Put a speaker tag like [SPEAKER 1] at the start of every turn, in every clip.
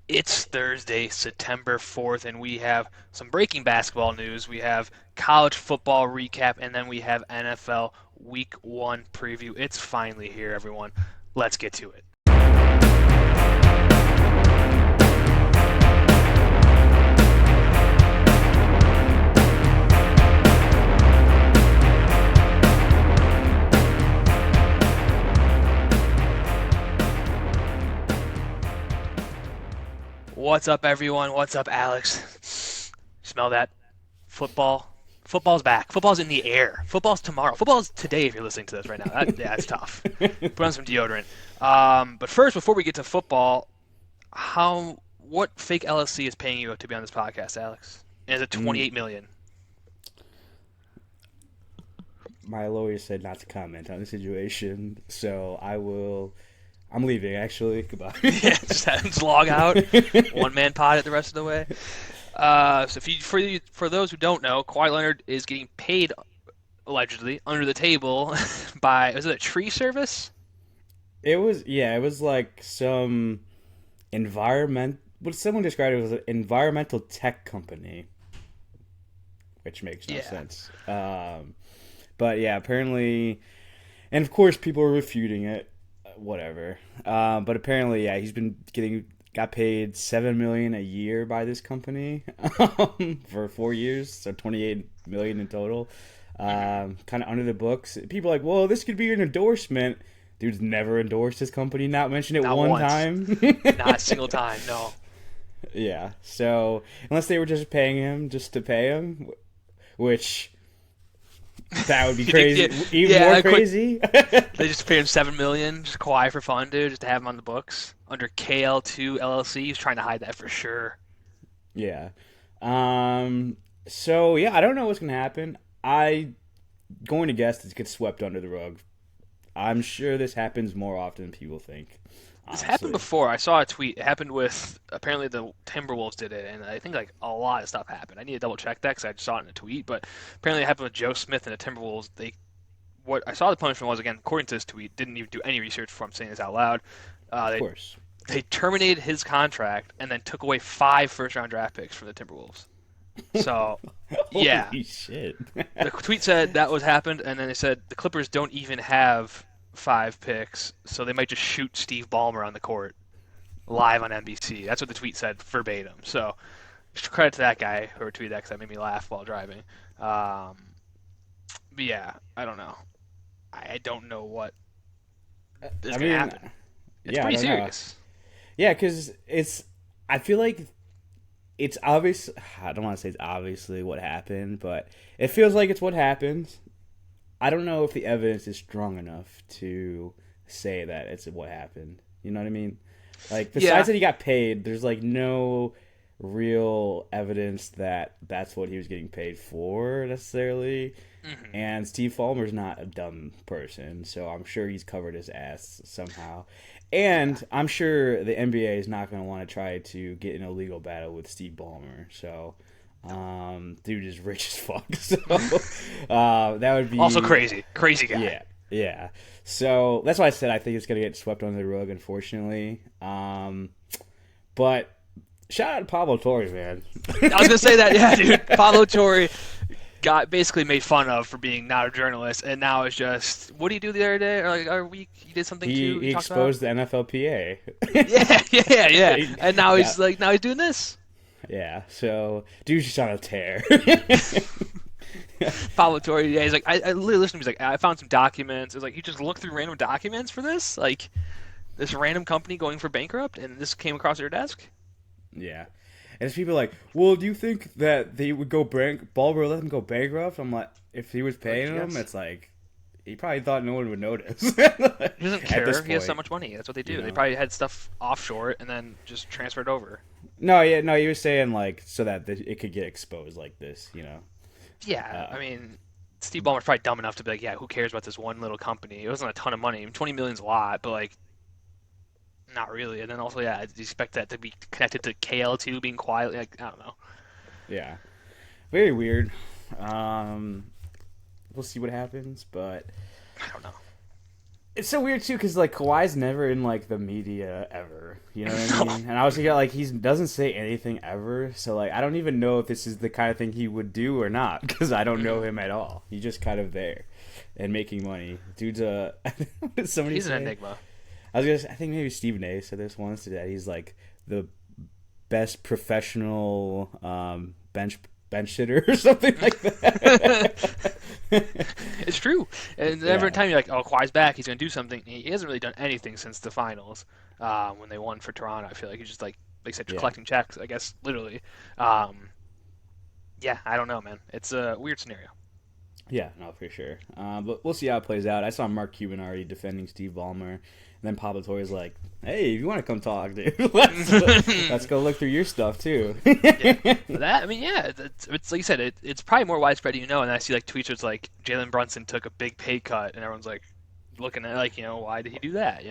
[SPEAKER 1] It's Thursday, September 4th, and we have some breaking basketball news. We have college football recap, and then we have NFL Week 1 preview. It's finally here, everyone. Let's get to it. What's up, everyone? What's up, Alex? Smell that? Football. Football's back. Football's in the air. Football's tomorrow. Football's today if you're listening to this right now. Yeah, it's tough. Put on some deodorant. But first, before we get to football, what fake LLC is paying you to be on this podcast, Alex? And is it
[SPEAKER 2] Mm,
[SPEAKER 1] 28 million?
[SPEAKER 2] my lawyer said not to comment on the situation, so I will. I'm leaving, actually. Goodbye.
[SPEAKER 1] Yeah, just log out. One man pod it the rest of the way. So for those who don't know, Kawhi Leonard is getting paid allegedly under the table by, was it a tree service?
[SPEAKER 2] It was like some what someone described it as an environmental tech company, which makes no
[SPEAKER 1] Yeah.
[SPEAKER 2] sense. But yeah, apparently, and of course, people are refuting it. Whatever. But apparently, yeah, got paid 7 million a year by this company for 4 years, so 28 million in total.
[SPEAKER 1] Hmm.
[SPEAKER 2] Kind of under the books. People are like, well, this could be an endorsement. Dude's never endorsed his company, not mentioned it
[SPEAKER 1] Not
[SPEAKER 2] one
[SPEAKER 1] once.
[SPEAKER 2] time.
[SPEAKER 1] Not a single time. No.
[SPEAKER 2] Yeah, so unless they were just paying him just to pay him, which that would be
[SPEAKER 1] You think?
[SPEAKER 2] crazy,
[SPEAKER 1] Yeah.
[SPEAKER 2] even
[SPEAKER 1] Yeah.
[SPEAKER 2] more
[SPEAKER 1] I quit.
[SPEAKER 2] crazy.
[SPEAKER 1] They just paid him 7 million, just Kawhi for fun, dude, just to have him on the books under KL2 LLC. He's trying to hide that for sure.
[SPEAKER 2] Yeah. Um. So yeah, I don't know what's gonna happen. I going to guess this gets swept under the rug. I'm sure this happens more often than people think.
[SPEAKER 1] This happened
[SPEAKER 2] Honestly,
[SPEAKER 1] before. I saw a tweet. It happened with apparently the Timberwolves did it, and I think like a lot of stuff happened. I need to double check that because I just saw it in a tweet. But apparently, it happened with Joe Smith and the Timberwolves. They what I saw the punishment was, again, according to this tweet. Didn't even do any research before I'm saying this out loud. Uh,
[SPEAKER 2] of
[SPEAKER 1] they
[SPEAKER 2] course.
[SPEAKER 1] they terminated his contract and then took away 5 first round draft picks from the Timberwolves. So yeah,
[SPEAKER 2] Holy shit.
[SPEAKER 1] the tweet said that was happened, and then they said the Clippers don't even have 5 picks, so they might just shoot Steve Ballmer on the court live on NBC. That's what the tweet said verbatim. So just credit to that guy who tweeted that because that made me laugh while driving. Um, but yeah, I don't know. I don't know what is
[SPEAKER 2] I
[SPEAKER 1] gonna
[SPEAKER 2] mean,
[SPEAKER 1] happen. It's
[SPEAKER 2] yeah, I
[SPEAKER 1] pretty
[SPEAKER 2] don't know.
[SPEAKER 1] serious.
[SPEAKER 2] Yeah, because it's. I feel like it's obvious. I don't want to say it's obviously what happened, but it feels like it's what happened. I don't know if the evidence is strong enough to say that it's what happened. You know what I mean? Like, besides
[SPEAKER 1] Yeah.
[SPEAKER 2] that he got paid, there's like no real evidence that that's what he was getting paid for necessarily.
[SPEAKER 1] Hmm.
[SPEAKER 2] And Steve Ballmer's not a dumb person, so I'm sure he's covered his ass somehow.
[SPEAKER 1] Yeah.
[SPEAKER 2] And I'm sure the NBA is not going to want to try to get in a legal battle with Steve Ballmer. So,
[SPEAKER 1] No.
[SPEAKER 2] dude is rich as fuck. So, that would
[SPEAKER 1] Also
[SPEAKER 2] be,
[SPEAKER 1] crazy. Crazy guy.
[SPEAKER 2] yeah, yeah. So that's why I said I think it's going to get swept under the rug, unfortunately. But shout out to Pablo Torre, man.
[SPEAKER 1] I was gonna say that. Yeah, dude. Pablo Torre got basically made fun of for being not a journalist, and now it's just, what did he do the other day or like our week? He did something too.
[SPEAKER 2] He
[SPEAKER 1] He talked about.
[SPEAKER 2] exposed the NFLPA.
[SPEAKER 1] Yeah, yeah, yeah.
[SPEAKER 2] He
[SPEAKER 1] And now
[SPEAKER 2] got
[SPEAKER 1] he's like, now he's doing this.
[SPEAKER 2] Yeah, so dude's just on a tear.
[SPEAKER 1] Pablo Torre, yeah, he's like, I literally listened to him. He's like, I found some documents. It's like, you just looked through random documents for this, like this random company going for bankrupt, and this came across your desk.
[SPEAKER 2] Yeah, and people are like, well, do you think that they would go Ballmer would let him go bankrupt? I'm like, if he was
[SPEAKER 1] Like,
[SPEAKER 2] paying him,
[SPEAKER 1] yes,
[SPEAKER 2] it's like he probably thought no one would notice
[SPEAKER 1] he doesn't
[SPEAKER 2] at this
[SPEAKER 1] care. He has so
[SPEAKER 2] point,
[SPEAKER 1] much money. That's what they
[SPEAKER 2] you
[SPEAKER 1] do. They
[SPEAKER 2] know.
[SPEAKER 1] probably had stuff offshore and then just transferred over.
[SPEAKER 2] No, yeah, no, he was saying like so that it could get exposed like this, you know.
[SPEAKER 1] Yeah,
[SPEAKER 2] Uh,
[SPEAKER 1] I mean, Steve Ballmer's probably dumb enough to be like, yeah, who cares about this one little company? It wasn't a ton of money. I mean, 20 million's a lot, but like, not really. And then also, yeah, you expect that to be connected to KL2 being quiet. Like, I don't know.
[SPEAKER 2] yeah, very weird. Um, we'll see what happens, but
[SPEAKER 1] I don't know.
[SPEAKER 2] It's so weird too, because like Kawhi's never in like the media ever. You know what I mean? And I was thinking like he doesn't say anything ever, so like I don't even know if this is the kind of thing he would do or not, because I don't know him at all. He's just kind of there and making money. Dude's
[SPEAKER 1] He's an enigma.
[SPEAKER 2] I think maybe Stephen A. said this once today. He's like the best professional bench hitter or something like that.
[SPEAKER 1] It's true. And every time you're like, oh, Kawhi's back, he's going to do something. He hasn't really done anything since the finals when they won for Toronto. I feel like he's just like I said, just collecting checks, I guess, literally. Yeah, I don't know, man. It's a weird scenario.
[SPEAKER 2] Yeah, no, for sure. But we'll see how it plays out. I saw Mark Cuban already defending Steve Ballmer. And then Pablo Torre's like, hey, if you want to come talk, dude, let's go look through your stuff, too.
[SPEAKER 1] That, I mean, yeah, it's like you said, it's probably more widespread, and I see like tweets where it's like, Jalen Brunson took a big pay cut, and everyone's like, looking at like, why did he do that,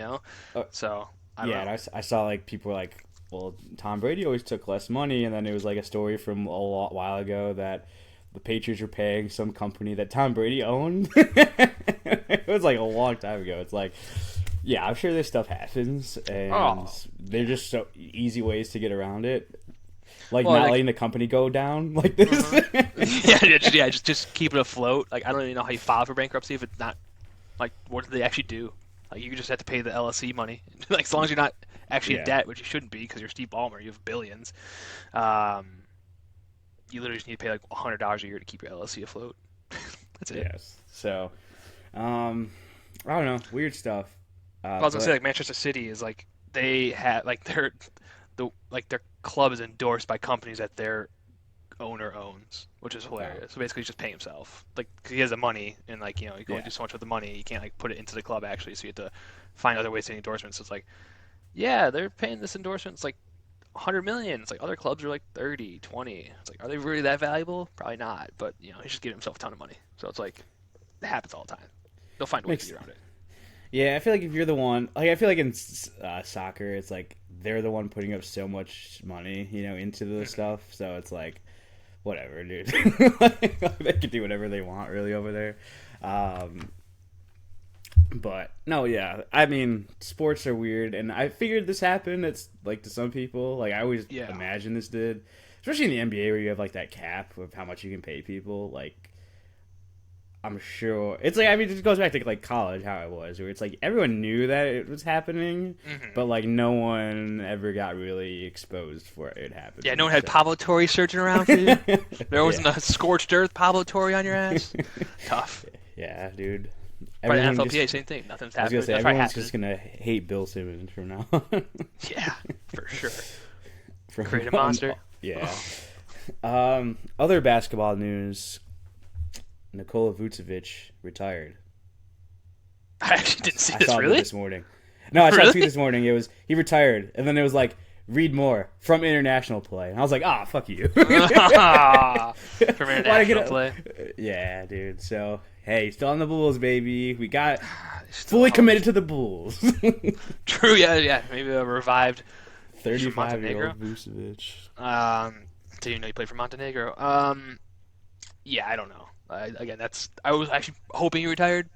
[SPEAKER 1] So, I don't know.
[SPEAKER 2] And I saw like people were like, well, Tom Brady always took less money, and then it was like a story from a while ago that the Patriots were paying some company that Tom Brady owned. It was like a long time ago. It's like, yeah, I'm sure this stuff happens, and they're just so easy ways to get around it. Like not letting the company go down like this.
[SPEAKER 1] Just keep it afloat. Like I don't even know how you file for bankruptcy if it's not like what do they actually do? Like you just have to pay the LSE money. Like as long as you're not actually in debt, which you shouldn't be because you're Steve Ballmer, you have billions. You literally just need to pay like $100 a year to keep your LLC afloat. That's it.
[SPEAKER 2] Yes. So, I don't know. Weird stuff.
[SPEAKER 1] I was gonna say like Manchester City is like they have like their club is endorsed by companies that their owner owns, which is hilarious. Wow. So basically, he's just paying himself, like cause he has the money, and like you can only do so much with the money. You can't like put it into the club actually, so you have to find other ways to get endorsements. So it's like, yeah, they're paying this endorsement. It's like 100 million. It's like other clubs are like 30, 20. It's like, are they really that valuable? Probably not. But he's just giving himself a ton of money. So it's like it happens all the time. They'll find a way to get around it.
[SPEAKER 2] Yeah, I feel like if you're the one, like I feel like in soccer, it's like they're the one putting up so much money, into the stuff. So it's like, whatever, dude. They can do whatever they want, really, over there. But no, yeah. I mean, sports are weird, and I figured this happened. It's like to some people, like I always imagine this did, especially in the NBA where you have like that cap of how much you can pay people. Like, I'm sure it's like it just goes back to like college how it was, where it's like everyone knew that it was happening, but like no one ever got really exposed for it happening.
[SPEAKER 1] Yeah, no one had Pablo Torre searching around for you. There wasn't a scorched earth Pablo Torre on your ass. Tough.
[SPEAKER 2] Yeah, dude.
[SPEAKER 1] Probably NFLPA, same thing. Nothing's happening.
[SPEAKER 2] I was gonna say everyone's just gonna hate Bill Simmons from now on.
[SPEAKER 1] Yeah, for sure. Create a monster.
[SPEAKER 2] Yeah. Other basketball news. Nikola Vucevic retired.
[SPEAKER 1] I actually didn't see this.
[SPEAKER 2] I saw
[SPEAKER 1] really?
[SPEAKER 2] It this morning. No, I saw a tweet this morning. It was he retired, and then it was like read more from international play, and I was like, fuck you.
[SPEAKER 1] From international play.
[SPEAKER 2] Yeah, dude. So hey, still on the Bulls, baby. We got fully committed to the Bulls.
[SPEAKER 1] True. Yeah. Maybe a revived
[SPEAKER 2] 35-year-old Vucevic.
[SPEAKER 1] Do you know he played for Montenegro? Yeah, I don't know. I was actually hoping he retired.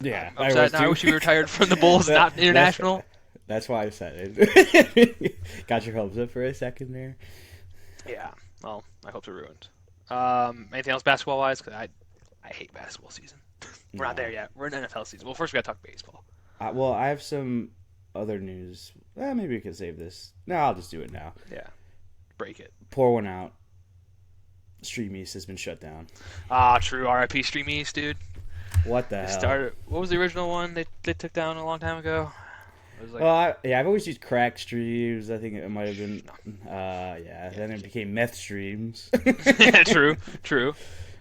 [SPEAKER 2] Yeah,
[SPEAKER 1] I'm upset now. I wish he retired from the Bulls, not international.
[SPEAKER 2] That's why I said it. Got your hopes up for a second there.
[SPEAKER 1] Yeah, well, my hopes are ruined. Anything else basketball-wise? Because I hate basketball season. We're not there yet. We're in NFL season. Well, first we got to talk baseball.
[SPEAKER 2] Well, I have some other news. Maybe we could save this. No, I'll just do it now.
[SPEAKER 1] Yeah, break it.
[SPEAKER 2] Pour one out. Stream East has been shut down.
[SPEAKER 1] True. R.I.P. Stream East, dude.
[SPEAKER 2] What the hell?
[SPEAKER 1] What was the original one they took down a long time ago? It was like,
[SPEAKER 2] well, I've always used crack streams. I think it might have been. Then it became meth streams.
[SPEAKER 1] Yeah, true.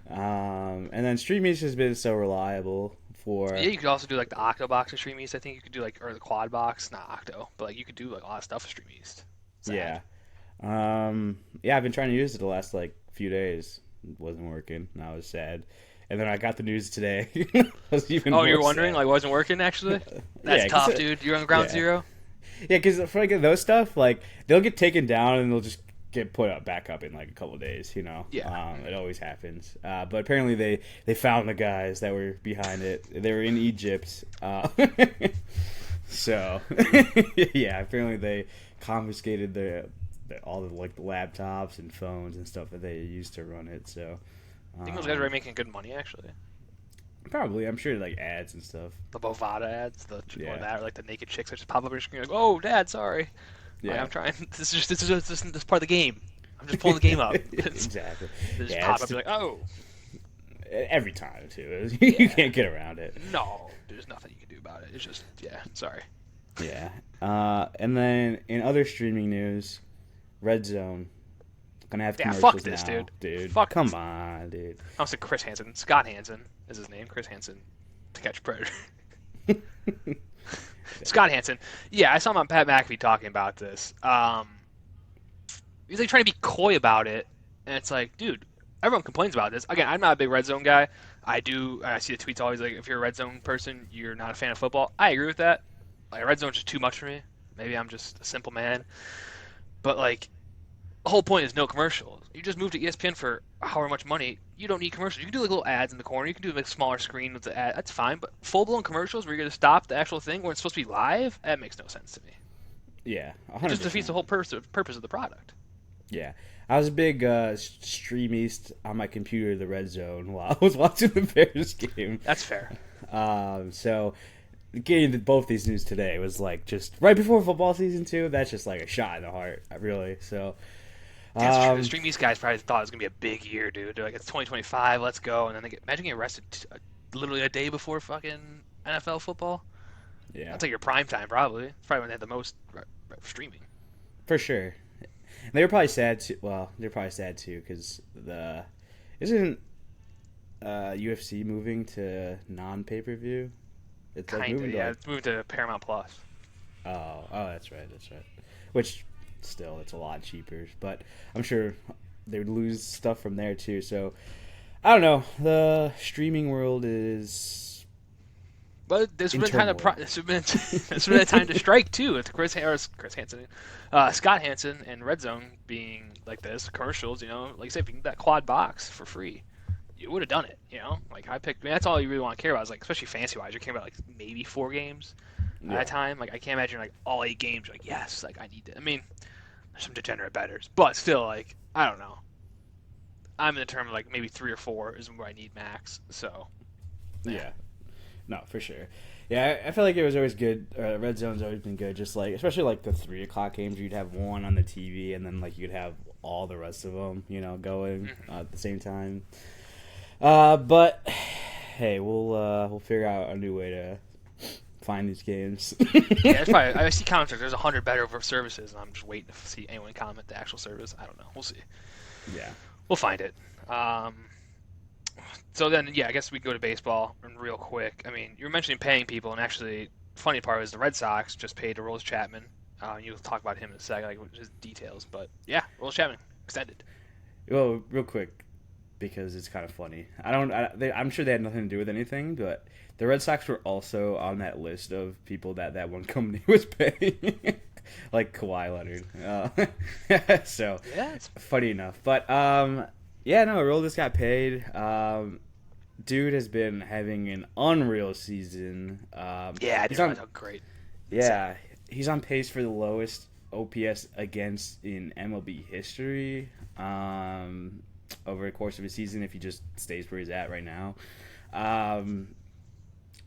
[SPEAKER 2] And then Stream East has been so reliable for.
[SPEAKER 1] Yeah, you could also do like the Octo box of Stream East. I think you could do or the Quad box, not Octo, but like you could do like a lot of stuff with Stream East.
[SPEAKER 2] Sad. Yeah. I've been trying to use it the last few days. It wasn't working, and I was sad. And then I got the news today. I was even more
[SPEAKER 1] you're wondering?
[SPEAKER 2] sad.
[SPEAKER 1] It wasn't working, actually? That's tough, dude. You're on ground zero?
[SPEAKER 2] Yeah, because for those stuff, they'll get taken down, and they'll just get put up back up in like a couple of days.
[SPEAKER 1] Yeah.
[SPEAKER 2] It always happens. But apparently they found the guys that were behind it. They were in Egypt. So yeah, apparently they confiscated all the like the laptops and phones and stuff that they used to run it. So
[SPEAKER 1] I think those guys are making good money actually.
[SPEAKER 2] probably, I'm sure, like ads and stuff.
[SPEAKER 1] The Bovada ads, or that, or like the naked chicks that just pop up on your screen like, "Oh, Dad, sorry, like,
[SPEAKER 2] Yeah,
[SPEAKER 1] I'm trying. This is part of the game. I'm just pulling the game up."
[SPEAKER 2] exactly.
[SPEAKER 1] They just
[SPEAKER 2] Yeah,
[SPEAKER 1] pop up, and be like, "Oh,
[SPEAKER 2] every time too. You
[SPEAKER 1] Yeah.
[SPEAKER 2] can't get around it.
[SPEAKER 1] no, there's nothing you can do about it. It's just, yeah, sorry."
[SPEAKER 2] Yeah. And then in other streaming news, Red Zone gonna have
[SPEAKER 1] Yeah,
[SPEAKER 2] commercials
[SPEAKER 1] fuck this,
[SPEAKER 2] now,
[SPEAKER 1] dude. Fuck
[SPEAKER 2] come
[SPEAKER 1] this.
[SPEAKER 2] on, dude.
[SPEAKER 1] I was like Chris Hansen, Scott Hansen is his name. Chris Hansen, to catch a predator. Scott Hansen. Yeah, I saw him on Pat McAfee talking about this. He's like trying to be coy about it, and it's like, dude, everyone complains about this. Again, I'm not a big Red Zone guy. I see the tweets always like, if you're a Red Zone person, you're not a fan of football. I agree with that. Like, Red Zone's just too much for me. Maybe I'm just a simple man. But like, the whole point is no commercials. You just move to ESPN for however much money. You don't need commercials. You can do like little ads in the corner. You can do like a smaller screen with the ad. That's fine. But full-blown commercials where you're going to stop the actual thing when it's supposed to be live, that makes no sense to me.
[SPEAKER 2] Yeah,
[SPEAKER 1] It just defeats the whole purpose of the product.
[SPEAKER 2] Yeah, I was a big Stream East on my computer, the Red Zone, while I was watching the Bears game.
[SPEAKER 1] That's fair.
[SPEAKER 2] So getting to both these news today was like just right before football season too. That's just like a shot in the heart, really. So
[SPEAKER 1] That's true. The Stream East guys probably thought it was going to be a big year, dude. They're like, it's 2025, let's go. And then imagine getting arrested literally a day before fucking NFL football.
[SPEAKER 2] yeah,
[SPEAKER 1] That's like your prime time, probably. It's probably when they had the most streaming.
[SPEAKER 2] for sure. They were probably sad too. Well, they're probably sad too because isn't UFC moving to non-pay-per-view? It's like
[SPEAKER 1] Kind of,
[SPEAKER 2] moving
[SPEAKER 1] yeah.
[SPEAKER 2] to
[SPEAKER 1] It's moved to Paramount Plus.
[SPEAKER 2] oh, that's right. Which still, it's a lot cheaper, but I'm sure they would lose stuff from there too. So I don't know. The streaming world is.
[SPEAKER 1] But this would have been a time to strike too. It's Chris Hansen, Scott Hansen, and Red Zone being like this commercials. Like I said, if you can get that quad box for free, you would have done it. Like I mean, that's all you really want to care about. Is like, especially fancy wise, you're caring about like maybe 4 games at a time. Like I can't imagine like all 8 games. You're like, yes, like I need to. I mean, there's some degenerate bettors, but still, like I don't know. I'm in the term of like maybe 3 or 4 is where I need max. So
[SPEAKER 2] Yeah. No, for sure. Yeah, I feel like it was always good. Red Zone's always been good. Just like, especially like the 3 o'clock games, you'd have one on the TV, and then like you'd have all the rest of them, going at the same time. But hey, we'll figure out a new way to find these games.
[SPEAKER 1] Yeah, it's probably. I see comments like there's 100 better services, and I'm just waiting to see anyone comment the actual service. I don't know. We'll see.
[SPEAKER 2] Yeah.
[SPEAKER 1] We'll find it. So then, yeah, I guess we go to baseball real quick. I mean, you were mentioning paying people, and actually, funny part was the Red Sox just paid Aroldis Chapman. You'll talk about him in a second, like just details. But yeah, Aroldis Chapman extended.
[SPEAKER 2] Well, real quick, because it's kind of funny. I'm sure they had nothing to do with anything, but the Red Sox were also on that list of people that one company was paying, like Kawhi Leonard. So
[SPEAKER 1] Yeah, it's
[SPEAKER 2] funny enough, but yeah, no, Aroldis got paid. Dude has been having an unreal season.
[SPEAKER 1] yeah,
[SPEAKER 2] he's on.
[SPEAKER 1] that's great.
[SPEAKER 2] Yeah, he's on pace for the lowest OPS against in MLB history over the course of a season if he just stays where he's at right now.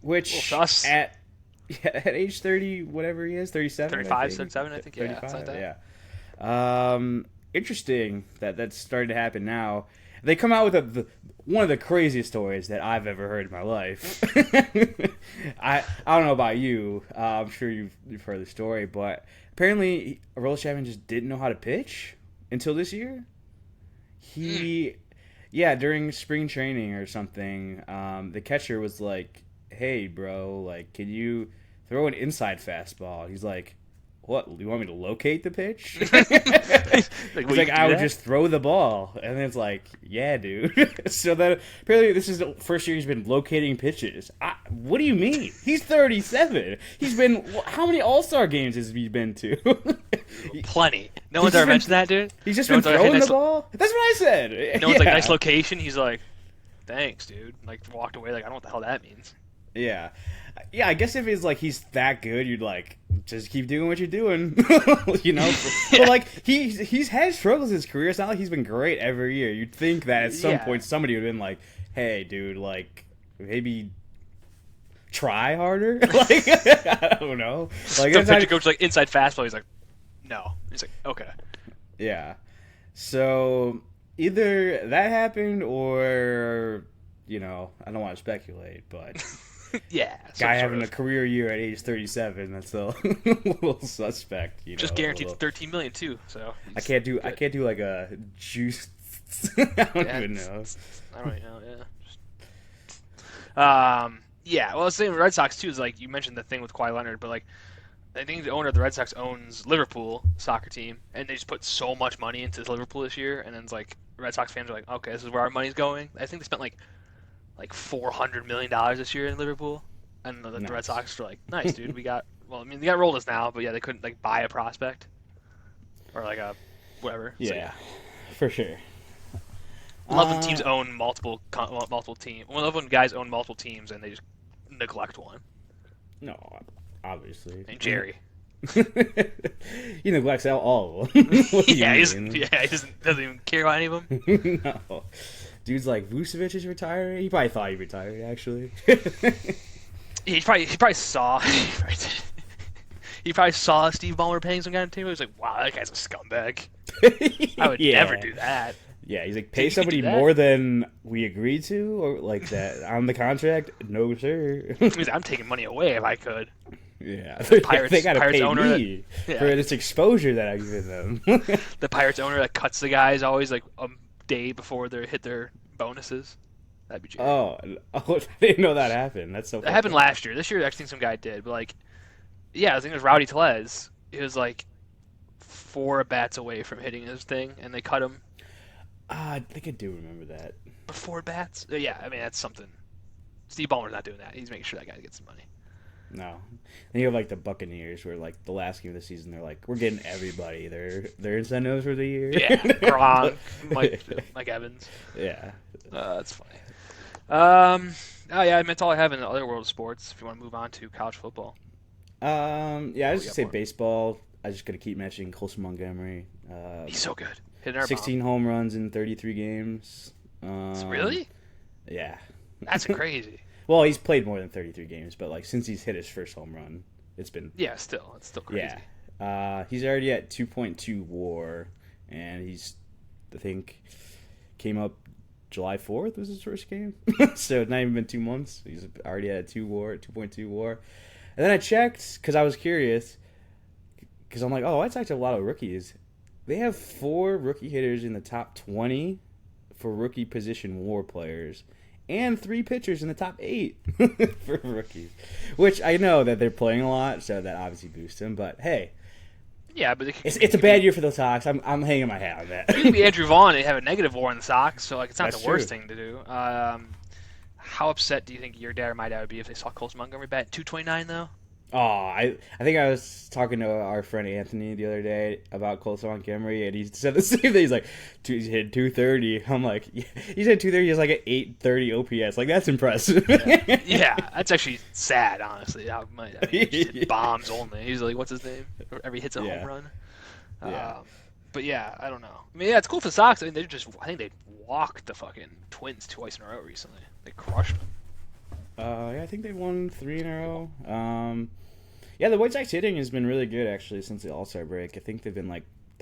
[SPEAKER 2] Which at age 30, whatever he is, 37,
[SPEAKER 1] 35, 37, I think. Yeah,
[SPEAKER 2] 35,
[SPEAKER 1] like that.
[SPEAKER 2] yeah. Interesting that started to happen now. They come out with one of the craziest stories that I've ever heard in my life. I don't know about you. I'm sure you've heard the story, but apparently Aroldis Chapman just didn't know how to pitch until this year. During spring training or something, the catcher was like, "Hey, bro, like, can you throw an inside fastball?" He's like, "What? You want me to locate the pitch?" He's like, "I would just throw the ball," and then it's like, "Yeah, dude." So then apparently this is the first year he's been locating pitches. What do you mean? He's 37. He's been how many All-Star games has he been to?
[SPEAKER 1] Plenty. No one's ever mentioned that, dude.
[SPEAKER 2] He's just
[SPEAKER 1] No
[SPEAKER 2] been
[SPEAKER 1] one's ever, hey,
[SPEAKER 2] throwing the
[SPEAKER 1] nice,
[SPEAKER 2] ball. That's what I said.
[SPEAKER 1] no one's like, nice location. He's like, thanks, dude. Like, walked away. Like, I don't know what the hell that means.
[SPEAKER 2] Yeah. Yeah, I guess if it's like he's that good, you'd like just keep doing what you're doing, you know. But like he's had struggles in his career. It's not like he's been great every year. You'd think that at some point somebody would have been like, "Hey, dude, like maybe try harder." Like I don't know. Like
[SPEAKER 1] Some pitcher coach like inside fastball. He's like, no. He's like, okay.
[SPEAKER 2] Yeah. So either that happened or I don't want to speculate, but.
[SPEAKER 1] Yeah,
[SPEAKER 2] guy having a career year at age 37. That's a little suspect.
[SPEAKER 1] Just guaranteed $13 million too. So
[SPEAKER 2] I can't do like a juice. I don't even know.
[SPEAKER 1] I don't even know. Yeah. Yeah. Well, the same with Red Sox too. Is like you mentioned the thing with Kawhi Leonard, but like I think the owner of the Red Sox owns Liverpool soccer team, and they just put so much money into Liverpool this year, and then it's like Red Sox fans are like, okay, this is where our money's going. I think they spent like $400 million this year in Liverpool, and the Red Sox were like, "Nice, dude. We got they got Roldis now, but yeah, they couldn't like buy a prospect or like a whatever."
[SPEAKER 2] Yeah, for sure.
[SPEAKER 1] Love when teams own multiple teams. I love when guys own multiple teams and they just neglect one.
[SPEAKER 2] No, obviously.
[SPEAKER 1] And Jerry.
[SPEAKER 2] He neglects all of them. What do you mean?
[SPEAKER 1] He doesn't even care about any of them.
[SPEAKER 2] No. Dude's like, Vucevic is retiring? He probably thought he retired, actually.
[SPEAKER 1] he probably saw he probably saw Steve Ballmer paying some guy on the team. He was like, wow, that guy's a scumbag. I would never do that.
[SPEAKER 2] Yeah, he's like, pay somebody more than we agreed to, or like that on the contract? No, sir.
[SPEAKER 1] I'm taking money away if I could.
[SPEAKER 2] Yeah,
[SPEAKER 1] Pirates,
[SPEAKER 2] they gotta
[SPEAKER 1] Pirates
[SPEAKER 2] pay
[SPEAKER 1] owner
[SPEAKER 2] me for this exposure that I've given them.
[SPEAKER 1] The Pirates owner that cuts the guys always like a day before they hit their bonuses. That'd be Jerry.
[SPEAKER 2] Oh, I didn't know that happened. That's so.
[SPEAKER 1] That happened last year. This year, I think some guy did, but like, yeah, I think it was Rowdy Tellez. He was like 4 at-bats away from hitting his thing, and they cut him.
[SPEAKER 2] I think I do remember that.
[SPEAKER 1] 4 bats? Yeah, I mean that's something. Steve Ballmer's not doing that. He's making sure that guy gets some money.
[SPEAKER 2] No, and you have like the Buccaneers, where like the last game of the season, they're like, we're getting everybody their incentives for the year.
[SPEAKER 1] Yeah, Gronk, Mike Evans.
[SPEAKER 2] Yeah,
[SPEAKER 1] that's funny. Oh yeah, that's all I have in the other world of sports. If you want to move on to college football.
[SPEAKER 2] Yeah, I was just say baseball. I just gotta keep mentioning Colson Montgomery.
[SPEAKER 1] He's so good. Hitting our
[SPEAKER 2] 16 home runs in 33 games.
[SPEAKER 1] Really?
[SPEAKER 2] Yeah.
[SPEAKER 1] That's crazy.
[SPEAKER 2] Well, he's played more than 33 games, but like since he's hit his first home run, it's been
[SPEAKER 1] it's still crazy.
[SPEAKER 2] Yeah. He's already at 2.2 WAR, and I think came up July 4th was his first game, so it's not even been 2 months. He's already at 2.2 WAR. And then I checked because I was curious, because I'm like, oh, I talked to a lot of rookies. They have 4 rookie hitters in the top 20 for rookie position WAR players, and 3 pitchers in the top 8 for rookies. Which I know that they're playing a lot, so that obviously boosts them. But hey,
[SPEAKER 1] yeah, but
[SPEAKER 2] it's a bad year for the Sox. I'm hanging my hat on that.
[SPEAKER 1] You could be Andrew Vaughn and have a negative WAR in the Sox, so like it's not
[SPEAKER 2] That's
[SPEAKER 1] the worst
[SPEAKER 2] true.
[SPEAKER 1] thing to do. How upset do you think your dad or my dad would be if they saw Colson Montgomery bat 229 though?
[SPEAKER 2] Oh, I think I was talking to our friend Anthony the other day about Colson Montgomery, and he said the same thing. He's like, he hit 230. I'm like, yeah. He said 230. He's like an 830 OPS. Like, that's impressive.
[SPEAKER 1] Yeah, that's actually sad, honestly. I mean, he just hit bombs only. He's like, what's his name? Every hit's a home run.
[SPEAKER 2] Yeah.
[SPEAKER 1] But yeah, I don't know. I mean, yeah, it's cool for the Sox. I mean, I think they walked the fucking Twins twice in a row recently. They crushed them.
[SPEAKER 2] Yeah, I think they won 3 in a row. Yeah, the White Sox hitting has been really good actually since the All-Star break. I think they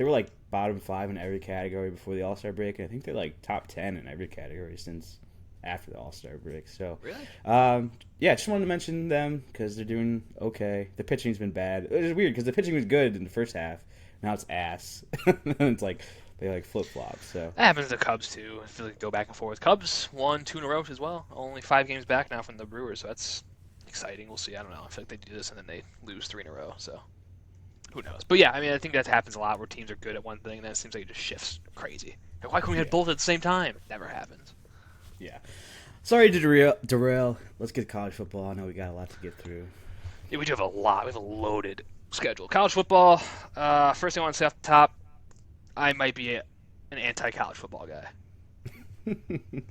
[SPEAKER 2] were like bottom 5 in every category before the All-Star break, and I think they're like top 10 in every category since after the All-Star break. So
[SPEAKER 1] really,
[SPEAKER 2] yeah, just wanted to mention them because they're doing okay. The pitching's been bad. It was weird because the pitching was good in the first half. Now it's ass. It's like they like flip flop. So
[SPEAKER 1] that happens to the Cubs too. I feel like go back and forth. Cubs won 2 in a row as well. Only 5 games back now from the Brewers, so that's exciting. We'll see. I don't know. I feel like they do this and then they lose 3 in a row. So who knows? But yeah, I mean, I think that happens a lot where teams are good at one thing and then it seems like it just shifts crazy. Like, why couldn't we have both at the same time? It never happens.
[SPEAKER 2] Yeah. Sorry to derail. Let's get to college football. I know we got a lot to get through.
[SPEAKER 1] Yeah, we do have a lot. We have a loaded schedule. College football. First thing I want to say off the top, I might be an anti-college football guy.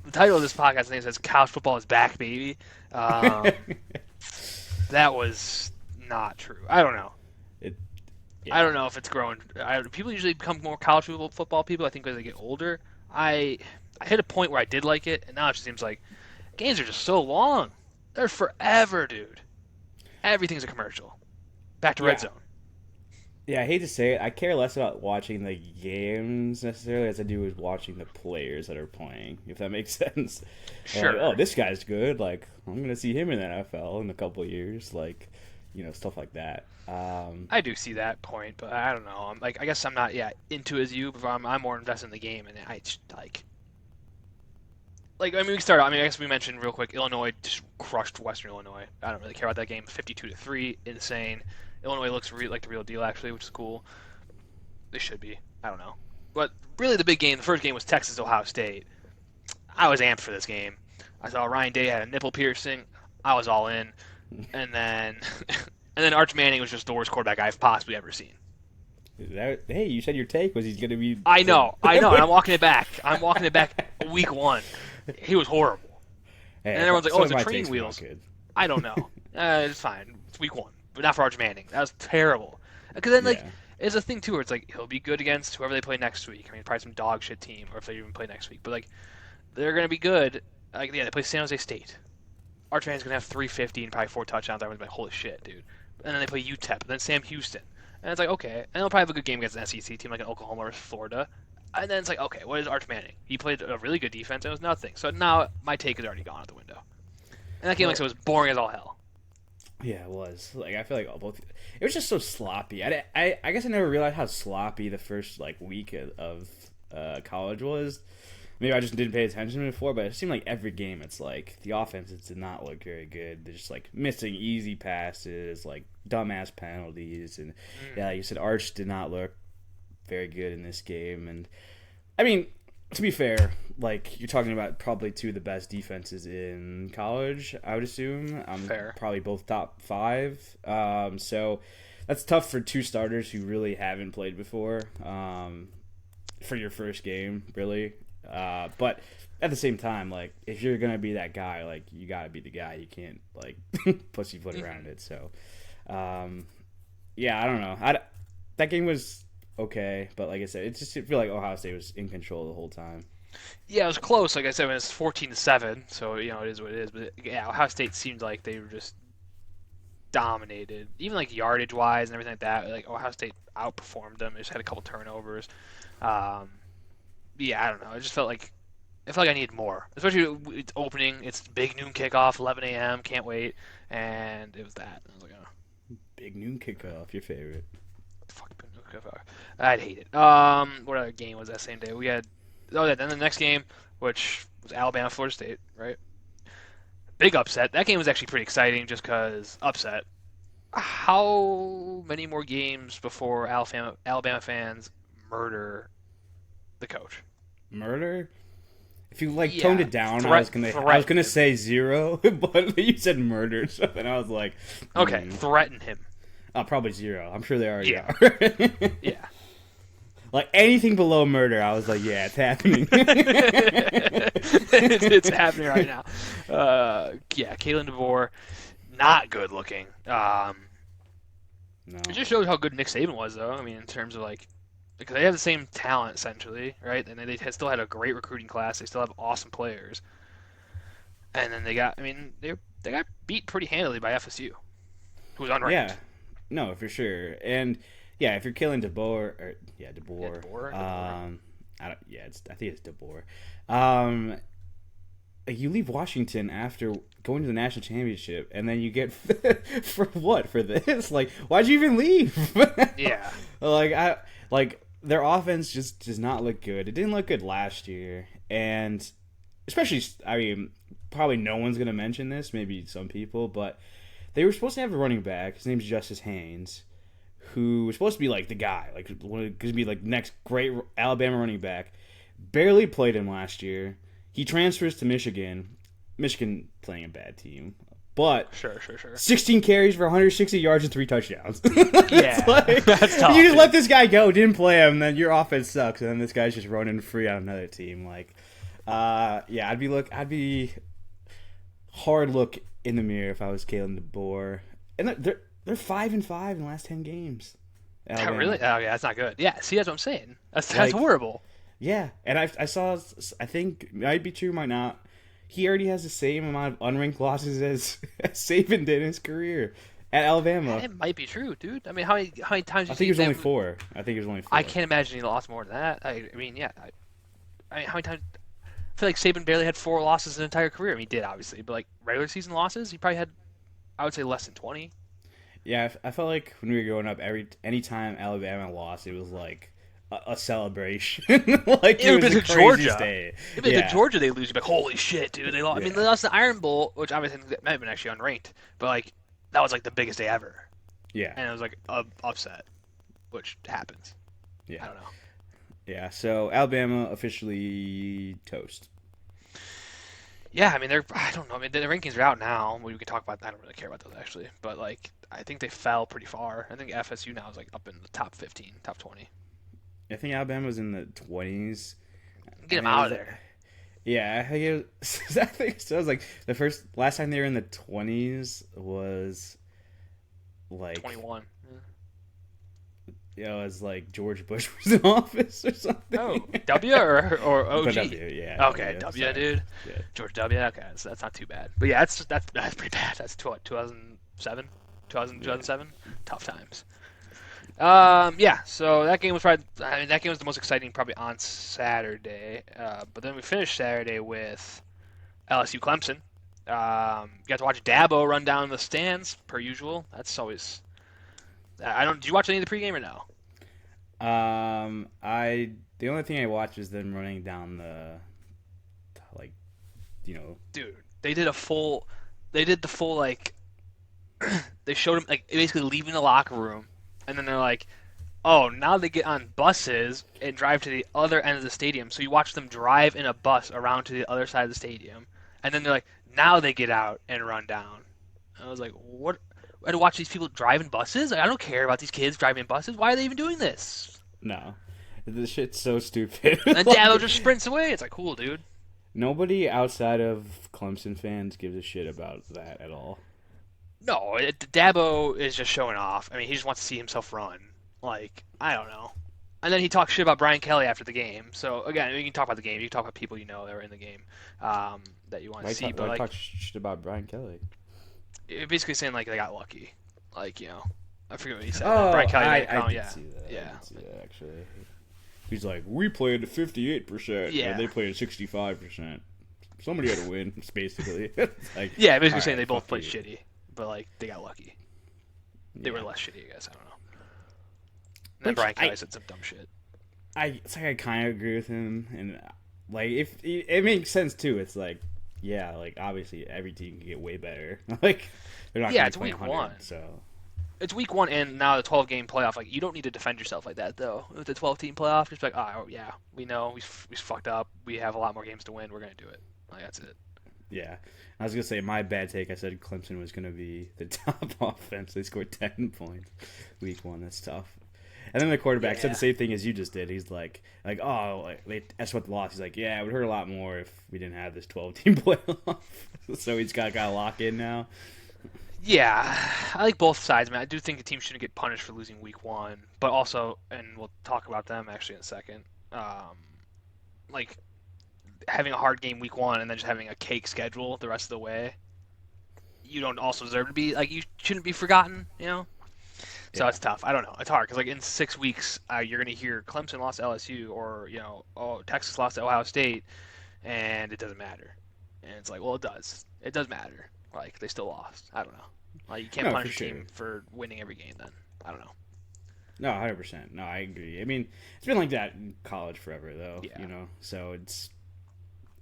[SPEAKER 1] The title of this podcast, I think, says "College football is back, baby." Um, that was not true. I don't know.
[SPEAKER 2] it,
[SPEAKER 1] I don't
[SPEAKER 2] yeah,
[SPEAKER 1] know if it's growing. People usually become more college football people, I think, as they get older. I I hit a point where I did like it, and now it just seems like games are just so long. They're forever, dude. Everything's a commercial. Back to red
[SPEAKER 2] yeah,
[SPEAKER 1] zone.
[SPEAKER 2] yeah. I hate to say it, I care less about watching the games necessarily as I do with watching the players that are playing. If that makes sense. Like, oh,
[SPEAKER 1] Sure.
[SPEAKER 2] this guy's good. Like, I'm gonna see him in the NFL in a couple of years. Like, stuff like that.
[SPEAKER 1] I do see that point, but I don't know. I'm like, I guess I'm not into it as you, but I'm more invested in the game, and I just like. I mean, we started. I mean, I guess we mentioned real quick. Illinois just crushed Western Illinois. I don't really care about that game. 52-3, insane. Illinois looks like the real deal actually, which is cool. They should be. I don't know, but really the big game, the first game was Texas Ohio State. I was amped for this game. I saw Ryan Day had a nipple piercing. I was all in, and then and then Arch Manning was just the worst quarterback I've possibly ever seen.
[SPEAKER 2] Hey, you said your take was he's gonna be
[SPEAKER 1] I know, and I'm walking it back. I'm walking it back week one. He was horrible.
[SPEAKER 2] Hey,
[SPEAKER 1] And everyone's like,
[SPEAKER 2] some
[SPEAKER 1] oh,
[SPEAKER 2] of
[SPEAKER 1] it's
[SPEAKER 2] my
[SPEAKER 1] the training
[SPEAKER 2] takes were not
[SPEAKER 1] wheels.
[SPEAKER 2] good.
[SPEAKER 1] I don't know. It's fine. It's week one. But not for Arch Manning. That was terrible. Because then, like,
[SPEAKER 2] Yeah.
[SPEAKER 1] it's a thing, too, where it's like, he'll be good against whoever they play next week. I mean, probably some dog shit team, or if they even play next week. But, like, they're going to be good. Like, yeah, they play San Jose State. Arch Manning's going to have 350 and probably 4 touchdowns. Everyone's like, holy shit, dude. And then they play UTEP, and then Sam Houston. And it's like, okay. And they'll probably have a good game against an SEC team like an Oklahoma or Florida. And then it's like, okay, what is Arch Manning? He played a really good defense, and it was nothing. So now my take is already gone out the window. And that game, like I
[SPEAKER 2] Well,
[SPEAKER 1] said, was boring as all hell.
[SPEAKER 2] yeah, it was. Like, I feel like both. It was just so sloppy. I guess I never realized how sloppy the first like week of college was. Maybe I just didn't pay attention before, but it seemed like every game it's like the offenses did not look very good. They're just like missing easy passes, like dumbass penalties, and yeah, like you said, Arch did not look very good in this game. And I mean, to be fair, like you're talking about probably two of the best defenses in college, I would assume.
[SPEAKER 1] Fair.
[SPEAKER 2] Probably both top five. So that's tough for two starters who really haven't played before. For your first game, really. But at the same time, like if you're gonna be that guy, like you gotta be the guy. You can't like pussyfoot around it. So, yeah, I don't know. That game was okay, but like I said, I feel like Ohio State was in control the whole time.
[SPEAKER 1] Yeah, it was close. Like I said, when it's 14-7, so you know it is what it is. But yeah, Ohio State seemed like they were just dominated, even like yardage wise and everything like that. Like Ohio State outperformed them. They just had a couple turnovers. Um, yeah, I don't know. I felt like I needed more, especially it's opening. It's big noon kickoff, 11 a.m. Can't wait, and it was that. I was like, oh,
[SPEAKER 2] Big noon kickoff, your favorite.
[SPEAKER 1] fuck big noon kickoff. I'd hate it. What other game was that same day? We had yeah, then the next game, which was Alabama Florida State, right? Big upset. That game was actually pretty exciting, just because upset. How many more games before Alabama fans murder the coach?
[SPEAKER 2] Murder? If you like toned
[SPEAKER 1] Yeah,
[SPEAKER 2] it down, I was
[SPEAKER 1] threaten
[SPEAKER 2] gonna
[SPEAKER 1] him.
[SPEAKER 2] say zero, but you said murder, so then I was like,
[SPEAKER 1] Okay,
[SPEAKER 2] hmm.
[SPEAKER 1] threaten him.
[SPEAKER 2] Probably zero. I'm sure they already
[SPEAKER 1] Yeah,
[SPEAKER 2] are.
[SPEAKER 1] yeah.
[SPEAKER 2] Like anything below murder, I was like, yeah, it's happening.
[SPEAKER 1] It's happening right now. Yeah, Kalen DeBoer, not good looking.
[SPEAKER 2] No.
[SPEAKER 1] It just shows how good Nick Saban was, though. I mean, in terms of like, because they have the same talent essentially, right? And still had a great recruiting class. They still have awesome players. And then they got beat pretty handily by FSU, who was unranked.
[SPEAKER 2] Yeah. No, for sure. And yeah, if you're killing DeBoer,
[SPEAKER 1] Yeah,
[SPEAKER 2] DeBoer,
[SPEAKER 1] DeBoer.
[SPEAKER 2] I think it's DeBoer. Um, like, you leave Washington after going to the national championship, and then you get for what for this? Like, why'd you even leave?
[SPEAKER 1] Yeah.
[SPEAKER 2] Like their offense just does not look good. It didn't look good last year, and especially I mean, probably no one's gonna mention this. Maybe some people, but they were supposed to have a running back. His name's Justice Haynes, who was supposed to be like the guy, like going to be like next great Alabama running back. Barely played him last year. He transfers to Michigan. Michigan playing a bad team. but
[SPEAKER 1] Sure.
[SPEAKER 2] 16 carries for 160 yards and 3 touchdowns.
[SPEAKER 1] Yeah,
[SPEAKER 2] like,
[SPEAKER 1] that's tough.
[SPEAKER 2] You just
[SPEAKER 1] dude.
[SPEAKER 2] let this guy go, didn't play him, then your offense sucks, and then this guy's just running free on another team. Like, yeah, I'd be hard look in the mirror if I was Kalen DeBoer. And they're 5-5 in the last 10 games.
[SPEAKER 1] Yeah, really? Oh, yeah, that's not good. Yeah, see, that's what I'm saying. That's
[SPEAKER 2] Like,
[SPEAKER 1] horrible.
[SPEAKER 2] Yeah, and I saw, I think, might be true, might not. He already has the same amount of unranked losses as Saban did in his career at Alabama.
[SPEAKER 1] It might be true, dude. I mean, how many times?
[SPEAKER 2] I think it was only 4. I think it was only 4.
[SPEAKER 1] I can't imagine he lost more than that. I mean, yeah. I mean, how many times? I feel like Saban barely had 4 losses in his entire career. I mean, he did obviously, but like regular season losses, he probably had, I would say, less than 20.
[SPEAKER 2] Yeah, I felt like when we were growing up, anytime Alabama lost, it was like a celebration. Like it was a crazy
[SPEAKER 1] Georgia.
[SPEAKER 2] day.
[SPEAKER 1] If to Georgia they lose, you'd be like, holy shit, dude, they lost. I mean, they lost the Iron Bowl, which obviously might have been actually unranked, but like that was like the biggest day ever.
[SPEAKER 2] Yeah,
[SPEAKER 1] and it was like upset, which happens.
[SPEAKER 2] Yeah,
[SPEAKER 1] I don't know.
[SPEAKER 2] Yeah, so Alabama officially toast.
[SPEAKER 1] Yeah, I mean I don't know. I mean the rankings are out now. We can talk about that. I don't really care about those actually, but like I think they fell pretty far. I think FSU now is like up in the top 15, top 20.
[SPEAKER 2] I think Alabama's in the 20s.
[SPEAKER 1] Get them out of there.
[SPEAKER 2] Yeah, I think it was, I think so. It was like the last time they were in the 20s was like
[SPEAKER 1] 21.
[SPEAKER 2] Yeah, it was like George Bush was in office or something.
[SPEAKER 1] Oh, W or OG?
[SPEAKER 2] W, yeah.
[SPEAKER 1] Okay, W, dude. Yeah. George W. Okay, so that's not too bad. But yeah, that's pretty bad. That's 2007, 2007. Tough times. Yeah. So that game was the most exciting probably on Saturday. But then we finished Saturday with LSU Clemson. You got to watch Dabo run down the stands per usual. That's always. Did you watch any of the pregame or no?
[SPEAKER 2] The only thing I watched is them running down the, like,
[SPEAKER 1] Dude, they did the full like, they showed him like basically leaving the locker room, and then they're like, oh, now they get on buses and drive to the other end of the stadium. So you watch them drive in a bus around to the other side of the stadium, and then they're like, now they get out and run down. And I was like, what? I had to watch these people driving buses? Like, I don't care about these kids driving buses. Why are they even doing this?
[SPEAKER 2] No. This shit's so stupid.
[SPEAKER 1] And Dabo just sprints away. It's like, cool, dude.
[SPEAKER 2] Nobody outside of Clemson fans gives a shit about that at all.
[SPEAKER 1] No, Dabo is just showing off. I mean, he just wants to see himself run. Like, I don't know. And then he talks shit about Brian Kelly after the game. So, again, you can talk about the game. You can talk about people you know that were in the game that you want to see.
[SPEAKER 2] But talk shit about Brian Kelly?
[SPEAKER 1] Basically saying like they got lucky, like I forget what he said.
[SPEAKER 2] Oh,
[SPEAKER 1] Brian Kelly,
[SPEAKER 2] I did see that.
[SPEAKER 1] Yeah,
[SPEAKER 2] I did see that actually. He's like, we played at 58%, and they played at 65%. Somebody had to win. It's basically like
[SPEAKER 1] basically saying they both played shitty, but like they got lucky. They were less shitty, I guess. I don't know. And then Brian Kelly said some dumb shit.
[SPEAKER 2] I kind of agree with him, and like if it makes sense too. It's like. Yeah, like obviously every team can get way better. Like they're not.
[SPEAKER 1] Yeah, it's week 1,
[SPEAKER 2] so
[SPEAKER 1] it's week 1, and now the 12-game playoff. Like you don't need to defend yourself like that though. With the 12-team playoff, just like, oh yeah, we know we fucked up. We have a lot more games to win. We're gonna do it. Like that's it.
[SPEAKER 2] Yeah, I was gonna say my bad take. I said Clemson was gonna be the top offense. They scored 10 points week 1. That's tough. And then the quarterback said the same thing as you just did. He's like, oh, that's what the loss. He's like, yeah, it would hurt a lot more if we didn't have this 12-team playoff. So he's got to lock in now.
[SPEAKER 1] Yeah, I like both sides, man. I do think the team shouldn't get punished for losing week 1, but also, and we'll talk about them actually in a second. Like having a hard game week 1 and then just having a cake schedule the rest of the way. You don't also deserve to be you shouldn't be forgotten, So it's tough. I don't know. It's hard because in 6 weeks you're gonna hear Clemson lost to LSU or Texas lost to Ohio State, and it doesn't matter. And it's like, well, it does. It does matter. Like they still lost. I don't know. Like you can't punish a team for winning every game. Then I don't know.
[SPEAKER 2] No, 100%. No, I agree. I mean, it's been like that in college forever, though.
[SPEAKER 1] Yeah.
[SPEAKER 2] So it's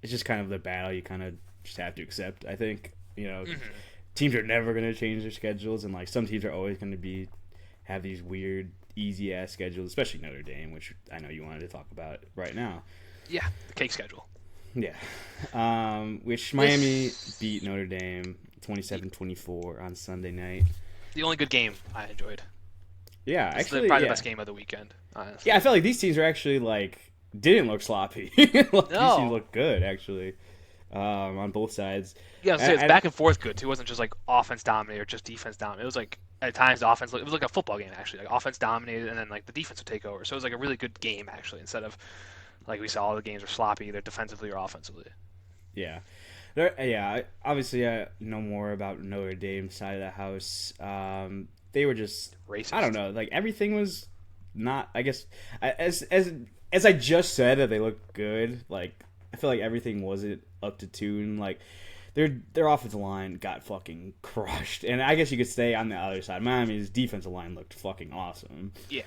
[SPEAKER 2] just kind of the battle you kind of just have to accept. I think teams are never going to change their schedules, and like some teams are always going to have these weird, easy ass schedules, especially Notre Dame, which I know you wanted to talk about right now.
[SPEAKER 1] Yeah, the cake schedule.
[SPEAKER 2] Yeah, which Miami beat Notre Dame 27-24 on Sunday night.
[SPEAKER 1] The only good game I enjoyed.
[SPEAKER 2] Yeah,
[SPEAKER 1] It's
[SPEAKER 2] actually,
[SPEAKER 1] probably
[SPEAKER 2] yeah.
[SPEAKER 1] the best game of the weekend, honestly.
[SPEAKER 2] Yeah, I felt like these teams were actually like didn't look sloppy. Like, these teams
[SPEAKER 1] No.
[SPEAKER 2] looked good actually, on both sides.
[SPEAKER 1] Yeah, so it's
[SPEAKER 2] And
[SPEAKER 1] back and forth good too. It wasn't just like offense dominated or just defense dominated. It was like at times the offense. It was like a football game actually. Like offense dominated and then like the defense would take over. So it was like a really good game actually. Instead of like we saw all the games were sloppy either defensively or offensively.
[SPEAKER 2] yeah, obviously I know more about Notre Dame side of the house. They were just
[SPEAKER 1] Racist.
[SPEAKER 2] I don't know, like everything was not. I guess as I just said that they looked good. Like I feel like everything wasn't up to tune. Like their offensive line got fucking crushed, and I guess you could say on the other side, Miami's defensive line looked fucking awesome.
[SPEAKER 1] Yeah.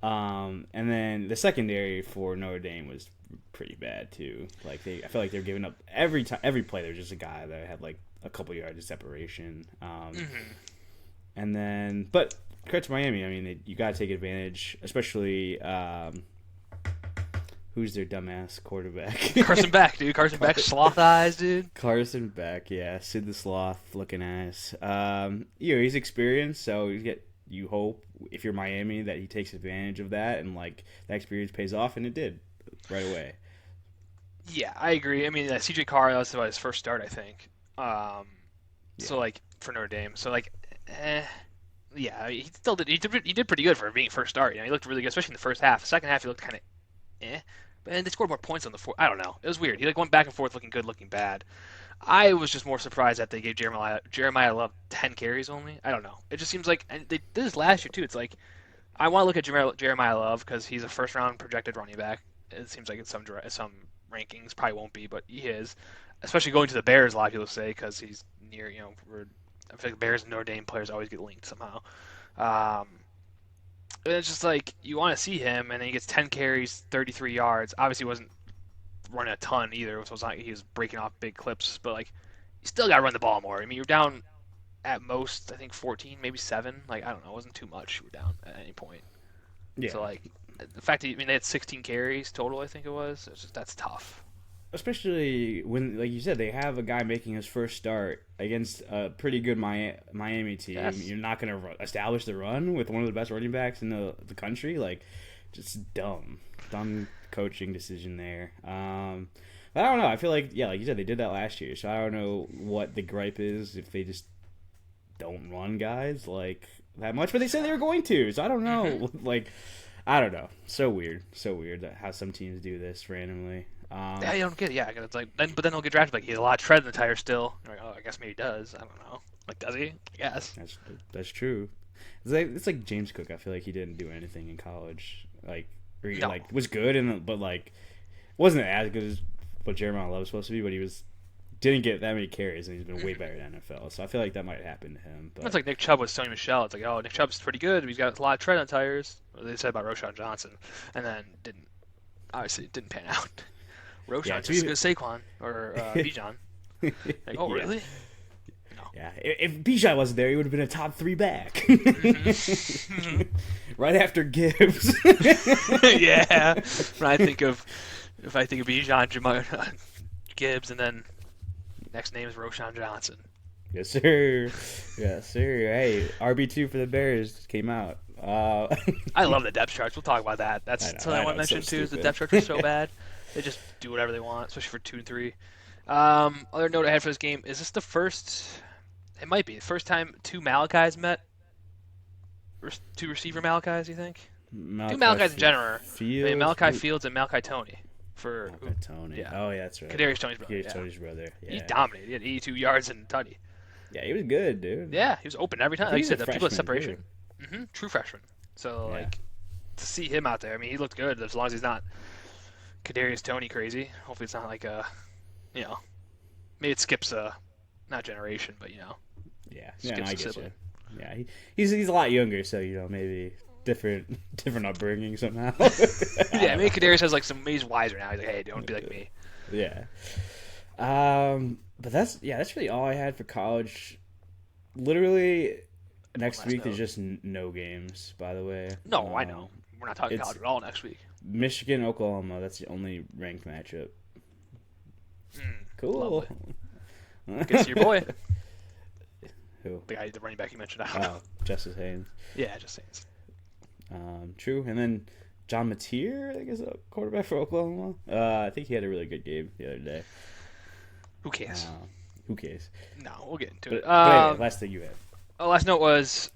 [SPEAKER 2] And then the secondary for Notre Dame was pretty bad too. Like I feel like they're giving up every play. There's just a guy that had like a couple yards of separation. And then, but credit to Miami. I mean, you got to take advantage, especially who's their dumbass quarterback?
[SPEAKER 1] Carson Beck, dude. Carson Beck, sloth eyes, dude.
[SPEAKER 2] Carson Beck, yeah, Sid the Sloth looking ass. He's experienced, so you hope if you're Miami that he takes advantage of that and like that experience pays off, and it did right away.
[SPEAKER 1] Yeah, I agree. I mean, CJ Carr, that was about his first start, I think. So like for Notre Dame, so like, yeah, he still did. He did pretty good for being first start. You know, he looked really good, especially in the first half. The second half, he looked kind of, but they scored more points on the fourth. I don't know. It was weird. He like went back and forth, looking good, looking bad. I was just more surprised that they gave Jeremiah Love 10 carries only. I don't know. It just seems like, and they did this last year too. It's like I want to look at Jeremiah Love because he's a first round projected running back. It seems like it's some rankings probably won't be, but he is. Especially going to the Bears, a lot of people say because he's near. You know, I feel like Bears and Notre Dame players always get linked somehow. And it's just like you want to see him, and then he gets 10 carries, 33 yards. Obviously, he wasn't running a ton either, so it's not like he was breaking off big clips, but like you still got to run the ball more. I mean, you're down at most, I think 14, maybe 7. Like I don't know, it wasn't too much. You were down at any point.
[SPEAKER 2] Yeah.
[SPEAKER 1] So like the fact that they had 16 carries total, I think it was. It's just that's tough.
[SPEAKER 2] Especially when, like you said, they have a guy making his first start against a pretty good Miami team.
[SPEAKER 1] Yes.
[SPEAKER 2] You're not going to establish the run with one of the best running backs in the country. Like, just dumb coaching decision there. But I don't know. I feel like, yeah, like you said, they did that last year. So I don't know what the gripe is if they just don't run guys like that much. But they said they were going to. So I don't know. Like, I don't know. So weird how some teams do this randomly.
[SPEAKER 1] Yeah, you don't get it. Yeah, 'cause it's like but then he'll get drafted. Like he has a lot of tread in the tire still. You're like, oh, I guess maybe he does. I don't know. Like, does he? I guess.
[SPEAKER 2] That's true. It's like James Cook. I feel like he didn't do anything in college. Like, or he like was good, but like wasn't as good as what Jeremiah Love was supposed to be. But he didn't get that many carries, and he's been way better in the NFL. So I feel like that might happen to him. But
[SPEAKER 1] it's like Nick Chubb with Sony Michel. It's like, oh, Nick Chubb's pretty good. He's got a lot of tread on the tires. They said about Roshan Johnson, and then obviously didn't pan out. Roshan's just as good as Saquon or Bijan. Like, oh, really? No.
[SPEAKER 2] Yeah, if Bijan wasn't there, he would have been a top 3 back. Right after Gibbs.
[SPEAKER 1] Yeah. If I think of Bijan, Gibbs, and then next name is Roshan Johnson.
[SPEAKER 2] Yes, sir. Yes, sir. Hey, RB2 for the Bears came out.
[SPEAKER 1] I love the depth charts. We'll talk about that. That's something I want to mention too. Is the depth charts are so bad. They just do whatever they want, especially for 2 and 3. Other note I had for this game is this the first? It might be the first time 2 Malakis met. 2 receiver Malakis, you think? 2 Malakis in general. Malachi Fields and Malachi Tony.
[SPEAKER 2] Malachi Tony.
[SPEAKER 1] Yeah.
[SPEAKER 2] Oh yeah, that's right.
[SPEAKER 1] Kadarius Tony's brother.
[SPEAKER 2] Tony's brother. Yeah.
[SPEAKER 1] He dominated. He had 82 yards and tutty.
[SPEAKER 2] Yeah, he was good, dude.
[SPEAKER 1] Yeah, he was open every time. Like you said, the people at separation.
[SPEAKER 2] Too.
[SPEAKER 1] True freshman. So like to see him out there, I mean, he looked good as long as he's not Kadarius Tony crazy. Hopefully it's not like maybe it skips not generation, but
[SPEAKER 2] Yeah,
[SPEAKER 1] skips
[SPEAKER 2] I
[SPEAKER 1] a
[SPEAKER 2] get
[SPEAKER 1] sibling.
[SPEAKER 2] you. Yeah, he's a lot younger, so maybe different upbringing somehow.
[SPEAKER 1] Yeah, maybe Kadarius has like he's wiser now. He's like, hey, don't be like me.
[SPEAKER 2] Yeah. But that's really all I had for college. Literally, next week there's just no games. By the way.
[SPEAKER 1] No, I know. We're not talking college at all next week.
[SPEAKER 2] Michigan, Oklahoma. That's the only ranked matchup. Cool.
[SPEAKER 1] Good to see your boy.
[SPEAKER 2] Who?
[SPEAKER 1] The running back you mentioned. I don't know.
[SPEAKER 2] Oh, Justice Haynes.
[SPEAKER 1] Yeah, just saying.
[SPEAKER 2] True. And then John Mateer, I guess, a quarterback for Oklahoma. I think he had a really good game the other day.
[SPEAKER 1] Who cares?
[SPEAKER 2] Who cares?
[SPEAKER 1] No, we'll get into it.
[SPEAKER 2] But anyway, last thing you had.
[SPEAKER 1] Last note was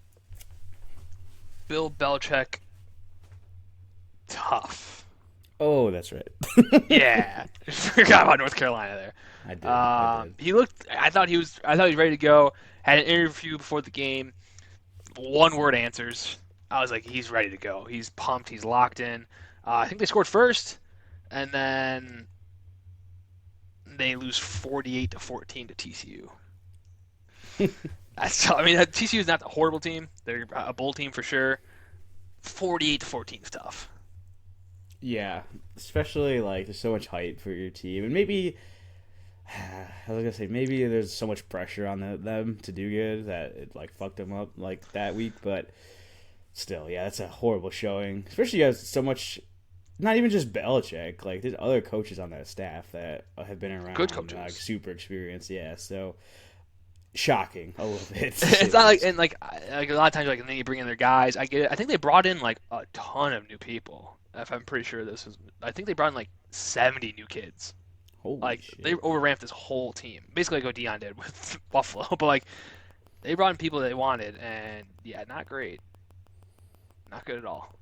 [SPEAKER 1] Bill Belichick. Tough.
[SPEAKER 2] Oh, that's right.
[SPEAKER 1] Yeah, forgot about North Carolina there.
[SPEAKER 2] I did.
[SPEAKER 1] He looked. I thought he was ready to go. Had an interview before the game. One word answers. I was like, he's ready to go. He's pumped. He's locked in. I think they scored first, and then they lose 48-14 to TCU. TCU is not a horrible team. They're a bowl team for sure. 48-14 is tough.
[SPEAKER 2] Yeah, especially like there's so much hype for your team, and maybe I was gonna say maybe there's so much pressure on them to do good that it like fucked them up like that week. But still, yeah, that's a horrible showing. Especially you have so much. Not even just Belichick. Like there's other coaches on that staff that have been around.
[SPEAKER 1] Good coaches,
[SPEAKER 2] like super experienced. Yeah, so shocking a little bit.
[SPEAKER 1] It's not like a lot of times and then you bring in their guys. I get it. I think they brought in like a ton of new people. If I'm pretty sure I think they brought in like 70 new kids.
[SPEAKER 2] Holy shit.
[SPEAKER 1] They overramped this whole team, basically like what Deion did with Buffalo. But like they brought in people they wanted, and yeah, not great, not good at all.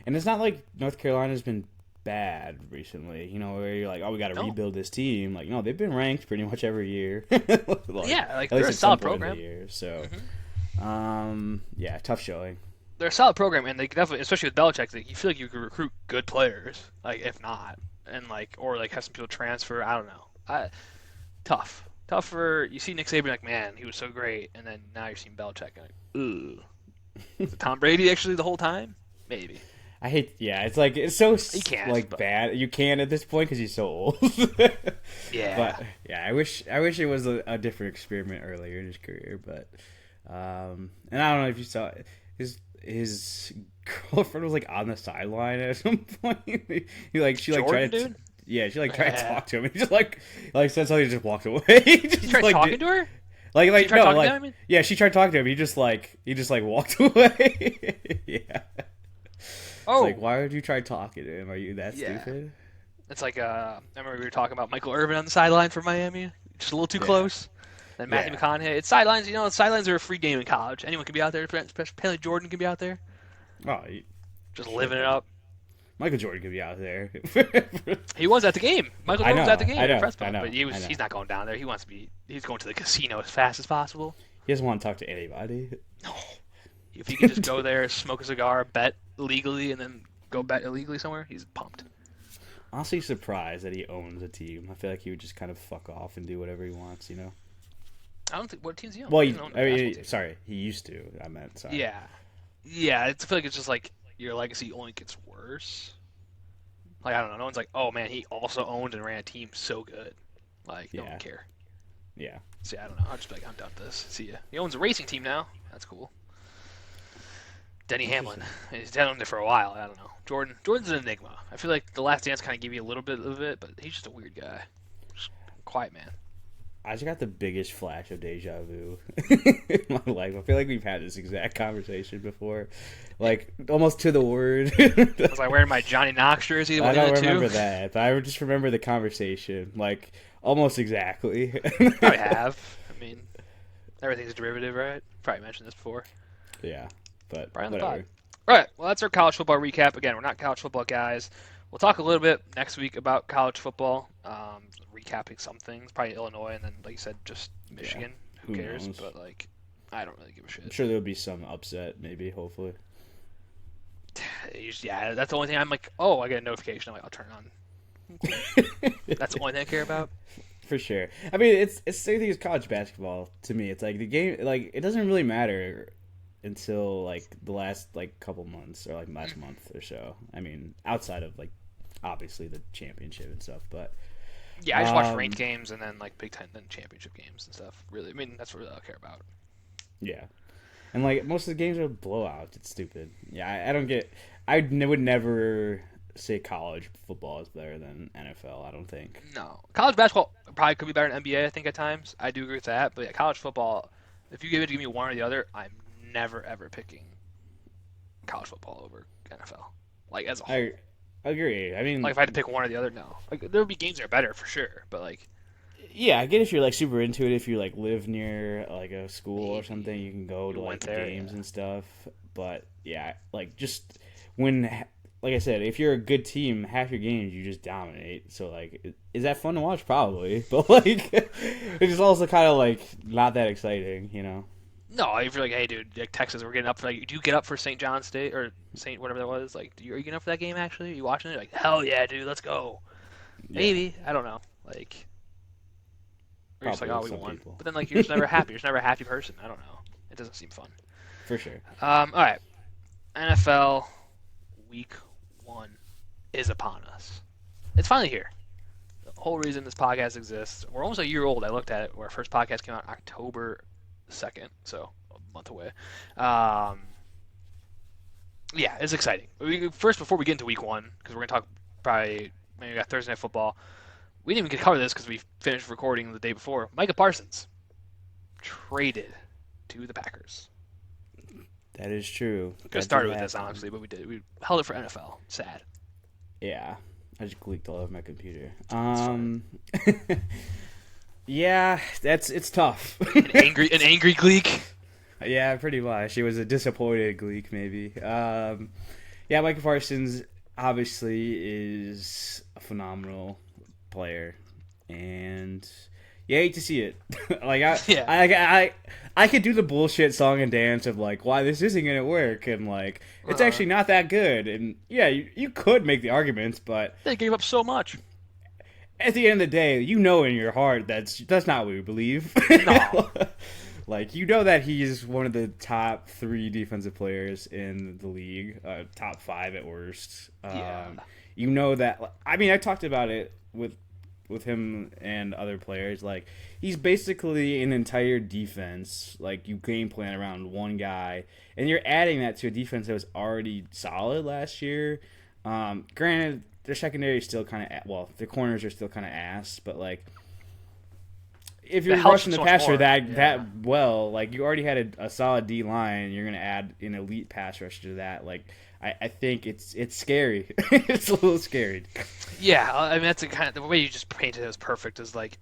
[SPEAKER 2] And it's not like North Carolina's been bad recently, where you're like, oh, we got to rebuild this team. Like, no, they've been ranked pretty much every year.
[SPEAKER 1] They're a solid program.
[SPEAKER 2] So, yeah, tough showing.
[SPEAKER 1] They're a solid program, and they definitely, especially with Belichick, you feel like you could recruit good players. Like, if not, and or have some people transfer. I don't know. Tough for you see Nick Saban like, man, he was so great, and then now you're seeing Belichick like, ugh. Tom Brady actually the whole time, maybe.
[SPEAKER 2] I hate, it's like, it's so,
[SPEAKER 1] but
[SPEAKER 2] bad. You can at this point because he's so old.
[SPEAKER 1] Yeah.
[SPEAKER 2] But, yeah, I wish it was a different experiment earlier in his career, but, and I don't know if you saw it. His girlfriend was, like, on the sideline at some point. She tried to...
[SPEAKER 1] Dude?
[SPEAKER 2] Yeah, she, tried to talk to him. He just, said something and just walked away. He
[SPEAKER 1] tried talking to her?
[SPEAKER 2] Yeah, she tried talking to him. He just walked away. Yeah.
[SPEAKER 1] Oh.
[SPEAKER 2] It's like, why would you try talking to him? Are you that stupid?
[SPEAKER 1] It's like, I remember we were talking about Michael Irvin on the sideline for Miami. Just a little too close. Then Matthew McConaughey. It's sidelines, sidelines are a free game in college. Anyone can be out there. Especially Jordan can be out there.
[SPEAKER 2] Oh,
[SPEAKER 1] just living it up.
[SPEAKER 2] Michael Jordan could be out there.
[SPEAKER 1] He was at the game. Michael Jordan was at the game.
[SPEAKER 2] I know.
[SPEAKER 1] But he's not going down there. He's going to the casino as fast as possible.
[SPEAKER 2] He doesn't want to talk to anybody.
[SPEAKER 1] No. If he can just go there, smoke a cigar, bet legally, and then go bet illegally somewhere, he's pumped.
[SPEAKER 2] Honestly surprised that he owns a team. I feel like he would just kind of fuck off and do whatever he wants,
[SPEAKER 1] I don't think... What team's he on?
[SPEAKER 2] Well, sorry. He used to. I meant, sorry.
[SPEAKER 1] Yeah. Yeah, I feel like it's just like your legacy only gets worse. Like, I don't know. No one's like, oh, man, he also owned and ran a team so good. Like, no one care.
[SPEAKER 2] Yeah.
[SPEAKER 1] See, I don't know. I'll just be like, I'm done with this. See ya. He owns a racing team now. That's cool. Denny Hamlin. He's owned it for a while. I don't know. Jordan's an enigma. I feel like The Last Dance kind of gave you a little bit of it, but he's just a weird guy. Just quiet man.
[SPEAKER 2] I just got the biggest flash of deja vu in my life. I feel like we've had this exact conversation before. Like, almost to the word.
[SPEAKER 1] Was I wearing my Johnny Knox jersey?
[SPEAKER 2] I don't remember that, but I just remember the conversation. Like, almost exactly.
[SPEAKER 1] Probably have. I mean, everything's a derivative, right? Probably mentioned this before.
[SPEAKER 2] Yeah. But
[SPEAKER 1] right on the
[SPEAKER 2] whatever.
[SPEAKER 1] pod. All right, well, that's our college football recap. Again, we're not college football guys. We'll talk a little bit next week about college football, recapping some things, probably Illinois, and then, like you said, just Michigan. Yeah, who cares? Knows? But, like, I don't really give a shit. I'm
[SPEAKER 2] sure there'll be some upset, maybe, hopefully.
[SPEAKER 1] Yeah, that's the only thing I'm like, oh, I get a notification. I'm like, I'll turn it on. That's the only thing I care about.
[SPEAKER 2] For sure. I mean, it's the same thing as college basketball to me. It's like the game, like, it doesn't really matter until like the last like couple months or like last month or so. I mean, outside of like obviously the championship and stuff, but
[SPEAKER 1] yeah, I just watch ranked games and then like Big Ten and championship games and stuff. Really, I mean, that's what I care about.
[SPEAKER 2] Yeah, and like most of the games are blowouts. It's stupid. Yeah, I don't get. I would never say college football is better than NFL. I don't think.
[SPEAKER 1] No, college basketball probably could be better than NBA. I think at times I do agree with that, but yeah, college football. If you give me one or the other, I'm never ever picking college football over NFL. Like as a whole.
[SPEAKER 2] I agree. I
[SPEAKER 1] Like
[SPEAKER 2] mean,
[SPEAKER 1] if I had to pick one or the other, no. Like there would be games that are better for sure, but like
[SPEAKER 2] yeah, I get if you're like super into it. If you like live near like a school or something,
[SPEAKER 1] maybe
[SPEAKER 2] you can go to
[SPEAKER 1] you
[SPEAKER 2] like
[SPEAKER 1] went
[SPEAKER 2] the
[SPEAKER 1] there,
[SPEAKER 2] games
[SPEAKER 1] yeah.
[SPEAKER 2] and stuff. But yeah, like just when, like I said, if you're a good team, half your games you just dominate. So like, is that fun to watch? Probably, but like, it's just also kind of like not that exciting, you know?
[SPEAKER 1] No, if you're like, hey, dude, like Texas, we're getting up for like, do you get up for St. John State or St. whatever that was? Like, are you getting up for that game? Actually, are you watching it? Like, hell yeah, dude, let's go.
[SPEAKER 2] Yeah,
[SPEAKER 1] Maybe I don't know. Like, we're just like,
[SPEAKER 2] probably
[SPEAKER 1] oh,
[SPEAKER 2] with
[SPEAKER 1] we
[SPEAKER 2] some
[SPEAKER 1] won,
[SPEAKER 2] people
[SPEAKER 1] but then like you're just never happy. You're just never a happy person. I don't know. It doesn't seem fun.
[SPEAKER 2] for sure.
[SPEAKER 1] All right, NFL Week 1 is upon us. It's finally here. The whole reason this podcast exists. We're almost a year old. I looked at it. Our first podcast came out October 2nd, so a month away. Um, yeah, it's exciting. First, before we get into Week 1, because we're gonna talk probably maybe we got Thursday Night Football. We didn't even get to cover this because we finished recording the day before. Micah Parsons traded to the Packers.
[SPEAKER 2] That is true.
[SPEAKER 1] Could have
[SPEAKER 2] That
[SPEAKER 1] started
[SPEAKER 2] did
[SPEAKER 1] with this
[SPEAKER 2] happen.
[SPEAKER 1] honestly, but we did. We held it for NFL. Sad.
[SPEAKER 2] Yeah, I just leaked all over my computer.
[SPEAKER 1] It's fine.
[SPEAKER 2] Yeah, it's tough.
[SPEAKER 1] An angry Gleek.
[SPEAKER 2] Yeah, pretty much. It was a disappointed Gleek, maybe. Yeah, Micah Parsons obviously is a phenomenal player, and you hate to see it. Like
[SPEAKER 1] Yeah.
[SPEAKER 2] I could do the bullshit song and dance of like why this isn't gonna work, and like it's
[SPEAKER 1] Uh,
[SPEAKER 2] actually not that good, and yeah, you could make the arguments, but
[SPEAKER 1] they gave up so much.
[SPEAKER 2] at the end of the day, you know in your heart that's not what we believe.
[SPEAKER 1] No.
[SPEAKER 2] Like you know that he's one of the top 3 defensive players in the league, top 5 at worst.
[SPEAKER 1] Yeah.
[SPEAKER 2] You know that. I mean, I talked about it with him and other players. Like he's basically an entire defense. Like you game plan around one guy, and you're adding that to a defense that was already solid last year. Granted, their secondary is still kind of the corners are still kind of ass, but like if you're
[SPEAKER 1] That helps
[SPEAKER 2] rushing the
[SPEAKER 1] so much
[SPEAKER 2] passer
[SPEAKER 1] more.
[SPEAKER 2] that
[SPEAKER 1] Yeah.
[SPEAKER 2] that well, like you already had a solid D line, you're gonna add an elite pass rusher to that. Like I think it's scary. It's a little scary.
[SPEAKER 1] Yeah, I mean that's the way you just painted it was perfect. Is like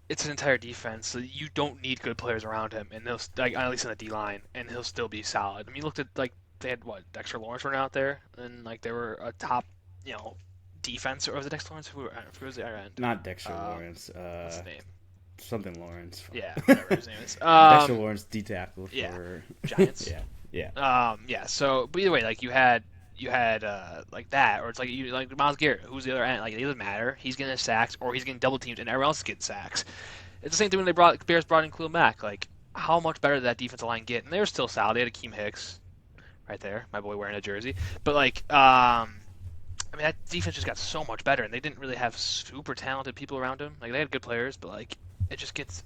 [SPEAKER 1] it's an entire defense, so you don't need good players around him, and they'll like at least in the D line, and he'll still be solid. I mean, you looked at like they had what Dexter Lawrence running out there, and like they were a top, defense, or was it Dexter Lawrence? Who was the other end?
[SPEAKER 2] Not Dexter
[SPEAKER 1] Um,
[SPEAKER 2] Lawrence.
[SPEAKER 1] What's his name?
[SPEAKER 2] Something Lawrence.
[SPEAKER 1] Yeah, whatever his name is.
[SPEAKER 2] Dexter Lawrence D tackle for
[SPEAKER 1] Yeah, Giants.
[SPEAKER 2] yeah.
[SPEAKER 1] Yeah. So, but either way, like you had like that, or it's like you like Myles Garrett, who's the other end. Like it doesn't matter. He's getting sacks, or he's getting double teamed, and everyone else is getting sacks. It's the same thing when Bears brought in Khalil Mack. Like how much better did that defensive line get? And they were still solid. They had Akeem Hicks right there, my boy wearing a jersey. But like, I mean that defense just got so much better, and they didn't really have super talented people around him. Like they had good players, but like it just gets.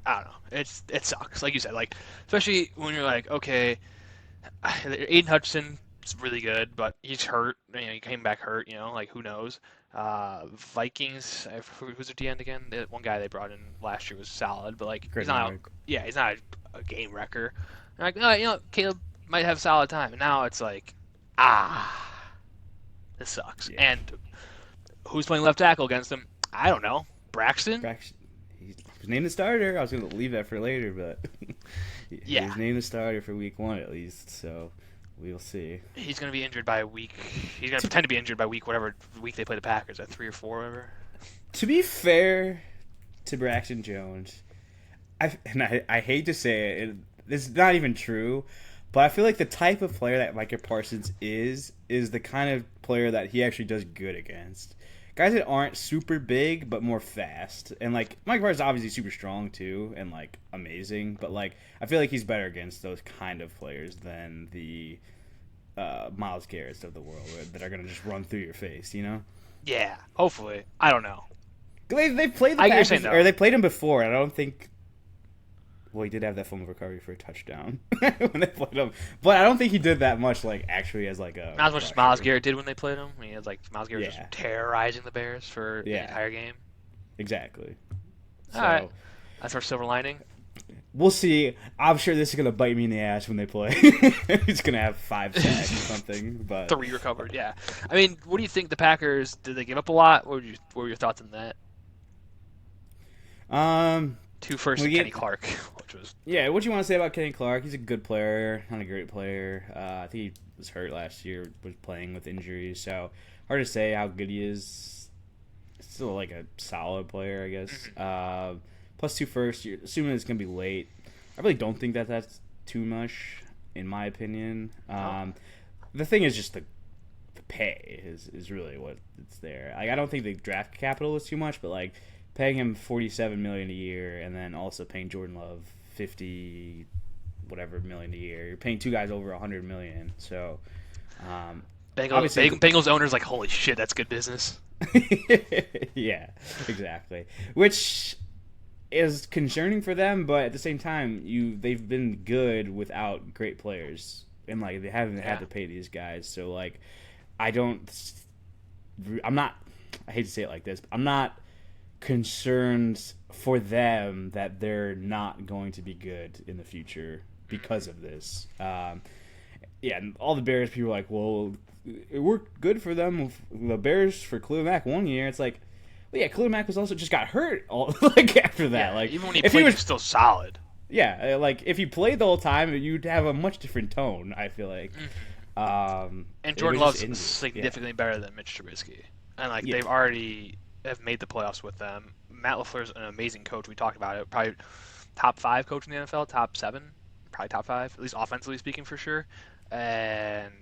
[SPEAKER 1] I don't know. It sucks. Like you said, like especially when you're like, okay, Aiden Hutchinson is really good, but he's hurt. He came back hurt. Like who knows? Vikings. Who's their D end again? The one guy they brought in last year was solid, but like
[SPEAKER 2] Great
[SPEAKER 1] he's not.
[SPEAKER 2] memory.
[SPEAKER 1] Yeah, he's not a game wrecker. And like, Caleb might have a solid time, and now it's like, this sucks.
[SPEAKER 2] Yeah.
[SPEAKER 1] And who's playing left tackle against him? I don't know. Braxton.
[SPEAKER 2] He was named the starter. I was going to leave that for later, but he
[SPEAKER 1] Yeah.
[SPEAKER 2] was named the starter for week 1 at least. So we'll see.
[SPEAKER 1] He's going to be injured by week. He's going to pretend to be injured by whatever week they play the Packers. At 3 or 4, whatever.
[SPEAKER 2] To be fair to Braxton Jones, I hate to say it, this is not even true, but I feel like the type of player that Micah Parsons is the kind of player that he actually does good against. Guys that aren't super big but more fast, and like Micah Parsons is obviously super strong too and like amazing, but like I feel like he's better against those kind of players than the Myles Garrett's of the world that are gonna just run through your face,
[SPEAKER 1] Yeah, hopefully. I don't know.
[SPEAKER 2] They played the
[SPEAKER 1] I get what you're
[SPEAKER 2] Packers,
[SPEAKER 1] saying, though.
[SPEAKER 2] or they played him before, and I don't think. Well, he did have that fumble recovery for a touchdown when they played him, but I don't think he did that much, like actually as like a.
[SPEAKER 1] Not as much as Myles Garrett did when they played him. I mean, it's like Myles Garrett was
[SPEAKER 2] Yeah.
[SPEAKER 1] just terrorizing the Bears for the
[SPEAKER 2] Yeah.
[SPEAKER 1] entire game.
[SPEAKER 2] Exactly. So,
[SPEAKER 1] All right. That's our silver lining.
[SPEAKER 2] We'll see. I'm sure this is gonna bite me in the ass when they play. He's gonna have 5 sacks or something. But
[SPEAKER 1] 3 recovered. Yeah. I mean, what do you think? The Packers, did they give up a lot? What were your thoughts on that?
[SPEAKER 2] um,
[SPEAKER 1] 2 first
[SPEAKER 2] we
[SPEAKER 1] and Kenny
[SPEAKER 2] get
[SPEAKER 1] Clark, which was
[SPEAKER 2] yeah. What do you want to say about Kenny Clark? He's a good player, not a great player. I think he was hurt last year, was playing with injuries, so hard to say how good he is. Still like a solid player, I guess. Plus 2 first. You're assuming it's gonna be late. I really don't think that that's too much, in my opinion. The thing is just the pay is really what it's there. Like I don't think the draft capital is too much, but like paying him $47 million a year and then also paying Jordan Love 50 whatever million a year. You're paying 2 guys over $100 million. So
[SPEAKER 1] Bengals owners like, holy shit, that's good business.
[SPEAKER 2] yeah, exactly. Which is concerning for them, but at the same time, they've been good without great players, and like they haven't had to pay these guys. So like, I'm not. I hate to say it like this, but I'm not concerned for them that they're not going to be good in the future because of this. Yeah, and all the Bears people are like, well, it worked good for them. The Bears for Khalil Mack 1 year. It's like, well, yeah, Khalil Mack was also just got hurt all like after that.
[SPEAKER 1] Yeah,
[SPEAKER 2] like
[SPEAKER 1] even when he
[SPEAKER 2] if
[SPEAKER 1] played,
[SPEAKER 2] he
[SPEAKER 1] he
[SPEAKER 2] was
[SPEAKER 1] was still solid.
[SPEAKER 2] yeah, like if he played the whole time, you'd have a much different tone. I feel like.
[SPEAKER 1] And
[SPEAKER 2] It
[SPEAKER 1] Jordan
[SPEAKER 2] was just
[SPEAKER 1] Love's
[SPEAKER 2] injured.
[SPEAKER 1] significantly better than Mitch Trubisky, and like
[SPEAKER 2] Yeah.
[SPEAKER 1] they've already have made the playoffs with them. Matt LaFleur's an amazing coach. We talked about it. Probably top 5 coach in the NFL, top 7, probably top 5, at least offensively speaking for sure. And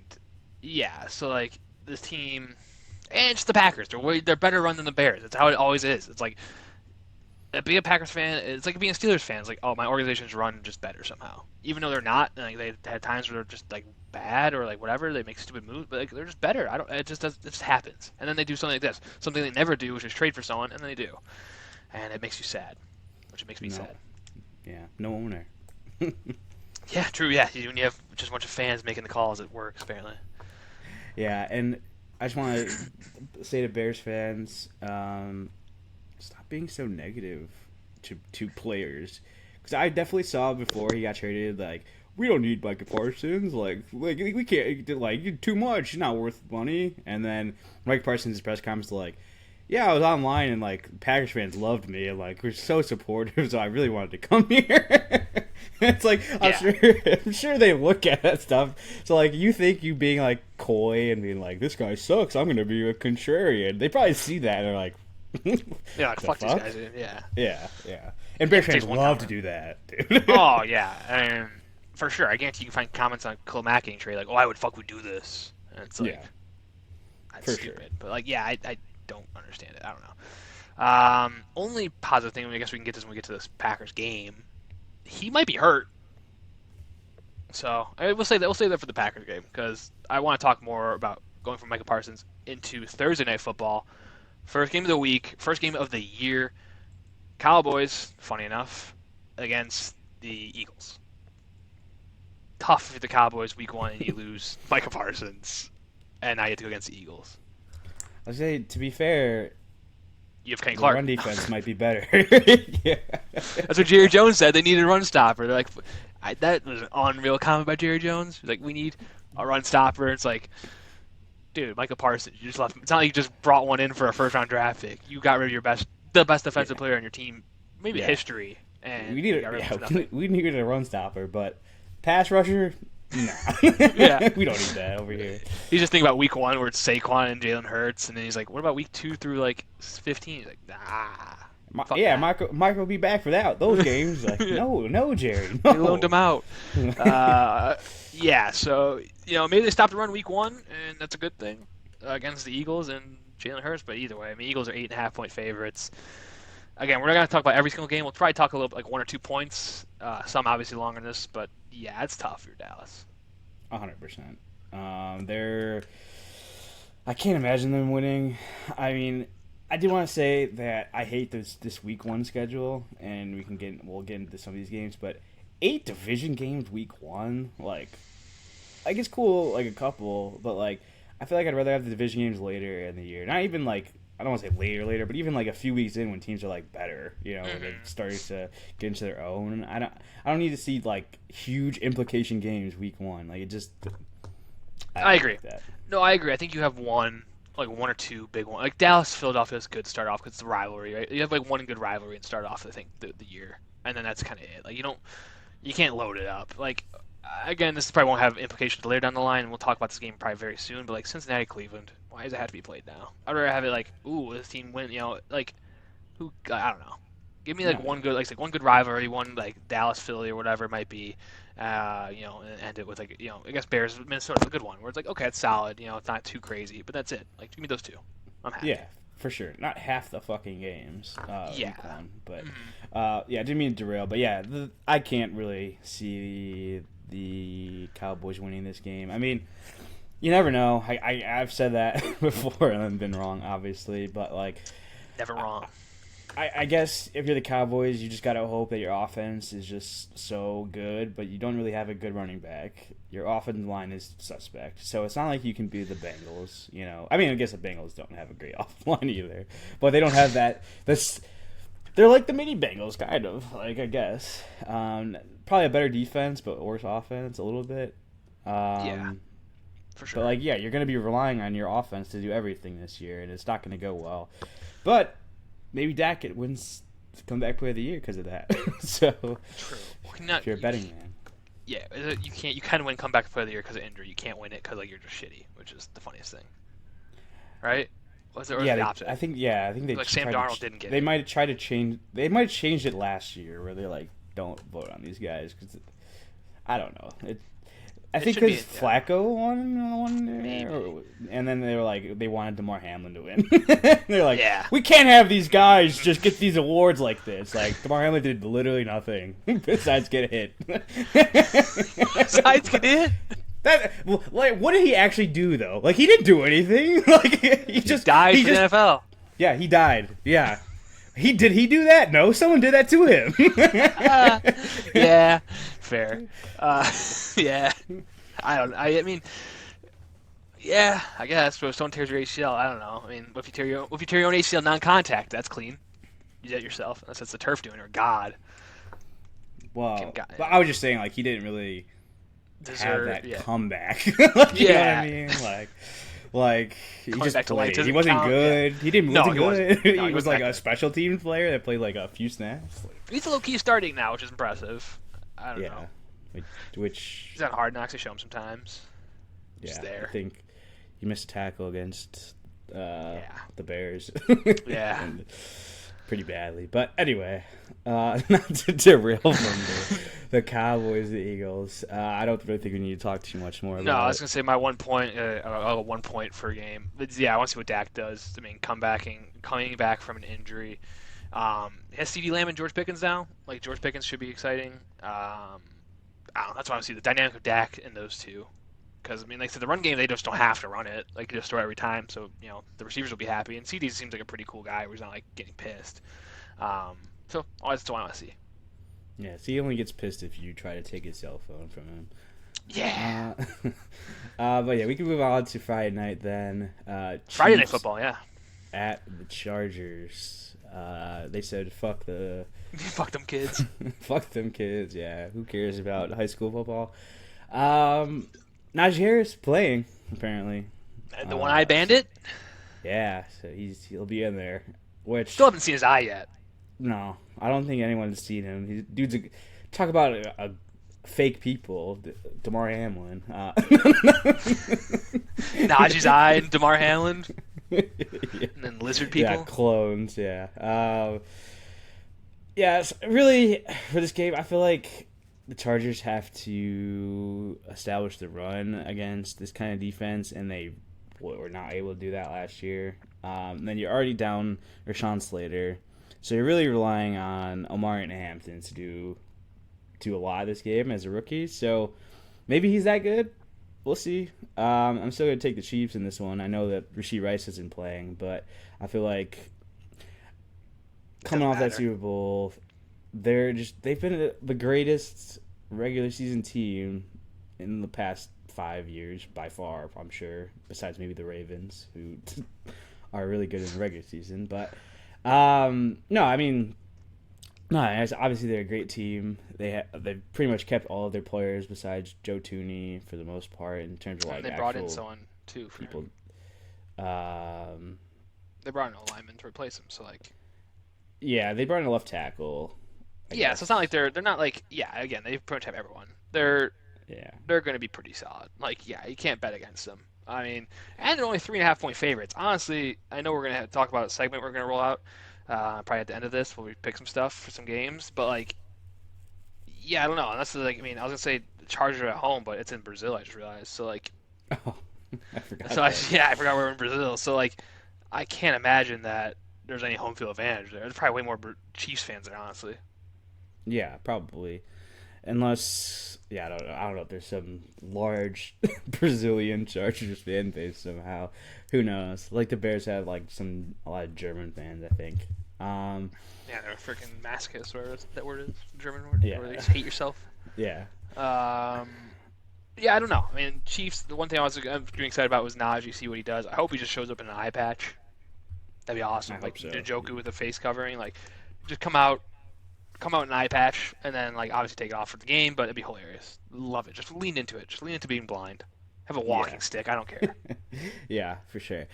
[SPEAKER 1] yeah, so like this team, and it's the Packers. They're better run than the Bears. It's how it always is. It's like being a Packers fan, it's like being a Steelers fan. It's like, oh, my organization's run just better somehow, even though they're not. Like they had times where they're just like bad or like whatever. They make stupid moves, but like they're just better. I don't. It just happens. And then they do something like this, something they never do, which is trade for someone, and then they do, and it makes you sad, which makes me
[SPEAKER 2] No.
[SPEAKER 1] sad.
[SPEAKER 2] Yeah. No owner.
[SPEAKER 1] Yeah, true. Yeah, when you have just a bunch of fans making the calls, it works apparently.
[SPEAKER 2] Yeah, and I just want to say to Bears fans, stop being so negative to players, because I definitely saw before he got traded, like, we don't need Micah Parsons, like we can't, like, you're too much, he's not worth money. And then Mike Parsons' press conference like, yeah, I was online and like Packers fans loved me and like we're so supportive, so I really wanted to come here. It's like I'm sure they look at that stuff. So like you think you being like coy and being like this guy sucks, I'm gonna be a contrarian. They probably see that and they're like,
[SPEAKER 1] Yeah, like, fuck these
[SPEAKER 2] fuck?
[SPEAKER 1] guys. Yeah.
[SPEAKER 2] yeah. And Bears fans
[SPEAKER 1] Takes one
[SPEAKER 2] love
[SPEAKER 1] comment.
[SPEAKER 2] to do that, dude.
[SPEAKER 1] Oh yeah, and for sure, I guarantee you can find comments on Khalil Mack getting traded like, "Oh, why would fuck we do this?" And it's like,
[SPEAKER 2] Yeah,
[SPEAKER 1] that's
[SPEAKER 2] for
[SPEAKER 1] stupid.
[SPEAKER 2] sure.
[SPEAKER 1] But like, yeah, I don't understand it. I don't know. Only positive thing, I guess we can get this when we get to this Packers game. He might be hurt, so we'll say that for the Packers game because I want to talk more about going from Micah Parsons into Thursday Night Football. First game of the week, first game of the year. Cowboys, funny enough, against the Eagles. Tough for the Cowboys week 1 and you lose Micah Parsons, and now you have to go against the Eagles.
[SPEAKER 2] I'll say, to be fair,
[SPEAKER 1] You have Kenny
[SPEAKER 2] the
[SPEAKER 1] Clark.
[SPEAKER 2] run defense might be better. Yeah.
[SPEAKER 1] That's what Jerry Jones said. They needed a run stopper. They're like, that was an unreal comment by Jerry Jones. Like, we need a run stopper. It's like, dude, Micah Parsons, you just left. It's not like you just brought one in for a first round draft pick. You got rid of the best defensive player on your team, maybe
[SPEAKER 2] Yeah.
[SPEAKER 1] history, and
[SPEAKER 2] We
[SPEAKER 1] you got rid of him for nothing.
[SPEAKER 2] we needed a run stopper, but pass rusher, nah.
[SPEAKER 1] Yeah.
[SPEAKER 2] We don't need that over here.
[SPEAKER 1] He's just thinking about week 1 where it's Saquon and Jalen Hurts, and then he's like, what about week 2 through like 15? He's like, nah. Fuck that.
[SPEAKER 2] Michael will be back for those games. Like, no, Jerry, no.
[SPEAKER 1] They loaned him out. Yeah, so maybe they stopped the run week 1, and that's a good thing against the Eagles and Jalen Hurts. But either way, I mean, Eagles are 8.5-point favorites. Again, we're not going to talk about every single game. We'll probably talk a little, like 1 or 2 points. Some obviously longer than this, but yeah, it's tough for Dallas.
[SPEAKER 2] 100%. They're. I can't imagine them winning. I mean, I do want to say that I hate this week 1 schedule, and we'll get into some of these games, but 8 division games week 1, like it's cool, like a couple, but like I feel like I'd rather have the division games later in the year. Not even like I don't want to say later, but even like a few weeks in when teams are like better, they're
[SPEAKER 1] Mm-hmm.
[SPEAKER 2] starting to get into their own. I don't need to see like huge implication games week one. Like it just, I
[SPEAKER 1] I
[SPEAKER 2] don't
[SPEAKER 1] agree.
[SPEAKER 2] like that.
[SPEAKER 1] No, I agree. I think you have one or two big ones. Like Dallas, Philadelphia is good to start off because it's the rivalry, right? You have like one good rivalry and start off, I think, the year, and then that's kind of it. Like you can't load it up. Like again, this probably won't have implications later down the line, and we'll talk about this game probably very soon. But like Cincinnati, Cleveland, why does it have to be played now? I'd rather have it like, ooh, this team win. Like who? I don't know. Give me like
[SPEAKER 2] No,
[SPEAKER 1] one good, like one good rivalry, one like Dallas, Philly, or whatever it might be. And end it with like, I guess Bears, Minnesota's a good one where it's like, okay, it's solid. It's not too crazy, but that's it. Like, give me those two. I'm happy.
[SPEAKER 2] yeah, for sure. Not half the fucking games
[SPEAKER 1] Yeah.
[SPEAKER 2] week one, but
[SPEAKER 1] Mm-hmm.
[SPEAKER 2] yeah, I didn't mean to derail, but yeah, I can't really see the Cowboys winning this game. I mean, you never know. I've said that before and I've been wrong, obviously, but like.
[SPEAKER 1] Never wrong.
[SPEAKER 2] I guess if you're the Cowboys, you just gotta hope that your offense is just so good, but you don't really have a good running back. Your offensive line is suspect, so it's not like you can be the Bengals. I mean, I guess the Bengals don't have a great offensive line either, but they don't have that. They're like the mini Bengals, kind of. Like I guess, probably a better defense, but worse offense a little bit.
[SPEAKER 1] Yeah, for sure.
[SPEAKER 2] But like, yeah, you're gonna be relying on your offense to do everything this year, and it's not gonna go well. But maybe Dak wins comeback player of the year because of that. So,
[SPEAKER 1] True.
[SPEAKER 2] if you're a betting man,
[SPEAKER 1] Yeah, you can't. You kind of win comeback player of the year because of injury. You can't win it because like you're just shitty, which is the funniest thing, right? Was it or
[SPEAKER 2] yeah,
[SPEAKER 1] the opposite?
[SPEAKER 2] I think they
[SPEAKER 1] Like Sam
[SPEAKER 2] tried
[SPEAKER 1] Darnold didn't get
[SPEAKER 2] they
[SPEAKER 1] it.
[SPEAKER 2] might try to change. They might have changed it last year where they're like, don't vote on these guys because I don't know. I
[SPEAKER 1] It
[SPEAKER 2] think
[SPEAKER 1] should be
[SPEAKER 2] because
[SPEAKER 1] yeah,
[SPEAKER 2] Flacco won there,
[SPEAKER 1] maybe.
[SPEAKER 2] and then they were like, they wanted DeMar Hamlin to win. They're like,
[SPEAKER 1] Yeah.
[SPEAKER 2] we can't have these guys just get these awards like this. Like DeMar Hamlin did literally nothing besides get hit.
[SPEAKER 1] Besides get it.
[SPEAKER 2] That like, what did he actually do though? Like he didn't do anything. Like
[SPEAKER 1] He died for the NFL.
[SPEAKER 2] yeah, he died. Yeah. He do that? No, someone did that to him.
[SPEAKER 1] Yeah, fair. Yeah. I mean, yeah, I guess. But if someone tears your ACL, I don't know. I mean, if you tear your own ACL non-contact, that's clean. You did it yourself, unless it's the turf doing it or God.
[SPEAKER 2] Well,
[SPEAKER 1] God,
[SPEAKER 2] but I was just saying, like he didn't really have
[SPEAKER 1] Deserve,
[SPEAKER 2] that
[SPEAKER 1] yeah.
[SPEAKER 2] comeback. Like, you know what
[SPEAKER 1] Yeah.
[SPEAKER 2] I mean? Like he
[SPEAKER 1] Coming
[SPEAKER 2] just
[SPEAKER 1] back to life
[SPEAKER 2] played. He
[SPEAKER 1] doesn't
[SPEAKER 2] wasn't
[SPEAKER 1] count,
[SPEAKER 2] good.
[SPEAKER 1] yeah.
[SPEAKER 2] He didn't
[SPEAKER 1] No,
[SPEAKER 2] wasn't
[SPEAKER 1] he wasn't.
[SPEAKER 2] good.
[SPEAKER 1] No,
[SPEAKER 2] He
[SPEAKER 1] he
[SPEAKER 2] was
[SPEAKER 1] wasn't
[SPEAKER 2] like
[SPEAKER 1] that
[SPEAKER 2] a
[SPEAKER 1] good.
[SPEAKER 2] special team player that played like a few snaps. Like,
[SPEAKER 1] He's a low-key starting now, which is impressive. I don't know.
[SPEAKER 2] yeah, which
[SPEAKER 1] He's on Hard Knocks. They show him sometimes. Just
[SPEAKER 2] yeah,
[SPEAKER 1] there.
[SPEAKER 2] I think he missed a tackle against
[SPEAKER 1] Yeah.
[SPEAKER 2] the Bears.
[SPEAKER 1] Yeah.
[SPEAKER 2] And pretty badly. But anyway, not to derail from the Cowboys, the Eagles. I don't really think we need to talk too much more
[SPEAKER 1] No,
[SPEAKER 2] about
[SPEAKER 1] I was
[SPEAKER 2] it.
[SPEAKER 1] gonna say my 1 point, 1 point per game. But yeah, I want to see what Dak does. I mean, coming back from an injury. Has CeeDee Lamb and George Pickens now? Like George Pickens should be exciting. I don't know, that's why I want to see the dynamic of Dak in those two. Because I mean, like I said, the run game they just don't have to run it. Like you just throw it every time, so the receivers will be happy. And CD seems like a pretty cool guy where he's not like getting pissed. So that's what I want to see.
[SPEAKER 2] Yeah, so he only gets pissed if you try to take his cell phone from him.
[SPEAKER 1] Yeah.
[SPEAKER 2] But yeah, we can move on to Friday night then.
[SPEAKER 1] Friday Night
[SPEAKER 2] Chiefs
[SPEAKER 1] Football, yeah.
[SPEAKER 2] at the Chargers. They said, fuck
[SPEAKER 1] Fuck them kids.
[SPEAKER 2] fuck them kids. Yeah, who cares about high school football? Najee Harris playing apparently.
[SPEAKER 1] And the one-eyed bandit.
[SPEAKER 2] Yeah, so he'll be in there. Which
[SPEAKER 1] Still haven't seen his eye yet.
[SPEAKER 2] no, I don't think anyone's seen him. Talk about a fake people. Damar Hamlin.
[SPEAKER 1] Najee's eye and Damar Hamlin,
[SPEAKER 2] Yeah.
[SPEAKER 1] and then lizard people.
[SPEAKER 2] Yeah, clones. Yeah. Yeah. Really, for this game, I feel like the Chargers have to establish the run against this kind of defense, and they were not able to do that last year. Then you're already down Rashawn Slater, so you're really relying on Omari and Hampton to do a lot of this game as a rookie. So maybe he's that good. We'll see. I'm still going to take the Chiefs in this one. I know that Rashee Rice isn't playing, but I feel like coming off that Super Bowl, they've been the greatest regular season team in the past 5 years by far, I'm sure, besides maybe the Ravens, who are really good in the regular season. But no, I mean, no, obviously they're a great team. They've pretty much kept all of their players besides Joe Tooney for the most part in terms of
[SPEAKER 1] And
[SPEAKER 2] like
[SPEAKER 1] they brought in
[SPEAKER 2] actual
[SPEAKER 1] someone too for
[SPEAKER 2] people.
[SPEAKER 1] him.
[SPEAKER 2] Um,
[SPEAKER 1] They brought in a lineman to replace him. So like,
[SPEAKER 2] yeah, they brought in a left tackle. I
[SPEAKER 1] yeah. So it's not
[SPEAKER 2] guess.
[SPEAKER 1] like they're not like yeah. Again, they pretty much have everyone.
[SPEAKER 2] Yeah.
[SPEAKER 1] They're going to be pretty solid. Like yeah, you can't bet against them. I mean, and they're only 3.5 point favorites. Honestly, I know we're going to talk about a segment we're going to roll out probably at the end of this where we pick some stuff for some games. But like, yeah, I don't know. Unless like I mean, I was gonna say the Chargers are at home, but it's in Brazil. I just realized. So like,
[SPEAKER 2] Oh, I forgot
[SPEAKER 1] so I,
[SPEAKER 2] that.
[SPEAKER 1] yeah, I forgot we're in Brazil. So like, I can't imagine that there's any home field advantage there. There's probably way more Chiefs fans there, honestly.
[SPEAKER 2] Yeah, probably. Unless, yeah, I don't know. I don't know if there's some large Brazilian Chargers fan base somehow. Who knows? Like the Bears have like a lot of German fans, I think. Um,
[SPEAKER 1] Yeah, they're freaking masochists, whatever that word is, German word,
[SPEAKER 2] yeah,
[SPEAKER 1] where they just hate yourself.
[SPEAKER 2] yeah,
[SPEAKER 1] Um, yeah, I don't know. I mean, Chiefs. The one thing I'm getting excited about was Najee. See what he does. I hope he just shows up in an eye patch. That'd be
[SPEAKER 2] I
[SPEAKER 1] awesome. Like
[SPEAKER 2] hope so.
[SPEAKER 1] Njoku with a face covering. Like, just come out in an eye patch, and then like obviously take it off for the game. But it'd be hilarious. Love it. Just lean into it. Just lean into being blind. Have a
[SPEAKER 2] Yeah,
[SPEAKER 1] walking stick. I don't care.
[SPEAKER 2] yeah, for sure.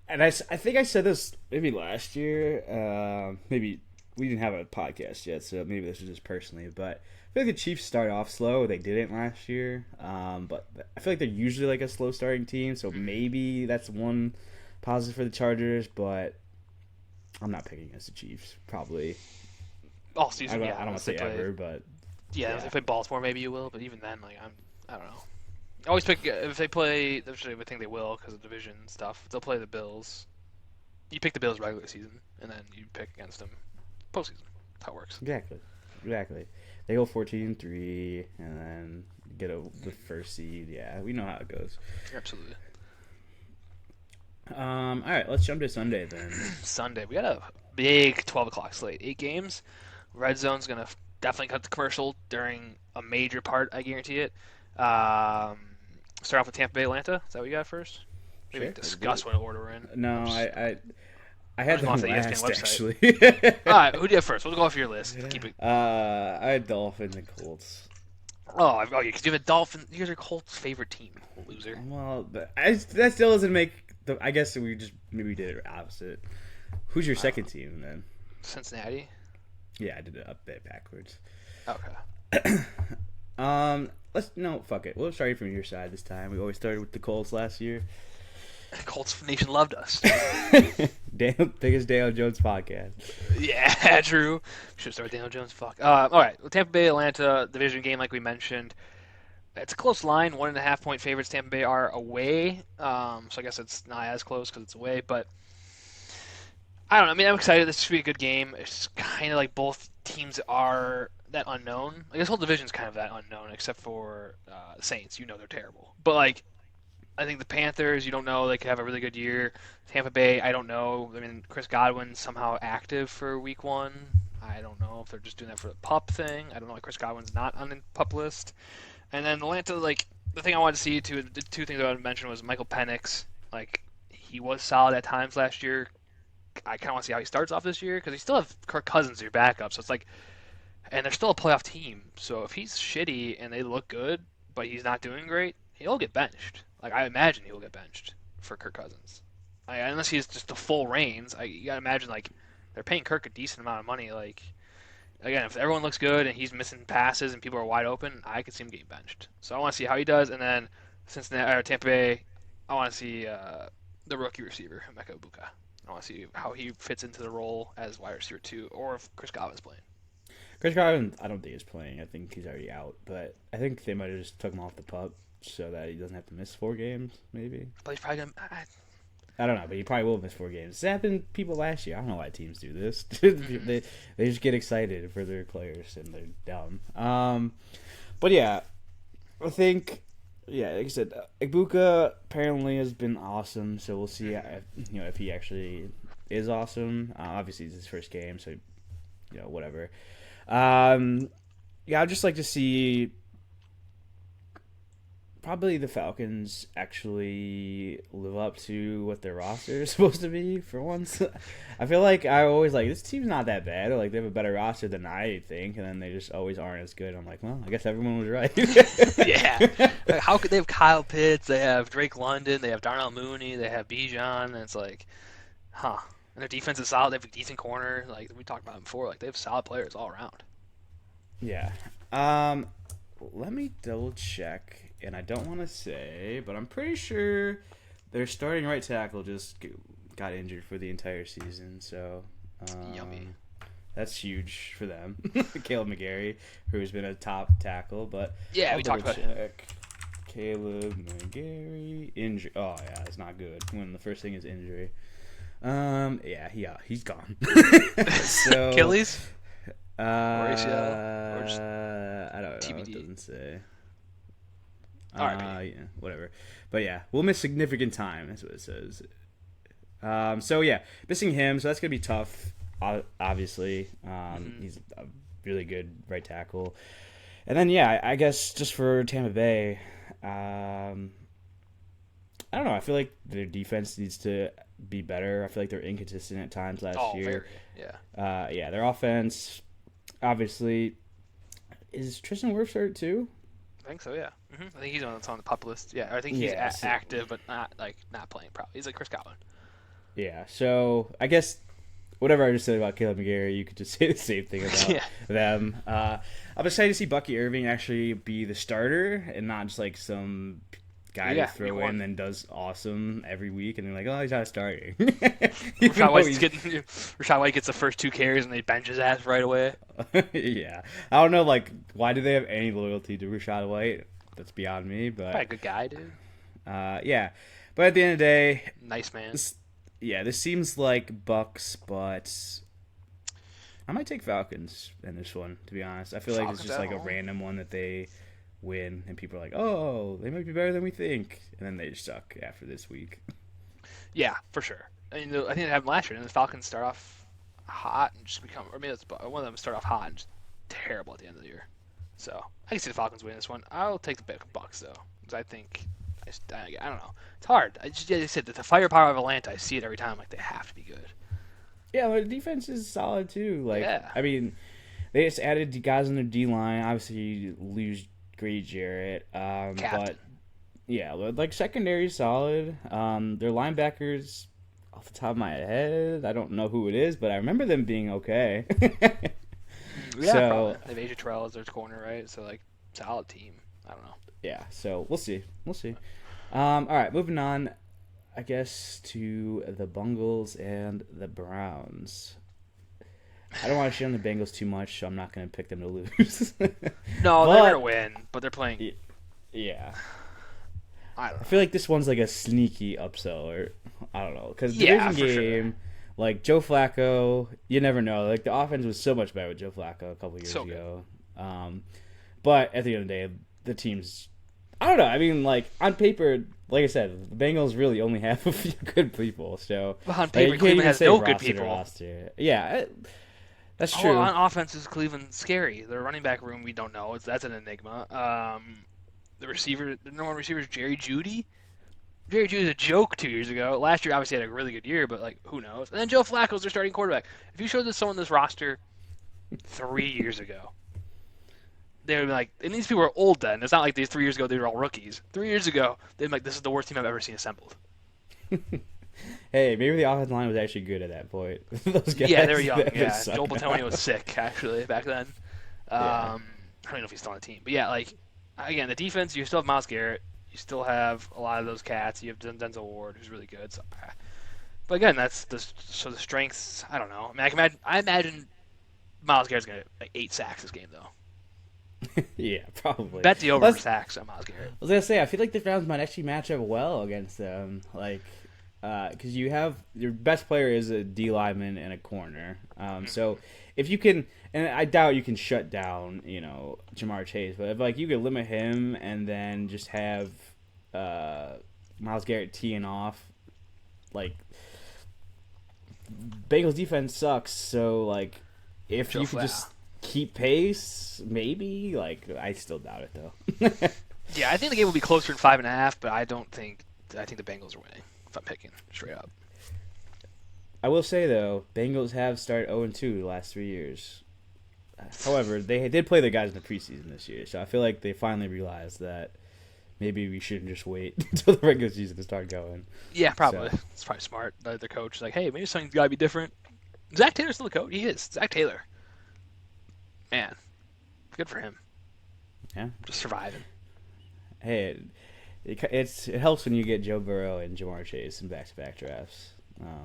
[SPEAKER 2] And I think I said this maybe last year. Maybe we didn't have a podcast yet, so maybe this is just personally. But I feel like the Chiefs start off slow. They didn't last year. But I feel like they're usually like a slow starting team, so maybe that's one positive for the Chargers. But I'm not picking against the Chiefs. Probably.
[SPEAKER 1] All
[SPEAKER 2] I
[SPEAKER 1] season,
[SPEAKER 2] don't,
[SPEAKER 1] yeah.
[SPEAKER 2] I don't want
[SPEAKER 1] Unless
[SPEAKER 2] to
[SPEAKER 1] they
[SPEAKER 2] say
[SPEAKER 1] play,
[SPEAKER 2] ever, but
[SPEAKER 1] yeah. If
[SPEAKER 2] yeah.
[SPEAKER 1] they play Baltimore, maybe you will. But even then, like I don't know. I always pick if they play. Actually, I think they will because of division stuff. They'll play the Bills. You pick the Bills regular season, and then you pick against them postseason. That's how it works.
[SPEAKER 2] Exactly. Exactly. They go 14-3 and then get the first seed. Yeah, we know how it goes.
[SPEAKER 1] Absolutely.
[SPEAKER 2] All right, let's jump to Sunday then.
[SPEAKER 1] Sunday, we got a big 12 o'clock slate. 8 games. Red Zone's going to definitely cut the commercial during a major part, I guarantee it. Um, start off with Tampa Bay, Atlanta. Is that what you got first? Maybe
[SPEAKER 2] Sure.
[SPEAKER 1] discuss what order we're in.
[SPEAKER 2] No, I
[SPEAKER 1] I'm
[SPEAKER 2] had
[SPEAKER 1] just going
[SPEAKER 2] them
[SPEAKER 1] off the ESPN
[SPEAKER 2] last
[SPEAKER 1] website.
[SPEAKER 2] actually.
[SPEAKER 1] All right, who do you have first? We'll go off your list. Keep it.
[SPEAKER 2] I had Dolphins and Colts.
[SPEAKER 1] Oh, yeah, because you have a Dolphin. You're your Colts' favorite team, loser.
[SPEAKER 2] Well, that still doesn't make the. I guess we just maybe did it opposite. Who's your second team then?
[SPEAKER 1] Cincinnati.
[SPEAKER 2] Yeah, I did it up there backwards.
[SPEAKER 1] Okay.
[SPEAKER 2] Let's no fuck it. We'll start from your side this time. We always started with the Colts last year.
[SPEAKER 1] Colts Nation loved us.
[SPEAKER 2] Biggest Daniel Jones podcast.
[SPEAKER 1] Yeah, true. Should start with Daniel Jones. Fuck. All right. Well, Tampa Bay, Atlanta division game, like we mentioned. It's a close line. 1.5 point favorites. Tampa Bay are away. So I guess it's not as close because it's away. But I don't know. I mean, I'm excited. This should be a good game. It's kind of like both teams are that unknown. Like this whole division's kind of that unknown, except for Saints. You know they're terrible. But like I think the Panthers, you don't know, they could have a really good year. Tampa Bay, I don't know. I mean, Chris Godwin's somehow active for week 1. I don't know if they're just doing that for the pup thing. I don't know. Like Chris Godwin's not on the pup list. And then Atlanta, like the thing I wanted to see too, the two things I wanted to mention was Michael Penix. Like he was solid at times last year. I kind of want to see how he starts off this year because he still have Kirk Cousins your backup. So it's like, and they're still a playoff team. So if he's shitty and they look good, but he's not doing great, he'll get benched. Like I imagine he will get benched for Kirk Cousins, unless he's just the full reins. You gotta imagine like they're paying Kirk a decent amount of money. Like again, if everyone looks good and he's missing passes and people are wide open, I could see him getting benched. So I want to see how he does. And then Cincinnati or Tampa Bay, I want to see the rookie receiver Emeka Ibuka. I want to see how he fits into the role as wide receiver 2, or if Chris Godwin's playing.
[SPEAKER 2] Chris Godwin, I don't think he's playing. I think he's already out. But I think they might have just took him off the pup so that he doesn't have to miss 4 games, maybe.
[SPEAKER 1] But he's probably gonna.
[SPEAKER 2] I don't know, but he probably will miss 4 games. This happened to people last year. I don't know why teams do this. they just get excited for their players and they're dumb. But yeah, I think like I said, Ibuka apparently has been awesome. So we'll see if he actually is awesome. Obviously, it's his first game, so whatever. Yeah, I'd just like to see probably the Falcons actually live up to what their roster is supposed to be for once. I feel like I always like this team's not that bad. Or, like they have a better roster than I think, and then they just always aren't as good. I'm like, well, I guess everyone was right.
[SPEAKER 1] Yeah. Like, how could they have Kyle Pitts? They have Drake London. They have Darnell Mooney. They have Bijan. And it's like, huh. And their defense is solid. They have a decent corner. Like we talked about before. Like they have solid players all around.
[SPEAKER 2] Yeah. Let me double check. And I don't want to say, but I'm pretty sure their starting right tackle just got injured for the entire season. So,
[SPEAKER 1] Yummy.
[SPEAKER 2] That's huge for them. Caleb McGarry, who's been a top tackle, but
[SPEAKER 1] yeah, we talked about him.
[SPEAKER 2] Caleb McGarry injury. Oh yeah, it's not good when the first thing is injury. Yeah, he's gone. So,
[SPEAKER 1] Achilles.
[SPEAKER 2] Or
[SPEAKER 1] just
[SPEAKER 2] I don't know.
[SPEAKER 1] TBD.
[SPEAKER 2] It doesn't say.
[SPEAKER 1] Yeah,
[SPEAKER 2] whatever. But yeah, we'll miss significant time. That's what it says. So yeah, missing him. So that's gonna be tough. Obviously, he's a really good right tackle. And then yeah, I guess just for Tampa Bay, I don't know. I feel like their defense needs to be better. I feel like they're inconsistent at times last year.
[SPEAKER 1] Very,
[SPEAKER 2] yeah. Their offense, obviously, is Tristan Wirfs hurt too?
[SPEAKER 1] I think so. Yeah. I think he's on the pup list. Yeah, I think he's active, but not playing. Probably he's like Chris Godwin.
[SPEAKER 2] Yeah. So I guess whatever I just said about Caleb McGarry, you could just say the same thing about them. I'm excited to see Bucky Irving actually be the starter and not just like some guy to throw in and does awesome every week, and they're like, oh, he's not starting.
[SPEAKER 1] Rachaad White gets the first 2 carries and they bench his ass right away.
[SPEAKER 2] Yeah, I don't know, like, why do they have any loyalty to Rachaad White? That's beyond me. But
[SPEAKER 1] probably a good guy, dude.
[SPEAKER 2] Yeah, but at the end of the day,
[SPEAKER 1] nice man.
[SPEAKER 2] This seems like Bucks, but I might take Falcons in this one. To be honest, I feel like it's just like a random one that they win, and people are like, "Oh, they might be better than we think," and then they just suck after this week.
[SPEAKER 1] Yeah, for sure. I mean, I think it happened last year, and the Falcons start off hot and just become, or maybe one of them start off hot and just terrible at the end of the year. So I can see the Falcons win this one. I'll take the Bucks though, because I think I don't know. It's hard. I said the firepower of Atlanta. I see it every time. Like they have to be good.
[SPEAKER 2] Yeah, but the defense is solid too. Like,
[SPEAKER 1] yeah.
[SPEAKER 2] I mean, they just added guys on their D line. Obviously, you lose Grady Jarrett, but yeah, like secondary solid. Their linebackers, off the top of my head, I don't know who it is, but I remember them being okay.
[SPEAKER 1] Yeah,
[SPEAKER 2] so
[SPEAKER 1] they have Asia Terrell as their corner, right? So like solid team. I don't know.
[SPEAKER 2] Yeah, so we'll see. All right, moving on, I guess, to the Bengals and the Browns. I don't want to shit on the Bengals too much, so I'm not going to pick them to lose.
[SPEAKER 1] No, they're going to win, but they're playing.
[SPEAKER 2] Yeah.
[SPEAKER 1] I don't know.
[SPEAKER 2] I feel like this one's like a sneaky upsell, or I don't know, because division game, like Joe Flacco, you never know. Like the offense was so much better with Joe Flacco a couple years ago. But at the end of the day, the team's, I don't know. I mean, like on paper, like I said, the Bengals really only have a few good people. So
[SPEAKER 1] on paper, Cleveland has no good people.
[SPEAKER 2] Yeah, that's true.
[SPEAKER 1] On offense, is Cleveland scary? Their running back room, we don't know. That's an enigma. The number one receiver is Jerry Jeudy. Jerry Jeudy was a joke 2 years ago. Last year, obviously, had a really good year, but like, who knows? And then Joe Flacco's their starting quarterback. If you showed this someone this roster 3 years ago, they would be like, and these people are old then. It's not like these 3 years ago they were all rookies. 3 years ago, they'd be like, this is the worst team I've ever seen assembled.
[SPEAKER 2] Hey, maybe the offensive line was actually good at that point. Those guys,
[SPEAKER 1] yeah, they were young. Yeah, Joel Bitonio was sick actually back then. I don't know if he's still on the team, but yeah, like again, the defense. You still have Myles Garrett. You still have a lot of those cats. You have Denzel Ward, who's really good. So, but again, that's the strengths. I don't know. I mean, I imagine Myles Garrett's gonna get like 8 sacks this game though.
[SPEAKER 2] Yeah, probably.
[SPEAKER 1] Bet the over sacks on Myles Garrett.
[SPEAKER 2] I was gonna say, I feel like the Browns might actually match up well against them, like. Because you have your best player is a D lineman and a corner. So if you can, and I doubt you can shut down, Jamar Chase, but if like you could limit him and then just have Myles Garrett teeing off, like Bengals defense sucks. So like if you could just keep pace, maybe. Like I still doubt it though.
[SPEAKER 1] Yeah, I think the game will be closer than 5.5, but I think the Bengals are winning. If I'm picking straight up.
[SPEAKER 2] I will say though, Bengals have started 0-2 the last 3 years. However, they did play their guys in the preseason this year, so I feel like they finally realized that maybe we shouldn't just wait until the regular season to start going.
[SPEAKER 1] Yeah, probably.
[SPEAKER 2] So.
[SPEAKER 1] It's probably smart. The coach is like, hey, maybe something's got to be different. Zach Taylor's still the coach. He is. Zach Taylor. Man, good for him.
[SPEAKER 2] Yeah.
[SPEAKER 1] Just surviving.
[SPEAKER 2] Hey, it helps when you get Joe Burrow and Jamar Chase in back-to-back drafts.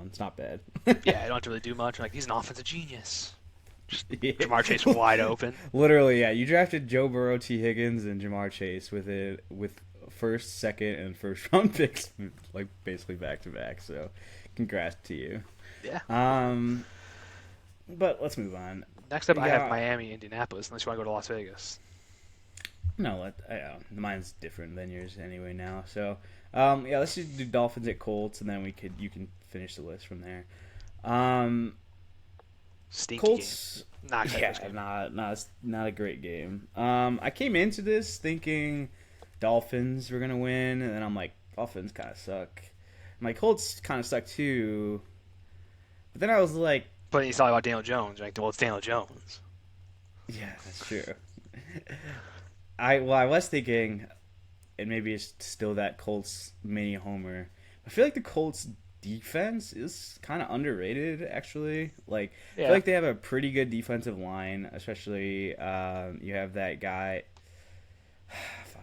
[SPEAKER 2] It's not bad.
[SPEAKER 1] Yeah, I don't have to really do much. Like, he's an offensive genius. Jamar Chase wide open.
[SPEAKER 2] Literally, yeah. You drafted Joe Burrow, T. Higgins, and Jamar Chase with first, second, and first round picks, like basically back to back. So, congrats to you.
[SPEAKER 1] Yeah.
[SPEAKER 2] But let's move on.
[SPEAKER 1] Next up, I have Miami, Indianapolis. Unless you want to go to Las Vegas.
[SPEAKER 2] No, mine's different than yours anyway now. So, yeah, let's just do Dolphins at Colts, and then you can finish the list from there.
[SPEAKER 1] Stinky
[SPEAKER 2] Colts,
[SPEAKER 1] game.
[SPEAKER 2] Not a great game. I came into this thinking Dolphins were gonna win, and then I'm like, Dolphins kind of suck. My Colts kind of suck too. But then I was like,
[SPEAKER 1] but he's talking about Daniel Jones, right? Well, it's Daniel Jones.
[SPEAKER 2] Yeah, that's true. I was thinking, and maybe it's still that Colts mini homer. I feel like the Colts defense is kind of underrated, actually. Like, I feel like they have a pretty good defensive line, especially you have that guy.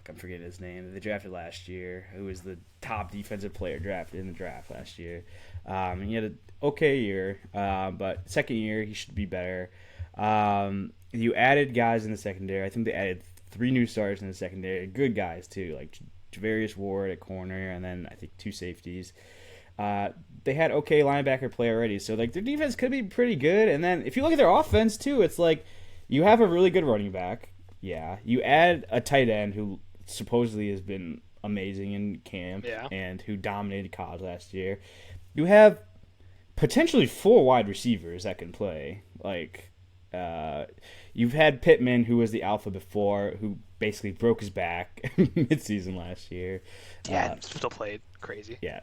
[SPEAKER 2] I'm forgetting his name. They drafted last year, who was the top defensive player drafted in the draft last year. He had an okay year, but second year he should be better. You added guys in the secondary. I think they added 3 new starters in the secondary. Good guys too, like Javarius Ward at corner, and then I think 2 safeties. They had okay linebacker play already, so like their defense could be pretty good. And then if you look at their offense too, it's like you have a really good running back. Yeah, you add a tight end who supposedly has been amazing in camp and who dominated college last year. You have potentially 4 wide receivers that can play. Like, you've had Pittman, who was the alpha before, who basically broke his back mid-season last year.
[SPEAKER 1] Yeah, still played crazy.
[SPEAKER 2] Yeah.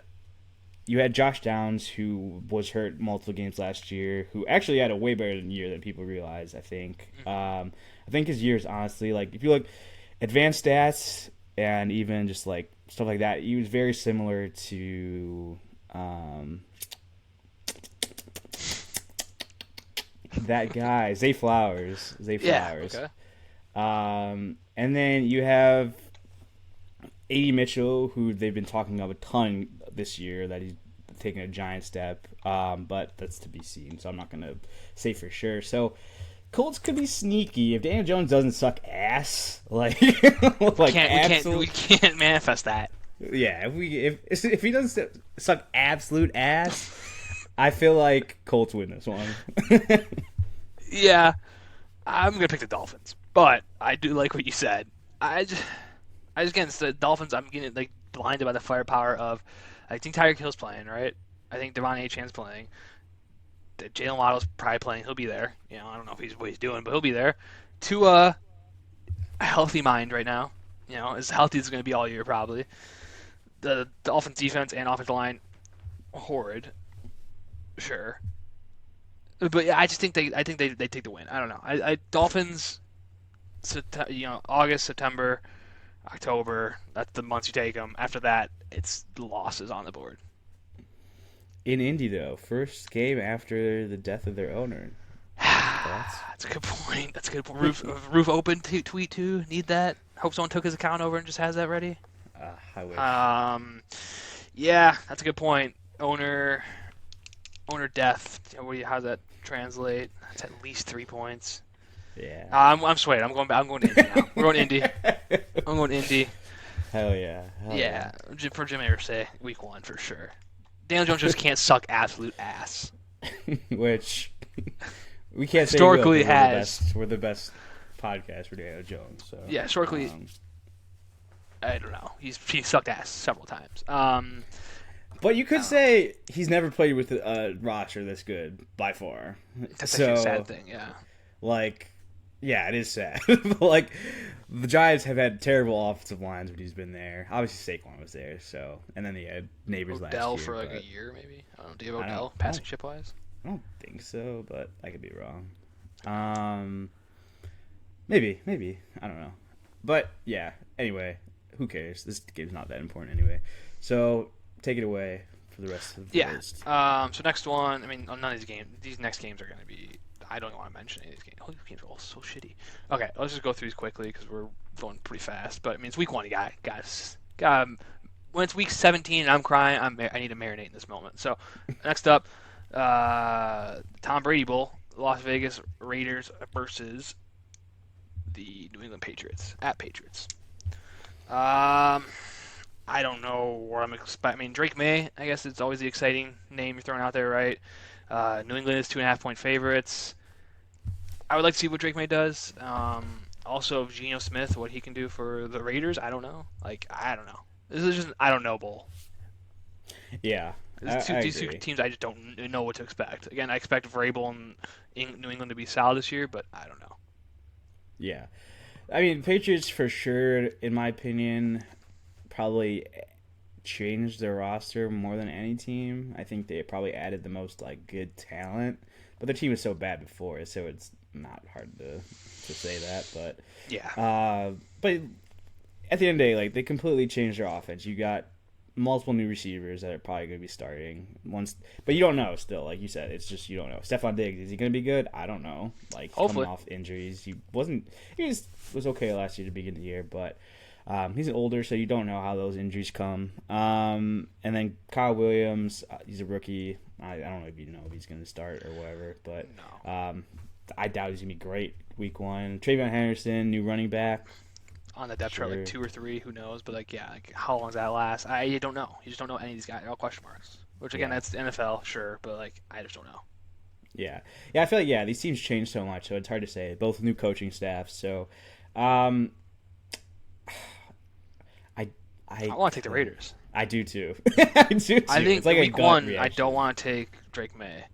[SPEAKER 2] You had Josh Downs, who was hurt multiple games last year, who actually had a way better year than people realize, I think. I think his years, honestly, like, if you look advanced stats and even just, like, stuff like that, he was very similar to that guy, Zay Flowers.
[SPEAKER 1] Yeah, okay.
[SPEAKER 2] And then you have A.D. Mitchell, who they've been talking of a ton this year, that he's taking a giant step, but that's to be seen, so I'm not going to say for sure. So Colts could be sneaky if Daniel Jones doesn't suck ass. Like, we
[SPEAKER 1] can't manifest that.
[SPEAKER 2] Yeah, if he doesn't suck absolute ass, I feel like Colts win this one.
[SPEAKER 1] Yeah, I'm gonna pick the Dolphins, but I do like what you said. I just against the Dolphins, I'm getting like blinded by the firepower of. I think Tyreek Hill's playing, right? I think Devon Achane's playing. Jalen Waddle's probably playing. He'll be there. You know, I don't know what he's doing, but he'll be there. Tua, a healthy mind right now. You know, as healthy as it's going to be all year probably. The Dolphins defense and offensive line, horrid. Sure. But yeah, I think they take the win. I don't know. Dolphins, August, September, October, that's the months you take them. After that, it's losses on the board.
[SPEAKER 2] In Indy, though, first game after the death of their owner.
[SPEAKER 1] That's a good point. That's a good point. Roof open tweet too. Need that. Hope someone took his account over and just has that ready.
[SPEAKER 2] I wish.
[SPEAKER 1] Yeah, that's a good point. Owner death. How's that translate? That's at least 3 points.
[SPEAKER 2] Yeah.
[SPEAKER 1] I'm swayed. I'm going to Indy now. We're going Indy. I'm going Indy.
[SPEAKER 2] Hell yeah.
[SPEAKER 1] For Jim Irsay, week 1 for sure. Daniel Jones just can't suck absolute ass.
[SPEAKER 2] Which we can't
[SPEAKER 1] historically
[SPEAKER 2] say we're the best podcast for Daniel Jones. So
[SPEAKER 1] yeah, historically, I don't know. He sucked ass several times.
[SPEAKER 2] But you could say he's never played with a roster this good by far.
[SPEAKER 1] That's actually a sad thing. Yeah.
[SPEAKER 2] Like, Yeah, it is sad. But, like, the Giants have had terrible offensive lines when he's been there. Obviously, Saquon was there, so and then they had Neighbors last
[SPEAKER 1] Odell
[SPEAKER 2] year.
[SPEAKER 1] for like a
[SPEAKER 2] But
[SPEAKER 1] year, maybe. I don't know. Do you have
[SPEAKER 2] I don't,
[SPEAKER 1] Odell
[SPEAKER 2] I
[SPEAKER 1] passing
[SPEAKER 2] don't,
[SPEAKER 1] ship wise?
[SPEAKER 2] I don't think so, but I could be wrong. Um, maybe I don't know. But yeah. Anyway, who cares? This game's not that important anyway. So take it away for the rest of the
[SPEAKER 1] Yeah.
[SPEAKER 2] list.
[SPEAKER 1] So next one. I mean, none of these games. These next games are going to be. I don't even want to mention any of these games. Oh, these games are all so shitty. Okay, let's just go through these quickly because we're going pretty fast. But I mean, it's week 1, you guys. When it's week 17 and I'm crying, I need to marinate in this moment. So next up, Tom Brady Bowl, Las Vegas Raiders versus the New England Patriots at Patriots. I don't know where I'm expecting. I mean, Drake May, I guess it's always the exciting name you're throwing out there, right? New England is 2.5-point favorites. I would like to see what Drake May does. Also, Geno Smith, what he can do for the Raiders, I don't know. I don't know. This is just an I don't know bowl.
[SPEAKER 2] Yeah,
[SPEAKER 1] These two teams, I just don't know what to expect. Again, I expect Vrabel and New England to be solid this year, but I don't know.
[SPEAKER 2] yeah. I mean, Patriots for sure, in my opinion, probably changed their roster more than any team. I think they probably added the most like good talent, but their team was so bad before, so it's not hard to say that. But
[SPEAKER 1] Yeah.
[SPEAKER 2] but at the end of the day, like they completely changed their offense. You got multiple new receivers that are probably going to be starting once, but you don't know still. Like you said, it's just you don't know. Stephon Diggs, is he going to be good? I don't know. Like
[SPEAKER 1] Hopefully.
[SPEAKER 2] coming off injuries, he was okay last year to begin the year, but he's older, so you don't know how those injuries come. And then Kyle Williams, he's a rookie. I don't know if you know if he's going to start or whatever, but
[SPEAKER 1] No.
[SPEAKER 2] I doubt he's going to be great week 1. Travion Henderson, new running back.
[SPEAKER 1] On the depth chart,
[SPEAKER 2] Sure.
[SPEAKER 1] like 2 or 3, who knows? But how long does that last? I don't know. You just don't know any of these guys. They're all question marks. Which again,
[SPEAKER 2] Yeah.
[SPEAKER 1] that's the NFL, sure, but I just don't know.
[SPEAKER 2] Yeah, I feel like these teams change so much, so it's hard to say. Both new coaching staffs, so
[SPEAKER 1] I want to take the Raiders.
[SPEAKER 2] I do too. I do too.
[SPEAKER 1] I think
[SPEAKER 2] it's like
[SPEAKER 1] week
[SPEAKER 2] a gut
[SPEAKER 1] 1,
[SPEAKER 2] reaction.
[SPEAKER 1] I don't want to take Drake May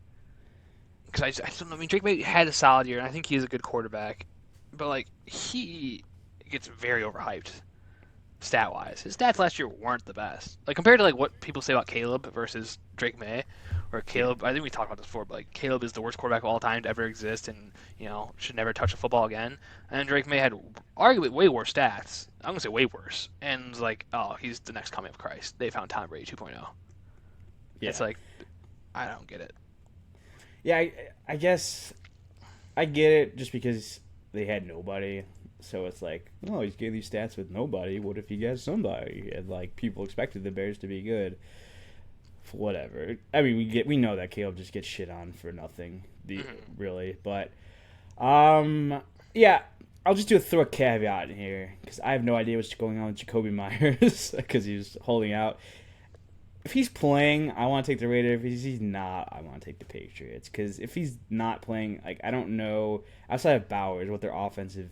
[SPEAKER 1] because I don't know. I mean, Drake May had a solid year, and I think he's a good quarterback, but he gets very overhyped stat wise. His stats last year weren't the best. Compared to what people say about Caleb versus Drake May, or Caleb, I think we talked about this before, but Caleb is the worst quarterback of all time to ever exist, and should never touch a football again. And Drake May had arguably way worse stats. I'm gonna say way worse, and was oh, he's the next coming of Christ. They found Tom Brady 2.0.
[SPEAKER 2] Yeah.
[SPEAKER 1] It's I don't get it.
[SPEAKER 2] Yeah, I guess I get it just because they had nobody. So it's he's getting these stats with nobody. What if he gets somebody? And people expected the Bears to be good. Whatever. I mean, we know that Caleb just gets shit on for nothing, really. But yeah, I'll just throw a caveat in here because I have no idea what's going on with Jacoby Myers because he's holding out. If he's playing, I want to take the Raiders. If he's not, I want to take the Patriots. Because if he's not playing, I don't know outside of Bowers what their offensive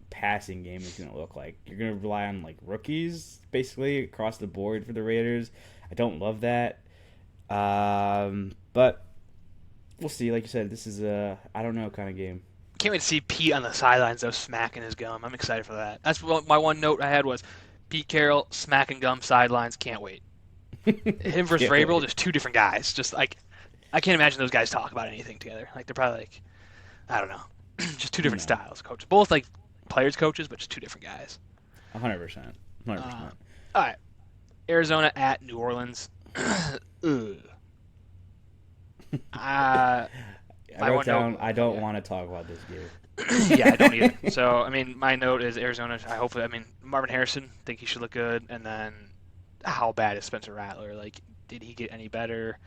[SPEAKER 2] passing game is going to look like. You're going to rely on rookies basically across the board for the Raiders. I don't love that. But we'll see. Like you said, this is a I don't know kind of game.
[SPEAKER 1] Can't wait to see Pete on the sidelines though, smacking his gum. I'm excited for that. That's what my one note I had was Pete Carroll smacking gum sidelines. Can't wait. Him versus Vrabel, just two different guys. Just I can't imagine those guys talk about anything together. They're probably I don't know, just two different styles. Coaches, both players coaches, but just two different guys.
[SPEAKER 2] 100%. 100%.
[SPEAKER 1] All right, Arizona at New Orleans. Ugh.
[SPEAKER 2] I wrote down. I don't want to talk about this game.
[SPEAKER 1] Yeah, I don't either. So my note is Arizona. Marvin Harrison. Think he should look good, and then how bad is Spencer Rattler? Did he get any better?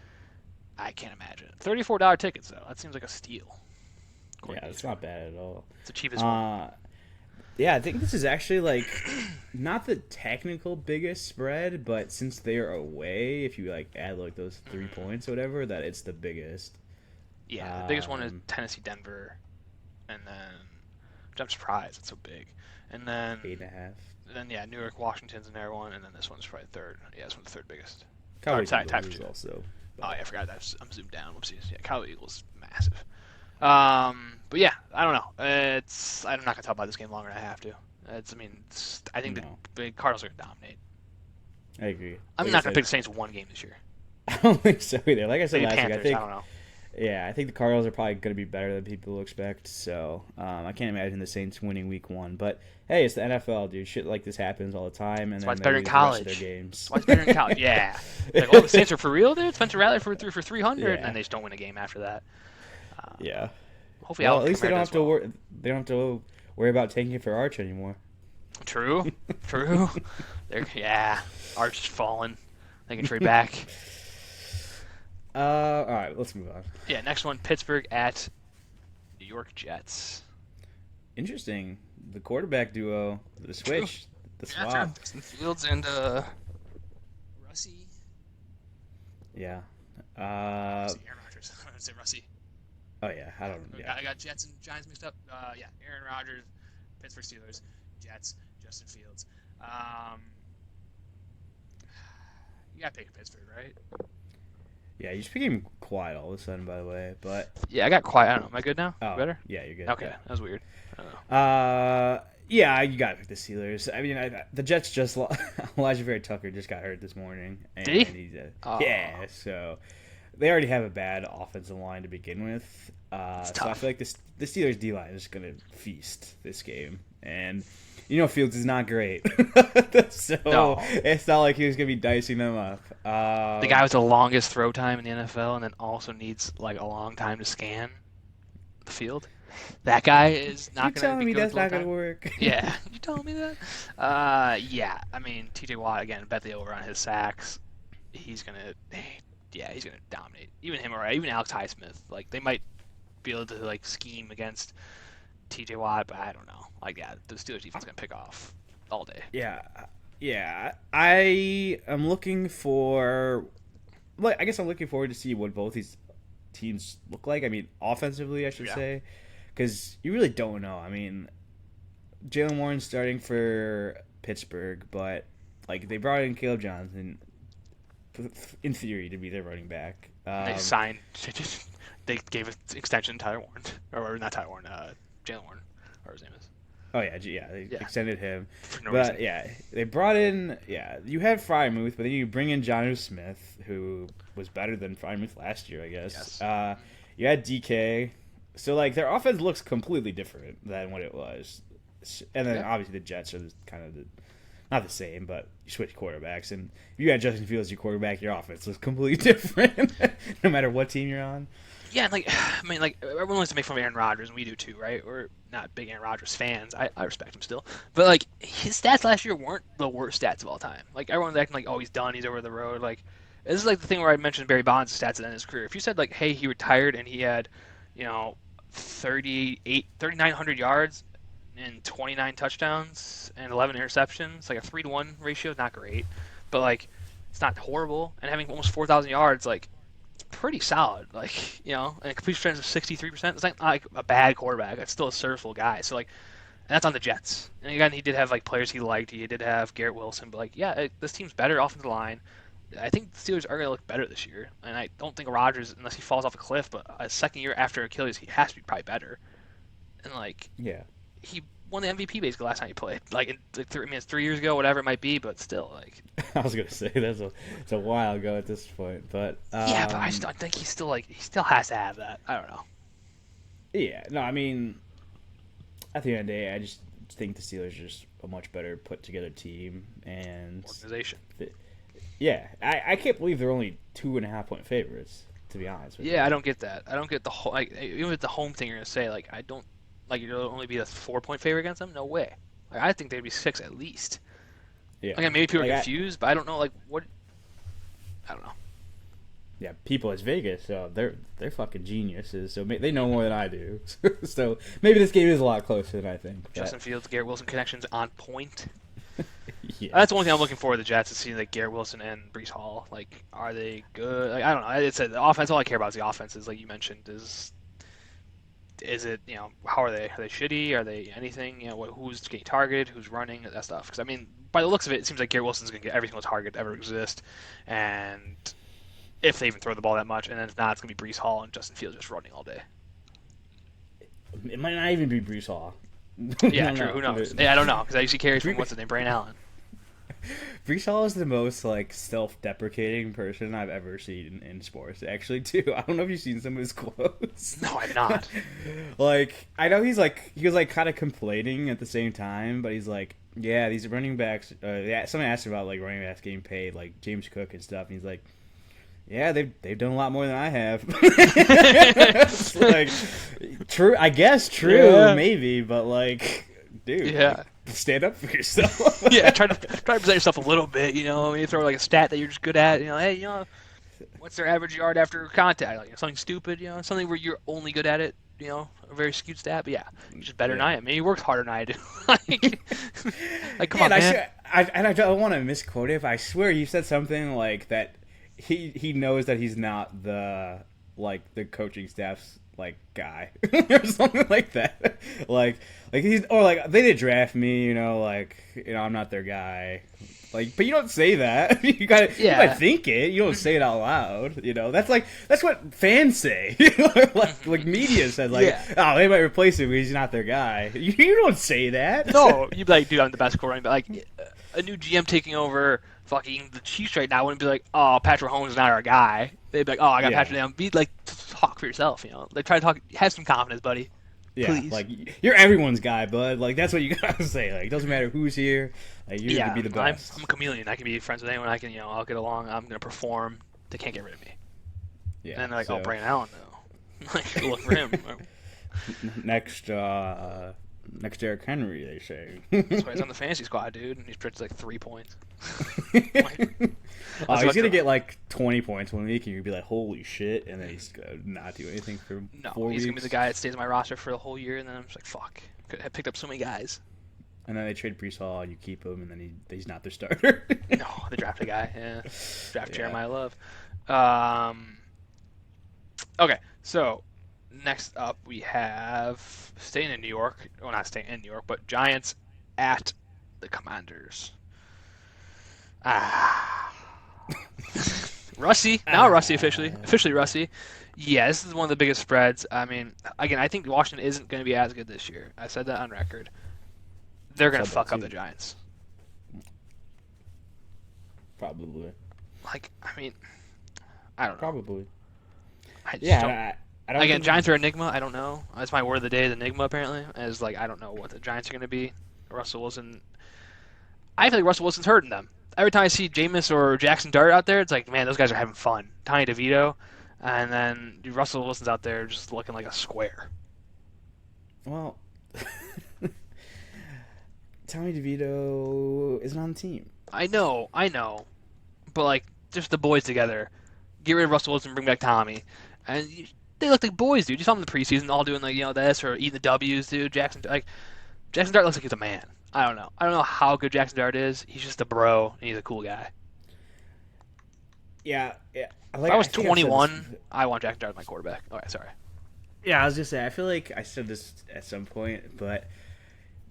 [SPEAKER 1] I can't imagine. $34 tickets though. That seems like a steal.
[SPEAKER 2] Yeah, it's not bad at all.
[SPEAKER 1] It's the cheapest one.
[SPEAKER 2] Yeah, I think this is actually not the technical biggest spread, but since they're away, if you add those 3 points or whatever, that it's the biggest.
[SPEAKER 1] Yeah, the biggest one is Tennessee Denver, and then which I'm surprised it's so big, and then
[SPEAKER 2] 8.5.
[SPEAKER 1] Then New York Washington's in there one, and then this one's probably third. Yeah, this one's the third biggest.
[SPEAKER 2] Cowboys
[SPEAKER 1] tied for
[SPEAKER 2] Eagles
[SPEAKER 1] two.
[SPEAKER 2] also.
[SPEAKER 1] Oh yeah, I forgot that. I'm zoomed down. Whoopsies. Yeah, Kawhi Eagles massive. But yeah, I don't know. I'm not gonna talk about this game longer than I have to. I think
[SPEAKER 2] No,
[SPEAKER 1] the Cardinals are gonna dominate.
[SPEAKER 2] I agree.
[SPEAKER 1] I'm
[SPEAKER 2] Like I
[SPEAKER 1] not gonna pick
[SPEAKER 2] said,
[SPEAKER 1] the Saints one game this year.
[SPEAKER 2] I don't think so either. Like I said
[SPEAKER 1] Maybe
[SPEAKER 2] last week, I
[SPEAKER 1] Panthers. I
[SPEAKER 2] think
[SPEAKER 1] don't know.
[SPEAKER 2] yeah, I think the Cardinals are probably going to be better than people expect. So I can't imagine the Saints winning Week 1. But hey, it's the NFL, dude. Shit like this happens all the time, and
[SPEAKER 1] That's why
[SPEAKER 2] then
[SPEAKER 1] it's
[SPEAKER 2] they
[SPEAKER 1] better in
[SPEAKER 2] lose the rest of their
[SPEAKER 1] college.
[SPEAKER 2] games.
[SPEAKER 1] That's why it's better in college. Yeah. Like, oh, the Saints are for real, dude. Spencer Rattler for 300, and then
[SPEAKER 2] Yeah,
[SPEAKER 1] they just don't win a game after that. Um,
[SPEAKER 2] yeah.
[SPEAKER 1] hopefully,
[SPEAKER 2] Well, at
[SPEAKER 1] Alvin
[SPEAKER 2] least they
[SPEAKER 1] Kamara
[SPEAKER 2] don't
[SPEAKER 1] does
[SPEAKER 2] have to
[SPEAKER 1] well.
[SPEAKER 2] worry. They don't have to worry about taking it for Arch anymore.
[SPEAKER 1] True. True. Yeah. Arch is falling. They can trade back.
[SPEAKER 2] All right, let's move on.
[SPEAKER 1] Yeah. Next one: Pittsburgh at New York Jets.
[SPEAKER 2] Interesting. The quarterback duo, the
[SPEAKER 1] True.
[SPEAKER 2] switch, the
[SPEAKER 1] Yeah, true.
[SPEAKER 2] swap.
[SPEAKER 1] Justin Fields and Russie.
[SPEAKER 2] Yeah. Uh,
[SPEAKER 1] Aaron Rodgers. I would say Russie.
[SPEAKER 2] oh yeah. I don't. Yeah.
[SPEAKER 1] I got Jets and Giants mixed up. Yeah, Aaron Rodgers, Pittsburgh Steelers, Jets, Justin Fields. Um, you got to pick Pittsburgh, right?
[SPEAKER 2] Yeah. You just became quiet all of a sudden, by the way. But
[SPEAKER 1] Yeah, I got quiet. I don't know. Am I good now?
[SPEAKER 2] oh
[SPEAKER 1] Better?
[SPEAKER 2] yeah, you're good.
[SPEAKER 1] Okay,
[SPEAKER 2] Yeah.
[SPEAKER 1] that was weird. I don't know.
[SPEAKER 2] Yeah, you got to pick the Steelers. I mean, the Jets just Elijah Vera Tucker just got hurt this morning, and
[SPEAKER 1] Did he?
[SPEAKER 2] he's
[SPEAKER 1] Oh,
[SPEAKER 2] yeah. So they already have a bad offensive line to begin with.
[SPEAKER 1] it's
[SPEAKER 2] So I
[SPEAKER 1] tough.
[SPEAKER 2] feel like the Steelers D line is going to feast this game, and Fields is not great, so
[SPEAKER 1] No.
[SPEAKER 2] it's not like he was going to be dicing them up.
[SPEAKER 1] The guy with the longest throw time in the NFL and then also needs like a long time to scan the field. That guy is
[SPEAKER 2] You
[SPEAKER 1] not going to
[SPEAKER 2] telling
[SPEAKER 1] be
[SPEAKER 2] me
[SPEAKER 1] good
[SPEAKER 2] that's
[SPEAKER 1] for a long
[SPEAKER 2] not going to
[SPEAKER 1] time.
[SPEAKER 2] work?
[SPEAKER 1] Yeah, you telling me that? Yeah. I mean, TJ Watt again. Bet the over on his sacks. He's gonna, yeah, he's gonna dominate. Even him or even Alex Highsmith. Like they might be able to like scheme against TJ Watt, but I don't know. Like yeah, the Steelers defense is gonna pick off all day.
[SPEAKER 2] Yeah, yeah. I am looking for. Like, I guess I'm looking forward to see what both these teams look like. I mean, offensively, I should
[SPEAKER 1] Yeah.
[SPEAKER 2] say, because you really don't know. I mean, Jalen Warren's starting for Pittsburgh, but like they brought in Caleb Johnson in theory to be their running back.
[SPEAKER 1] And they signed. They gave an extension to Tyler Warren, or not Tyler Warren, Jalen Warren, or his name is.
[SPEAKER 2] Oh yeah, they
[SPEAKER 1] Yeah,
[SPEAKER 2] extended him,
[SPEAKER 1] for no
[SPEAKER 2] but
[SPEAKER 1] reason.
[SPEAKER 2] yeah, they brought in you had Frymouth, but then you bring in Jonnu Smith, who was better than Frymouth last year, I guess.
[SPEAKER 1] Yes.
[SPEAKER 2] You had DK, so like their offense looks completely different than what it was, and then
[SPEAKER 1] Yeah.
[SPEAKER 2] obviously the Jets are kind of not the same, but you switch quarterbacks, and if you had Justin Fields as your quarterback, your offense looks completely different, no matter what team you're on.
[SPEAKER 1] Yeah, and like I mean, like everyone wants to make fun of Aaron Rodgers, and we do too, right? We're not big Aaron Rodgers fans. I respect him still, but like his stats last year weren't the worst stats of all time. Like everyone's acting like, oh, he's done, he's over the road. Like this is like the thing where I mentioned Barry Bonds' stats at the end of his career. If you said like, hey, he retired and he had, 3,900 yards and 29 touchdowns and 11 interceptions, like a 3-to-1 ratio, not great, but like it's not horrible. And having almost 4,000 yards, like pretty solid. Like, and a completion percentage of 63%. It's not like a bad quarterback. It's still a serviceable guy. So, like, and that's on the Jets. And again, he did have, like, players he liked. He did have Garrett Wilson. But, like, yeah, this team's better offensive line. I think the Steelers are going to look better this year. And I don't think Rodgers, unless he falls off a cliff, but a second year after Achilles, he has to be probably better. And, like,
[SPEAKER 2] Yeah.
[SPEAKER 1] he won the MVP basically last time he played. Like, it's 3 years ago, whatever it might be, but still, like.
[SPEAKER 2] I was gonna say it's a while ago at this point, but
[SPEAKER 1] Yeah, but I just don't think he still has to have that. I don't know.
[SPEAKER 2] yeah, no, I mean, at the end of the day, I just think the Steelers are just a much better put together team, and
[SPEAKER 1] Organization.
[SPEAKER 2] yeah, I can't believe they're only 2.5 point favorites. To be honest with you.
[SPEAKER 1] Yeah, I don't get that. I don't get the whole like even with the home thing you're gonna say like I don't like you'll only be a 4 point favorite against them. No way. Like I think they'd be 6 at least.
[SPEAKER 2] Yeah,
[SPEAKER 1] Again, maybe people
[SPEAKER 2] like
[SPEAKER 1] are confused, but I don't know like what. I don't know.
[SPEAKER 2] yeah, people it's Vegas, so they're fucking geniuses. So they know more than I do. So maybe this game is a lot closer than I think. but-
[SPEAKER 1] Justin Fields, Garrett Wilson connections on point.
[SPEAKER 2] yeah,
[SPEAKER 1] That's the only thing I'm looking for with the Jets is seeing like Garrett Wilson and Brees Hall. Like, are they good? Like, I don't know. It's the offense. All I care about is the offenses. Like you mentioned, is it how are they? Are they shitty? Are they anything? Who's getting targeted? Who's running? That stuff. Because I mean, by the looks of it, it seems like Garrett Wilson's gonna get every single target to ever exist, and if they even throw the ball that much, and then if not, it's gonna be Brees Hall and Justin Fields just running all day.
[SPEAKER 2] It might not even be Brees Hall.
[SPEAKER 1] Yeah, true. Who knows? Yeah, I don't know because I usually carries from what's his name, Brain Allen.
[SPEAKER 2] Brees Hall is the most like self-deprecating person I've ever seen in sports. Actually, too. I don't know if you've seen some of his quotes.
[SPEAKER 1] No, I'm not.
[SPEAKER 2] Like, I know he was like kind of complaining at the same time, but he's like, yeah, these running backs. Yeah, someone asked about like running backs getting paid, like James Cook and stuff, and he's like, yeah, they've done a lot more than I have. It's like, true, I guess true,
[SPEAKER 1] Yeah.
[SPEAKER 2] maybe, but like, dude,
[SPEAKER 1] Yeah.
[SPEAKER 2] like, stand up for yourself.
[SPEAKER 1] Yeah, try to present yourself a little bit. You know, maybe throw like a stat that you're just good at. You know, hey, you know, what's their average yard after contact? Like something stupid. You know, something where you're only good at it. You know, a very skewed stat. But yeah, just better than I am. Maybe he works harder than I do. like, come on, man.
[SPEAKER 2] I don't want to misquote it, but I swear you said something like that. He knows that he's not the coaching staff's like guy or something like that. Like he's or like they did draft me, you know, like I'm not their guy. Like, but you don't say that. You gotta think it. You don't say it out loud. You know, that's what fans say. like media says, like, oh, they might replace him because he's not their guy. You don't say that.
[SPEAKER 1] No, you'd be like, dude, I'm the best quarterback. Like a new GM taking over fucking the Chiefs right now wouldn't be like, oh, Patrick Mahomes is not our guy. They'd be like, oh, I got Patrick Mahomes. Be like, talk for yourself. You know, like try to talk. Have some confidence, buddy.
[SPEAKER 2] Yeah,
[SPEAKER 1] Please.
[SPEAKER 2] like you're everyone's guy, bud. Like that's what you gotta say. Like it doesn't matter who's here. Like you're gonna be the best.
[SPEAKER 1] I'm a chameleon. I can be friends with anyone. I can, you know, I'll get along. I'm gonna perform. They can't get rid of me. Yeah. And then they're like, oh, Brain Allen though. Like, look for him.
[SPEAKER 2] Next Derrick Henry, they say.
[SPEAKER 1] That's why he's on the fantasy squad, dude. And he's projected like 3 points.
[SPEAKER 2] He's gonna get like 20 points 1 week, and you'd be like, "Holy shit!" And then he's gonna not do anything for 4 weeks.
[SPEAKER 1] He's gonna be the guy that stays on my roster for the whole year, and then I'm just like, "Fuck!" Could have picked up so many guys.
[SPEAKER 2] And then they trade Brees Hall, and you keep him, and then he's not their starter.
[SPEAKER 1] No, they draft a guy. Yeah, draft Jeremiah Love. Okay, so next up we have staying in New York. Well, not staying in New York, but Giants at the Commanders. Rusty. Now Rusty officially Rusty. Yeah, this is one of the biggest spreads. I mean, again, I think Washington isn't going to be as good this year. I said that on record. They're going to fuck up the Giants.
[SPEAKER 2] Probably.
[SPEAKER 1] Like, I mean, I don't know.
[SPEAKER 2] Probably.
[SPEAKER 1] I
[SPEAKER 2] don't
[SPEAKER 1] again, Giants are enigma. I don't know. That's my word of the day, is enigma, apparently. As, like, I don't know what the Giants are going to be. Russell Wilson. I feel like Russell Wilson's hurting them. Every time I see Jameis or Jackson Dart out there, it's like, man, those guys are having fun. Tommy DeVito, and then Russell Wilson's out there just looking like a square.
[SPEAKER 2] Well, Tommy DeVito isn't on the team.
[SPEAKER 1] I know. But, like, just the boys together. Get rid of Russell Wilson, bring back Tommy. And they look like boys, dude. You saw them in the preseason all doing, like, you know, this or eating the W's, dude. Jackson Dart looks like he's a man. I don't know. I don't know how good Jackson Dart is. He's just a bro, and he's a cool guy.
[SPEAKER 2] Yeah.
[SPEAKER 1] If I was 21, I want Jackson Dart as my quarterback. All right, sorry.
[SPEAKER 2] Yeah, I was just saying, I feel like I said this at some point, but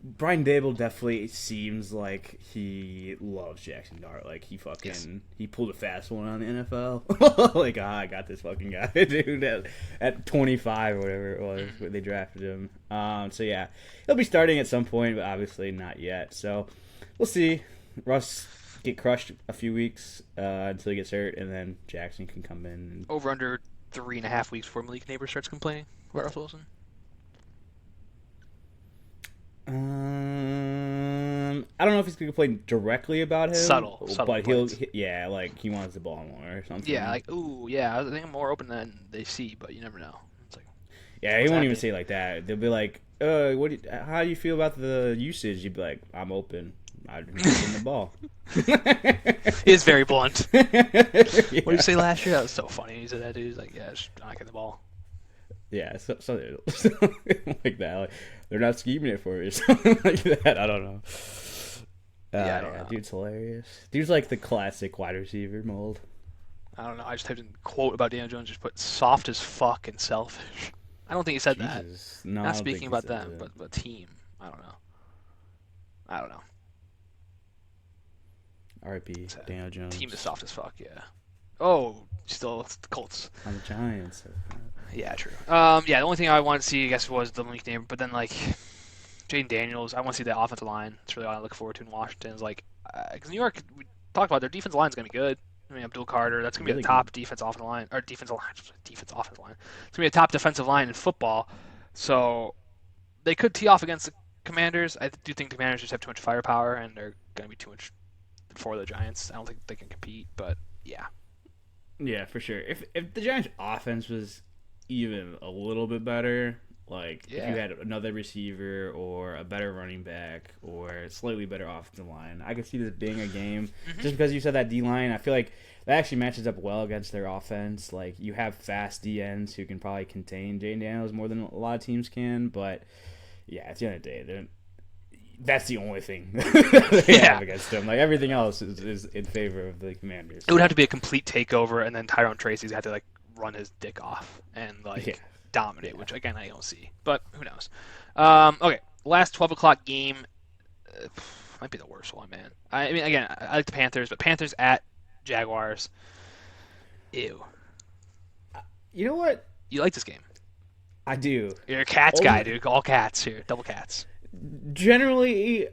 [SPEAKER 2] Brian Dable definitely seems like he loves Jackson Dart. Like, he pulled a fast one on the NFL. Like, I got this fucking guy, dude, at 25 or whatever it was when they drafted him. So, yeah, he'll be starting at some point, but obviously not yet. So, we'll see. Russ get crushed a few weeks until he gets hurt, and then Jackson can come in.
[SPEAKER 1] Over under 3.5 weeks before Malik Neighbors starts complaining about Russell Wilson.
[SPEAKER 2] I don't know if he's going to complain directly about him.
[SPEAKER 1] Subtle
[SPEAKER 2] but
[SPEAKER 1] complaints.
[SPEAKER 2] he wants the ball more or something.
[SPEAKER 1] Yeah, like, ooh, yeah, I think I'm more open than they see, but you never know. It's like,
[SPEAKER 2] yeah, he won't even say it like that. They'll be like, how do you feel about the usage? You'd be like, I'm open. I'm getting the ball.
[SPEAKER 1] He is very blunt.
[SPEAKER 2] Yeah.
[SPEAKER 1] What did you say last year? That was so funny. He said that, dude. He's like, yeah, I'm not getting the ball.
[SPEAKER 2] Yeah, something like that. Like, they're not scheming it for me or something like that. I don't know.
[SPEAKER 1] I don't know.
[SPEAKER 2] Dude's hilarious. Dude's like the classic wide receiver mold.
[SPEAKER 1] I don't know. I just typed in a quote about Daniel Jones, just put soft as fuck and selfish. I don't think he said that.
[SPEAKER 2] No,
[SPEAKER 1] not speaking about them, but team. I don't know.
[SPEAKER 2] R.I.P. Daniel Jones.
[SPEAKER 1] Team is soft as fuck, yeah. Oh, still the Colts.
[SPEAKER 2] On the Giants.
[SPEAKER 1] Yeah, true. Yeah, the only thing I want to see, I guess, was the Malik name, but then like Jaden Daniels, I want to see the offensive line. That's really all I look forward to in Washington. Is like, because New York, we talked about their defensive line is going to be good. I mean, Abdul Carter, that's going to be
[SPEAKER 2] Really
[SPEAKER 1] the
[SPEAKER 2] good.
[SPEAKER 1] top defense offensive line, or defense offensive line. It's going to be a top defensive line in football. So they could tee off against the Commanders. I do think the Commanders just have too much firepower, and they're going to be too much for the Giants. I don't think they can compete, but yeah.
[SPEAKER 2] Yeah, for sure. If the Giants' offense was even a little bit better, like if you
[SPEAKER 1] Yeah.
[SPEAKER 2] had another receiver or a better running back or a slightly better offensive line, I could see this being a game.
[SPEAKER 1] Mm-hmm.
[SPEAKER 2] Just because you said that D line, I feel like that actually matches up well against their offense. Like you have fast DNs who can probably contain Jaden Daniels more than a lot of teams can, but yeah, at the end of the day, that's the only thing they
[SPEAKER 1] Yeah.
[SPEAKER 2] have against them. Like everything else is in favor of the Commanders.
[SPEAKER 1] It would have to be a complete takeover, and then Tyrone Tracy's had to like run his dick off and like
[SPEAKER 2] Yeah.
[SPEAKER 1] dominate, which again I don't see, but who knows? Okay, last 12 o'clock game might be the worst one, man. I mean, again, I like the Panthers, but Panthers at Jaguars. Ew.
[SPEAKER 2] You know what?
[SPEAKER 1] You like this game?
[SPEAKER 2] I do.
[SPEAKER 1] You're a cats
[SPEAKER 2] Only-
[SPEAKER 1] guy, dude. All cats here, double cats.
[SPEAKER 2] Generally,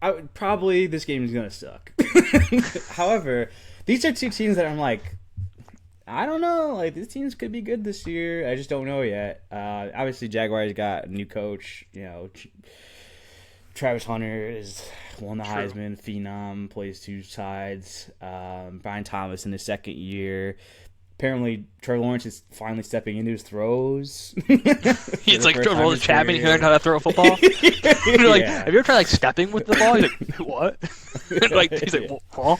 [SPEAKER 2] I would probably this game is gonna suck. However, these are two teams that I'm like, I don't know. Like these teams could be good this year. I just don't know yet. Obviously, Jaguars got a new coach. You know, Travis Hunter is won the
[SPEAKER 1] True.
[SPEAKER 2] Heisman, phenom, plays two sides. Brian Thomas in his second year. Apparently, Trevor Lawrence is finally stepping into his throws.
[SPEAKER 1] He's like Roland Chapman. He learned how to throw a football. You're like,
[SPEAKER 2] Yeah.
[SPEAKER 1] have you ever tried like stepping with the ball? He's like, what? Like he's like, huh?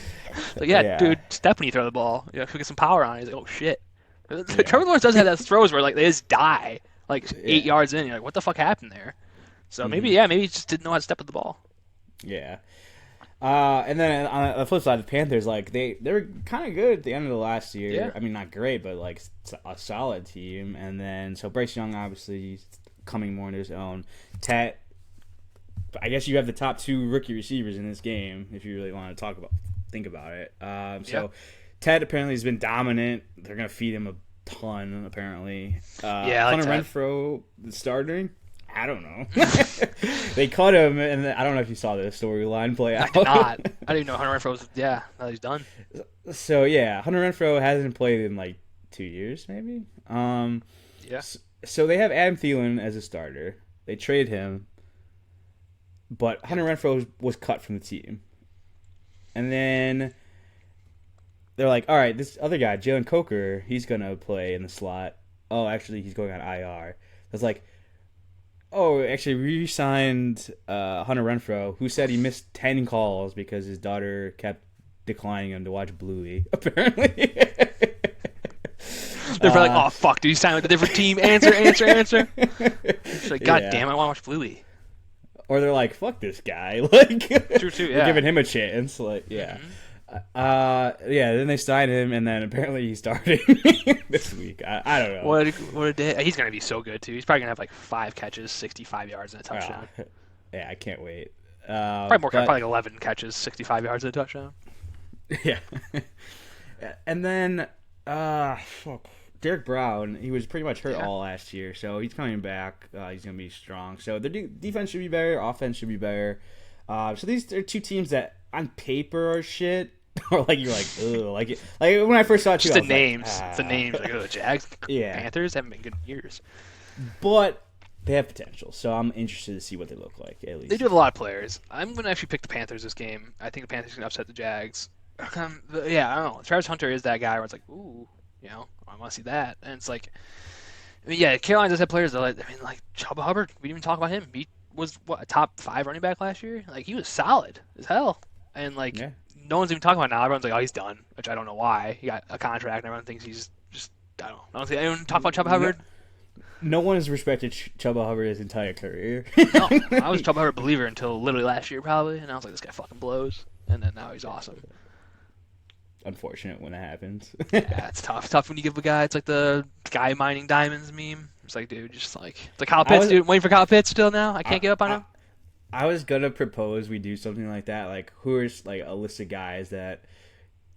[SPEAKER 1] Like, yeah,
[SPEAKER 2] Yeah.
[SPEAKER 1] dude, step when you throw the ball. You know, get some power on it. He's like, oh shit. Trevor Lawrence does have those throws where like they just die like 8 yards in. You're like, what the fuck happened there? So maybe he just didn't know how to step with the ball.
[SPEAKER 2] Yeah. And then on the flip side, the Panthers, like they were kind of good at the end of the last year.
[SPEAKER 1] Yeah.
[SPEAKER 2] I mean, not great, but like a solid team. And then so Bryce Young obviously coming more into his own. Tet, I guess you have the top two rookie receivers in this game if you really want to think about it. Ted apparently has been dominant. They're gonna feed him a ton apparently.
[SPEAKER 1] Yeah, I like
[SPEAKER 2] Hunter
[SPEAKER 1] Ted.
[SPEAKER 2] Renfro starting. I don't know. They cut him, and I don't know if you saw the storyline play
[SPEAKER 1] I
[SPEAKER 2] out.
[SPEAKER 1] did not. I didn't even know Hunter Renfro was. Yeah, now he's done.
[SPEAKER 2] So yeah, Hunter Renfro hasn't played in like 2 years, maybe.
[SPEAKER 1] Yeah.
[SPEAKER 2] So they have Adam Thielen as a starter. They trade him, but Hunter Renfro was cut from the team, and then they're like, "All right, this other guy, Jalen Coker, he's gonna play in the slot." Oh, actually, he's going on IR. I was like, "Oh, actually, we re-signed Hunter Renfro, who said he missed 10 calls because his daughter kept declining him to watch Bluey." Apparently.
[SPEAKER 1] They're probably like, oh fuck, dude, you signed with a different team. Answer. It's like, god
[SPEAKER 2] Yeah.
[SPEAKER 1] damn, I want to watch Bluey.
[SPEAKER 2] Or they're like, "Fuck this guy!" Like,
[SPEAKER 1] True, too,
[SPEAKER 2] we're
[SPEAKER 1] yeah.
[SPEAKER 2] giving him a chance. Like, yeah, yeah. Then they signed him, and then apparently he's starting this week. I don't know.
[SPEAKER 1] What a day. He's gonna be so good too. He's probably gonna have like 5 catches, 65 yards, and a touchdown.
[SPEAKER 2] Yeah, I can't wait.
[SPEAKER 1] Probably more.
[SPEAKER 2] But-
[SPEAKER 1] Probably like 11 catches, 65 yards, and a touchdown.
[SPEAKER 2] Yeah. And then, fuck. Derek Brown, he was pretty much hurt all last year, so he's coming back. He's going to be strong. So their defense should be better, offense should be better. So these are two teams that on paper are shit, or like you're like, ugh, like when I first saw it, too,
[SPEAKER 1] Just
[SPEAKER 2] I
[SPEAKER 1] the
[SPEAKER 2] was
[SPEAKER 1] names.
[SPEAKER 2] like,
[SPEAKER 1] The names. Like, oh, Jags,
[SPEAKER 2] Yeah.
[SPEAKER 1] Panthers haven't been good in years.
[SPEAKER 2] But they have potential, so I'm interested to see what they look like at least.
[SPEAKER 1] They do have a lot of players. I'm gonna actually pick the Panthers this game. I think the Panthers can upset the Jags. Yeah, I don't know. Travis Hunter is that guy where it's like, ooh, you know, I want to see that. And it's like, I mean, yeah, Carolina does have players that, like, I mean, like Chuba Hubbard. We didn't even talk about him. He was what, a top 5 running back last year. Like, he was solid as hell. And like,
[SPEAKER 2] Yeah.
[SPEAKER 1] no one's even talking about it now. Everyone's like, oh, he's done, which I don't know why. He got a contract, and everyone thinks he's just. I don't know. I don't see anyone talk about Chuba Hubbard.
[SPEAKER 2] No one has respected Chuba Hubbard his entire career.
[SPEAKER 1] No, I was a Chuba Hubbard believer until literally last year, probably, and I was like, this guy fucking blows. And then now he's awesome.
[SPEAKER 2] Unfortunate when it happens.
[SPEAKER 1] Yeah, it's tough. Tough when you give a guy. It's like the guy mining diamonds meme. It's like, dude, just like it's like Kyle Pitts, dude. I'm waiting for Kyle Pitts still now. I can't give up on him.
[SPEAKER 2] I was gonna propose we do something like that, like who is like a list of guys that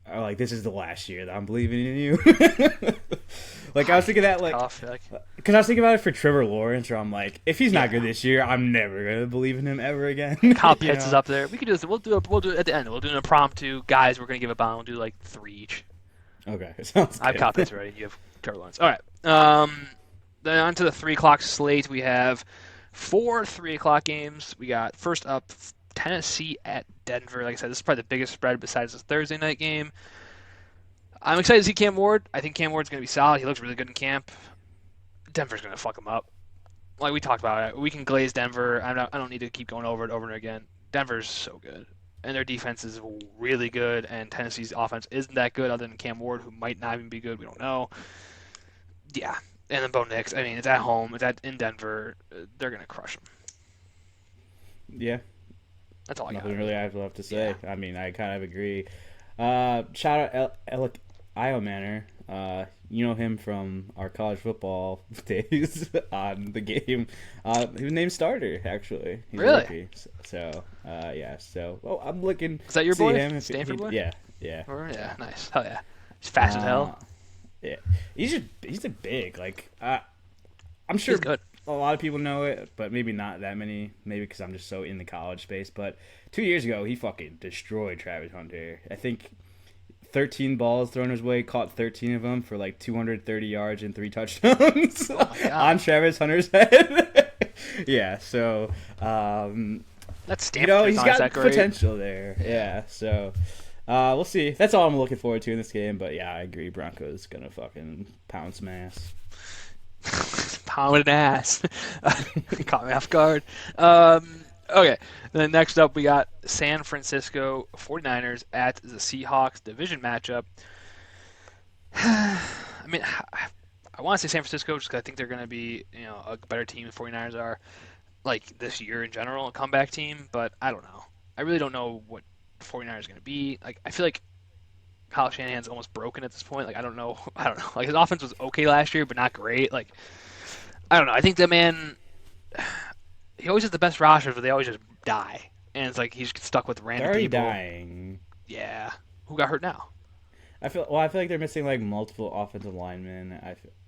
[SPEAKER 2] are like, this is the last year that I'm believing in you. Like I was thinking that, like,
[SPEAKER 1] Tough.
[SPEAKER 2] because I was thinking about it for Trevor Lawrence, where I'm like, if he's not good this year, I'm never gonna believe in him ever again.
[SPEAKER 1] Kyle Pitts is up there. We could do this. We'll do it at the end. We'll do an impromptu. Guys, we're gonna give a bomb. We'll do like 3 each.
[SPEAKER 2] Okay, sounds good.
[SPEAKER 1] I have Kyle Pitts already. You have Trevor Lawrence. All right. Then on to the 3 o'clock slate. We have 4 3 o'clock games. We got first up Tennessee at Denver. Like I said, this is probably the biggest spread besides the Thursday night game. I'm excited to see Cam Ward. I think Cam Ward's going to be solid. He looks really good in camp. Denver's going to fuck him up. Like we talked about it. We can glaze Denver. I don't need to keep going over it over and again. Denver's so good. And their defense is really good, and Tennessee's offense isn't that good other than Cam Ward, who might not even be good. We don't know. Yeah. And then Bo Nix. I mean, it's at home. It's in Denver. They're going to crush them.
[SPEAKER 2] Yeah.
[SPEAKER 1] That's all I got.
[SPEAKER 2] Nothing really I have to say.
[SPEAKER 1] Yeah.
[SPEAKER 2] I mean, I kind of agree. Shout out Alec Manor. You know him from our college football days on the game. He was named starter, actually. He's
[SPEAKER 1] really?
[SPEAKER 2] A rookie. So, yeah. So, well, I'm looking.
[SPEAKER 1] Is that your
[SPEAKER 2] to see
[SPEAKER 1] boy?
[SPEAKER 2] him
[SPEAKER 1] Stanford boy?
[SPEAKER 2] Yeah.
[SPEAKER 1] Yeah, nice. Hell yeah. He's fast as hell.
[SPEAKER 2] Yeah. He's a big. Like, I'm sure
[SPEAKER 1] He's good.
[SPEAKER 2] a lot of people know it, but maybe not that many. Maybe because I'm just so in the college space. But 2 years ago, he fucking destroyed Travis Hunter. I think 13 balls thrown his way, caught 13 of them for like 230 yards and 3 touchdowns on Travis Hunter's head. Yeah, so
[SPEAKER 1] that's Stanford.
[SPEAKER 2] He's got potential there. Yeah, so we'll see. That's all I'm looking forward to in this game. But yeah, I agree. Broncos gonna fucking pound some ass.
[SPEAKER 1] Pound an ass. Caught me off guard. Okay, then next up we got San Francisco 49ers at the Seahawks division matchup. I mean, I want to say San Francisco just because I think they're going to be, a better team than 49ers are, like this year in general, a comeback team. But I don't know. I really don't know what 49ers is going to be. Like, I feel like Kyle Shanahan's almost broken at this point. Like, I don't know. Like, his offense was okay last year, but not great. Like, I don't know. I think the man. He always has the best rosters, but they always just die. And it's like he's stuck with random
[SPEAKER 2] They're
[SPEAKER 1] people.
[SPEAKER 2] dying.
[SPEAKER 1] Yeah. Who got hurt now?
[SPEAKER 2] I feel like they're missing like multiple offensive linemen.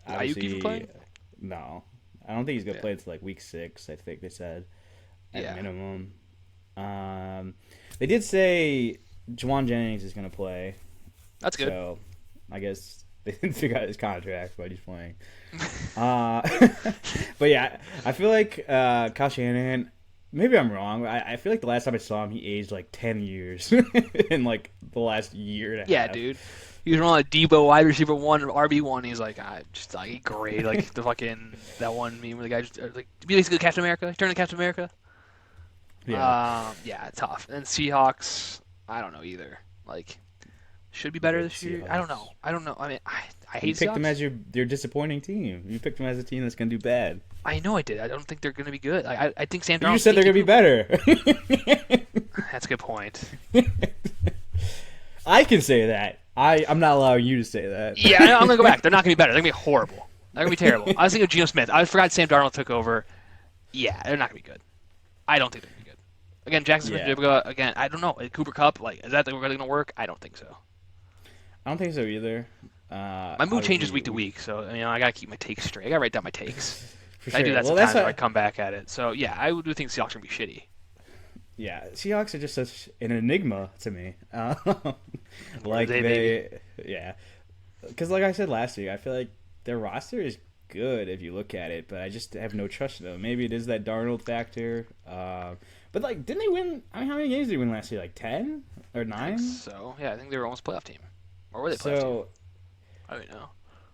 [SPEAKER 1] Ayuk even playing?
[SPEAKER 2] No. I don't think he's gonna play until like week 6, I think they said. At minimum. They did say Juwan Jennings is gonna play.
[SPEAKER 1] That's good.
[SPEAKER 2] So I guess they didn't figure out his contract, but he's playing. But yeah, I feel like Kyle Shanahan, maybe I'm wrong, but I feel like the last time I saw him, he aged like 10 years in like the last year and a half.
[SPEAKER 1] Yeah, dude. He was running a Debo wide receiver 1 or RB1. He's like, just like great. Like the fucking, that one meme where the guy just like, basically Captain America. Turn to Captain America.
[SPEAKER 2] Yeah.
[SPEAKER 1] Yeah, tough. And Seahawks, I don't know either. Like, should be better this year. I don't know. I mean, I hate
[SPEAKER 2] You picked
[SPEAKER 1] Seahawks.
[SPEAKER 2] them as your disappointing team. You picked them as a team that's going to do bad.
[SPEAKER 1] I know I did. I don't think they're going to be good. I think Sam Darnold.
[SPEAKER 2] You said they're going to be better.
[SPEAKER 1] That's a good point.
[SPEAKER 2] I can say that. I'm not allowing you to say that.
[SPEAKER 1] Yeah, I'm going to go back. They're not going to be better. They're going to be horrible. They're going to be terrible. I was thinking of Geno Smith. I forgot Sam Darnold took over. Yeah, they're not going to be good. I don't think they're going to be good. Again, Jackson Smith, again, I don't know. Cooper Kupp, like, is that really going to work? I don't think so.
[SPEAKER 2] I don't think so either.
[SPEAKER 1] My mood changes week to week, so I gotta keep my takes straight. I gotta write down my takes.
[SPEAKER 2] For sure.
[SPEAKER 1] I do that sometimes when I come back at it. So yeah, I do think Seahawks are gonna be shitty.
[SPEAKER 2] Yeah, Seahawks are just such an enigma to me. Like yeah, because like I said last week, I feel like their roster is good if you look at it, but I just have no trust in them. Maybe it is that Darnold factor. But like, didn't they win? I mean, how many games did they win last year? Like 10 or 9?
[SPEAKER 1] So yeah, I think they were almost a playoff team. Or were they a playoff team? I don't know.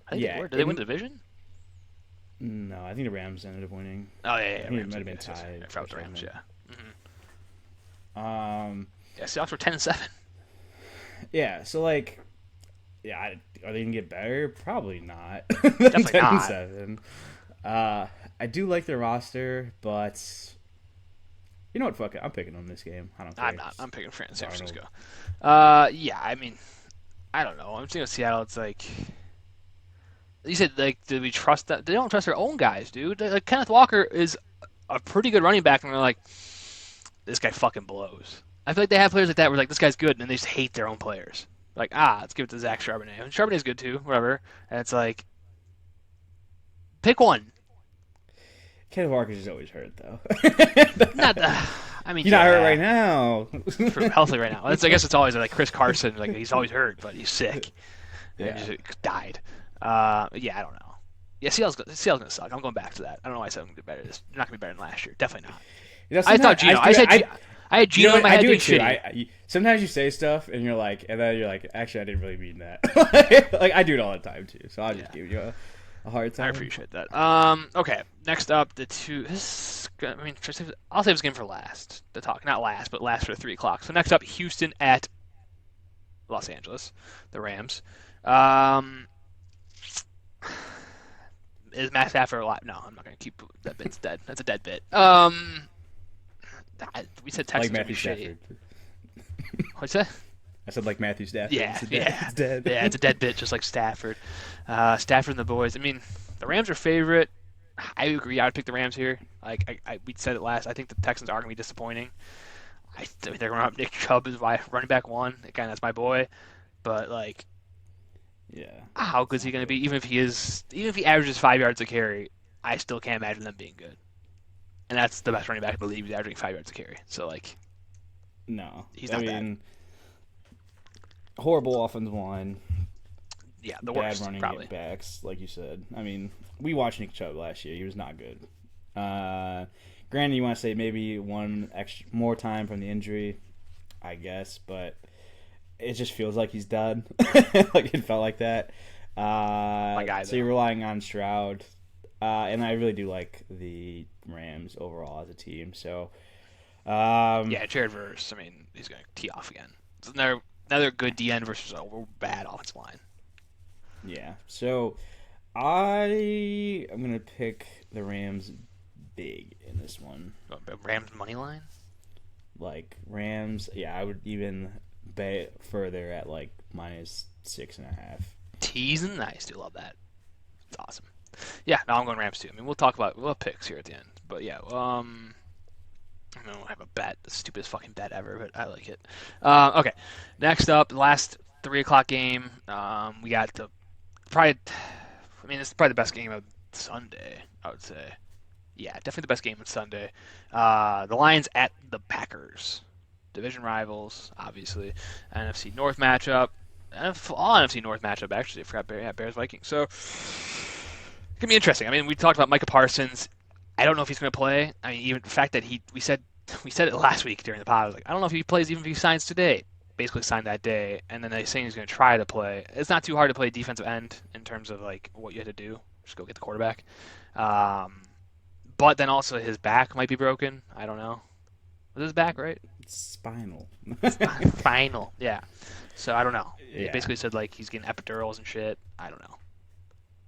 [SPEAKER 1] I think they were. Did they win the division?
[SPEAKER 2] No, I think the Rams ended up winning.
[SPEAKER 1] Oh, yeah.
[SPEAKER 2] I think it might have been tied.
[SPEAKER 1] I forgot the Rams, yeah.
[SPEAKER 2] Mm-hmm.
[SPEAKER 1] Yeah, Seahawks were 10-7.
[SPEAKER 2] Yeah, so like, yeah, are they gonna get better? Probably not.
[SPEAKER 1] Definitely
[SPEAKER 2] 10-7. I do like their roster, but you know what? Fuck it, I'm picking them this game. I don't care.
[SPEAKER 1] I'm not. I'm picking San Francisco. Yeah, I mean, I don't know. I'm thinking of Seattle. It's like you said. Like, do we trust that? They don't trust their own guys, dude. Like Kenneth Walker is a pretty good running back, and they're like, this guy fucking blows. I feel like they have players like that where like this guy's good, and then they just hate their own players. Like, let's give it to Zach Charbonnet. And Charbonnet's good too, whatever. And it's like, pick one.
[SPEAKER 2] Kevin Walker's is always hurt though.
[SPEAKER 1] Not the, I mean,
[SPEAKER 2] He's not hurt right now.
[SPEAKER 1] healthy right now. I guess it's always like Chris Carson. Like he's always hurt, but he's sick.
[SPEAKER 2] Yeah.
[SPEAKER 1] And just died. Yeah, I don't know. Yeah, Seattle's gonna suck. I'm going back to that. I don't know why I said I'm gonna be better. They're not gonna be better than last year. Definitely not.
[SPEAKER 2] I
[SPEAKER 1] thought Gino. I had Gino in my head
[SPEAKER 2] do
[SPEAKER 1] being
[SPEAKER 2] it too.
[SPEAKER 1] shitty.
[SPEAKER 2] Sometimes you say stuff and you're like, actually, I didn't really mean that. Like I do it all the time too. So I'll just give you a hard time.
[SPEAKER 1] I appreciate that. Okay. Next up, the two. I'll save this game for last to talk. Not last, but last for 3 o'clock. So next up, Houston at Los Angeles, the Rams. Is Matt Stafford alive? No, I'm not gonna keep that bit's dead. That's a dead bit. We said Texans
[SPEAKER 2] Like
[SPEAKER 1] would be
[SPEAKER 2] Matthew
[SPEAKER 1] shitty.
[SPEAKER 2] Stafford.
[SPEAKER 1] What's that?
[SPEAKER 2] I said like Matthew Stafford.
[SPEAKER 1] Yeah,
[SPEAKER 2] It's dead.
[SPEAKER 1] Yeah, it's a dead bit, just like Stafford. Stafford and the boys. I mean, the Rams are favorite. I agree. I would pick the Rams here. Like we said it last. I think the Texans are gonna be disappointing. I mean, they're gonna have Nick Chubb as running back one. Again, that's my boy. But like,
[SPEAKER 2] Yeah.
[SPEAKER 1] how good is he gonna be? Even if he averages 5 yards a carry, I still can't imagine them being good. And that's the best running back in the league. He's averaging 5 yards a carry. So like,
[SPEAKER 2] No.
[SPEAKER 1] He's not
[SPEAKER 2] horrible offensive line.
[SPEAKER 1] yeah, the
[SPEAKER 2] Bad
[SPEAKER 1] worst
[SPEAKER 2] running
[SPEAKER 1] probably.
[SPEAKER 2] backs, like you said. I mean, we watched Nick Chubb last year. He was not good. Granted, you want to say maybe more time from the injury, I guess, but it just feels like he's done. Like it felt like that.
[SPEAKER 1] My guy,
[SPEAKER 2] so you're relying on Stroud, and I really do like the Rams overall as a team. So,
[SPEAKER 1] Yeah, Jared Verse. I mean, he's going to tee off again. It's another good DN versus a bad offensive line.
[SPEAKER 2] yeah. So I'm gonna pick the Rams big in this one.
[SPEAKER 1] Rams money line.
[SPEAKER 2] Like Rams, yeah, I would even bet further at like -6.5.
[SPEAKER 1] Teasing, nice. Do love that. It's awesome. Yeah, no, I'm going Rams too. I mean, we'll have picks here at the end, but yeah, I don't have a bet, the stupidest fucking bet ever, but I like it. Okay, next up, the last 3 o'clock game. We got it's probably the best game of Sunday, I would say. Yeah, definitely the best game of Sunday. The Lions at the Packers, division rivals, obviously. NFC North matchup, all NFC North matchup actually. I forgot Bears Vikings. So it's gonna be interesting. I mean, we talked about Micah Parsons. I don't know if he's going to play. I mean, even the fact that we said it last week during the pod. I was like, I don't know if he plays, even if he signs today. Basically signed that day, and then they're saying he's going to try to play. It's not too hard to play defensive end in terms of like what you had to do. Just go get the quarterback. But then also his back might be broken. I don't know. Was his back right?
[SPEAKER 2] It's spinal.
[SPEAKER 1] Final. Yeah. So I don't know. He
[SPEAKER 2] Yeah.
[SPEAKER 1] basically said like he's getting epidurals and shit. I don't know.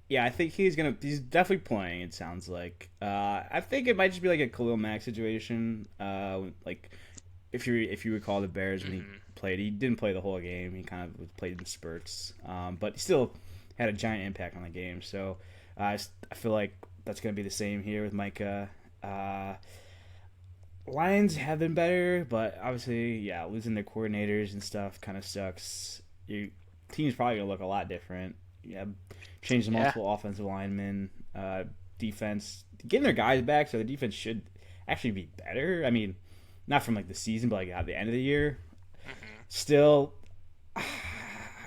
[SPEAKER 2] Yeah, I think he's definitely playing. It sounds like. I think it might just be like a Khalil Mack situation. Like if you recall the Bears when he played, he didn't play the whole game. He kind of played in spurts, but he still had a giant impact on the game. So I feel like that's going to be the same here with Micah. Lions have been better, but obviously, yeah, losing their coordinators and stuff kind of sucks. Your team's probably going to look a lot different. Yeah, change the multiple offensive linemen, defense, getting their guys back, so the defense should actually be better. I mean, not from like the season, but like at the end of the year. Still, I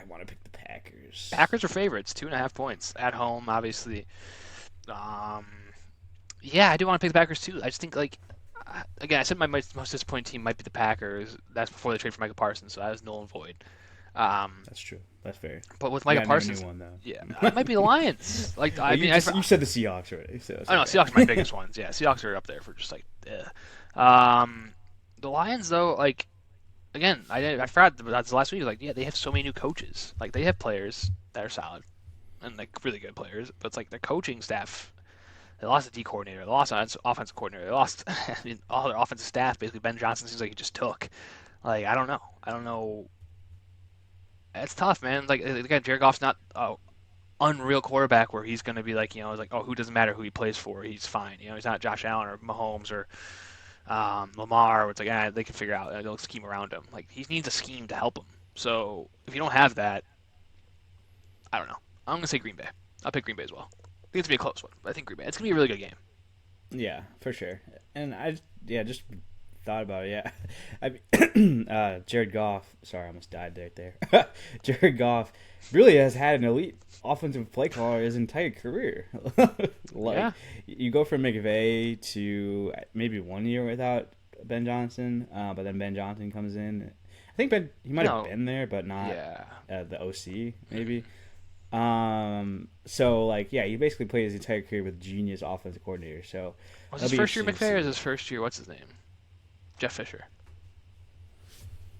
[SPEAKER 2] want to pick the Packers.
[SPEAKER 1] Packers are favorites, 2.5 points at home, obviously. Yeah, I do want to pick the Packers too. I just think like, again, I said my most disappointing team might be the Packers. That's before they trade for Micah Parsons, so that was null and void.
[SPEAKER 2] That's true. That's fair.
[SPEAKER 1] But with Micah Parsons,
[SPEAKER 2] one, though.
[SPEAKER 1] yeah, it might be the Lions. Like
[SPEAKER 2] Well, you said the Seahawks already. So
[SPEAKER 1] I know Seahawks are my biggest ones. Yeah, Seahawks are up there for just like, the Lions though, like, again, I forgot that's last week. Like, yeah, they have so many new coaches. Like, they have players that are solid and like really good players, but it's like their coaching staff. They lost a D coordinator. They lost an offensive coordinator. They lost all their offensive staff. Basically, Ben Johnson seems like he just took. Like, I don't know. It's tough, man. Like, again, Jared Goff's not an unreal quarterback where he's going to be like, you know, it's like, oh, who doesn't matter who he plays for. He's fine. You know, he's not Josh Allen or Mahomes or Lamar. Where it's like, they can figure out. They'll scheme around him. Like, he needs a scheme to help him. So if you don't have that, I don't know. I'm gonna say Green Bay. I'll pick Green Bay as well. I think it's gonna be a close one, but I think Green Bay. It's gonna be a really good game.
[SPEAKER 2] Yeah, for sure. And just thought about it. Yeah, Jared Goff. Sorry, I almost died right there. Jared Goff really has had an elite offensive play caller his entire career. Like
[SPEAKER 1] Yeah.
[SPEAKER 2] you go from McVay to maybe 1 year without Ben Johnson, but then Ben Johnson comes in. I think he might have
[SPEAKER 1] No.
[SPEAKER 2] been there, but not
[SPEAKER 1] Yeah.
[SPEAKER 2] the OC maybe. So like yeah, he basically played his entire career with genius offensive coordinator. So
[SPEAKER 1] Was
[SPEAKER 2] that'll
[SPEAKER 1] his
[SPEAKER 2] be
[SPEAKER 1] first year
[SPEAKER 2] interesting
[SPEAKER 1] McVay or
[SPEAKER 2] to
[SPEAKER 1] is
[SPEAKER 2] see.
[SPEAKER 1] his first year? What's his name? Jeff Fisher.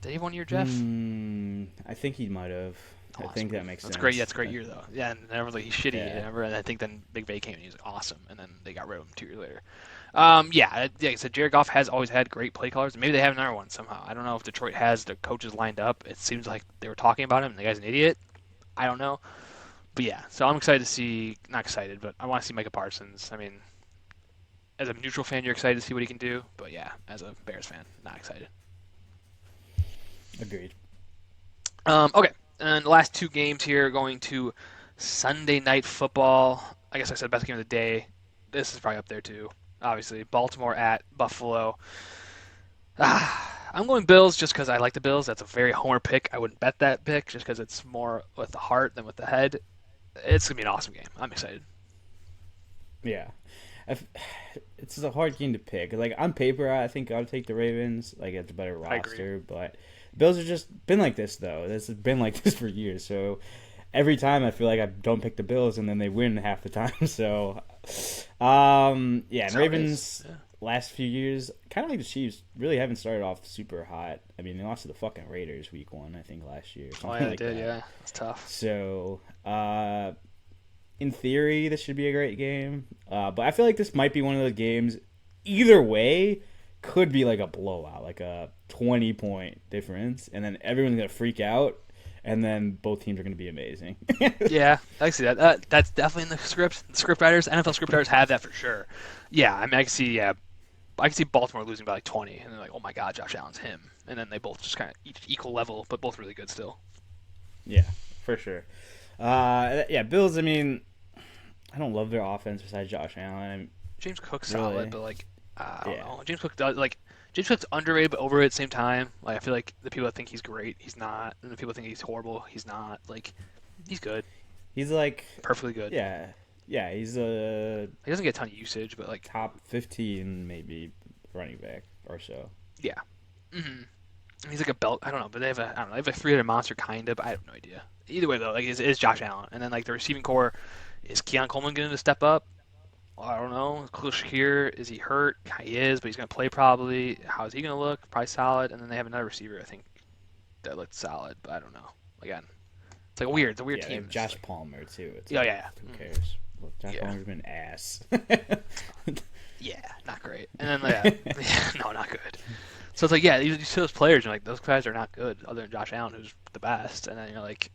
[SPEAKER 1] Did he have 1 year, Jeff?
[SPEAKER 2] I think he might have. I think that makes
[SPEAKER 1] That's
[SPEAKER 2] sense.
[SPEAKER 1] great. Yeah, that's a great year though. Yeah, and everyone's like he's shitty.
[SPEAKER 2] Yeah.
[SPEAKER 1] Remember? And I think then Big Bay came and he was awesome, and then they got rid of him 2 years later. Yeah, like I said, Jared Goff has always had great play callers. Maybe they have another one somehow. I don't know if Detroit has the coaches lined up. It seems like they were talking about him. And the guy's an idiot. I don't know. But yeah, so I'm excited to see. Not excited, but I want to see Micah Parsons. I mean, as a neutral fan, you're excited to see what he can do. But yeah, as a Bears fan, not excited.
[SPEAKER 2] Agreed.
[SPEAKER 1] Okay, and the last 2 games here going to Sunday Night Football. I guess I said best game of the day. This is probably up there too. Obviously, Baltimore at Buffalo. I'm going Bills just because I like the Bills. That's a very homer pick. I wouldn't bet that pick just because it's more with the heart than with the head. It's gonna be an awesome game. I'm excited.
[SPEAKER 2] Yeah. If, it's a hard game to pick. Like on paper, I think I'll take the Ravens. Like it's a better
[SPEAKER 1] I agree.
[SPEAKER 2] roster, but Bills have just been like this though. This has been like this for years. So every time I feel like I don't pick the Bills, and then they win half the time. So, yeah, and Ravens
[SPEAKER 1] Yeah.
[SPEAKER 2] last few years, kind of like the Chiefs, really haven't started off super hot. I mean, they lost to the fucking Raiders week 1, I think, last year.
[SPEAKER 1] Oh
[SPEAKER 2] Something
[SPEAKER 1] yeah, they
[SPEAKER 2] like
[SPEAKER 1] did.
[SPEAKER 2] that.
[SPEAKER 1] Yeah, it's tough.
[SPEAKER 2] So, in theory, this should be a great game. But I feel like this might be one of those games. Either way, could be like a blowout, like a 20-point difference, and then everyone's gonna freak out, and then both teams are gonna be amazing.
[SPEAKER 1] Yeah, I see that. That's definitely in the script. The script writers, NFL script writers have that for sure. Yeah, I mean, I can see. Yeah, I can see Baltimore losing by like 20, and they're like, "Oh my God, Josh Allen's him," and then they both just kind of equal level, but both really good still.
[SPEAKER 2] Yeah, for sure. Yeah, Bills. I mean, I don't love their offense besides Josh Allen.
[SPEAKER 1] James Cook's
[SPEAKER 2] Really?
[SPEAKER 1] solid, but like I don't
[SPEAKER 2] Yeah.
[SPEAKER 1] know. James Cook does like James Cook's underrated but overrated at the same time. Like I feel like the people that think he's great, he's not, and the people that think he's horrible, he's not. Like he's good,
[SPEAKER 2] He's like,
[SPEAKER 1] perfectly good.
[SPEAKER 2] yeah, he's a
[SPEAKER 1] He doesn't get a ton of usage, but like
[SPEAKER 2] top 15 maybe running back or so.
[SPEAKER 1] yeah. hmm He's like a belt. I don't know, but they have a I don't know. They have a 300 monster kind of. But I have no idea. Either way though, like is Josh Allen, and then like the receiving core, is Keon Coleman going to step up? Well, I don't know. Khalil Shakir, is he hurt? He is, but he's going to play probably. How is he going to look? Probably solid. And then they have another receiver, I think, that looked solid, but I don't know. Again, it's like weird. It's a weird
[SPEAKER 2] Yeah,
[SPEAKER 1] team. It's
[SPEAKER 2] Josh
[SPEAKER 1] like-
[SPEAKER 2] Palmer too. It's
[SPEAKER 1] Yeah,
[SPEAKER 2] like,
[SPEAKER 1] yeah.
[SPEAKER 2] Who cares? Look, Josh
[SPEAKER 1] Yeah.
[SPEAKER 2] Palmer's been an ass.
[SPEAKER 1] Yeah, not great. And then yeah, no, not good. So it's like yeah, you see those players, and like those guys are not good, other than Josh Allen, who's the best. And then you're like,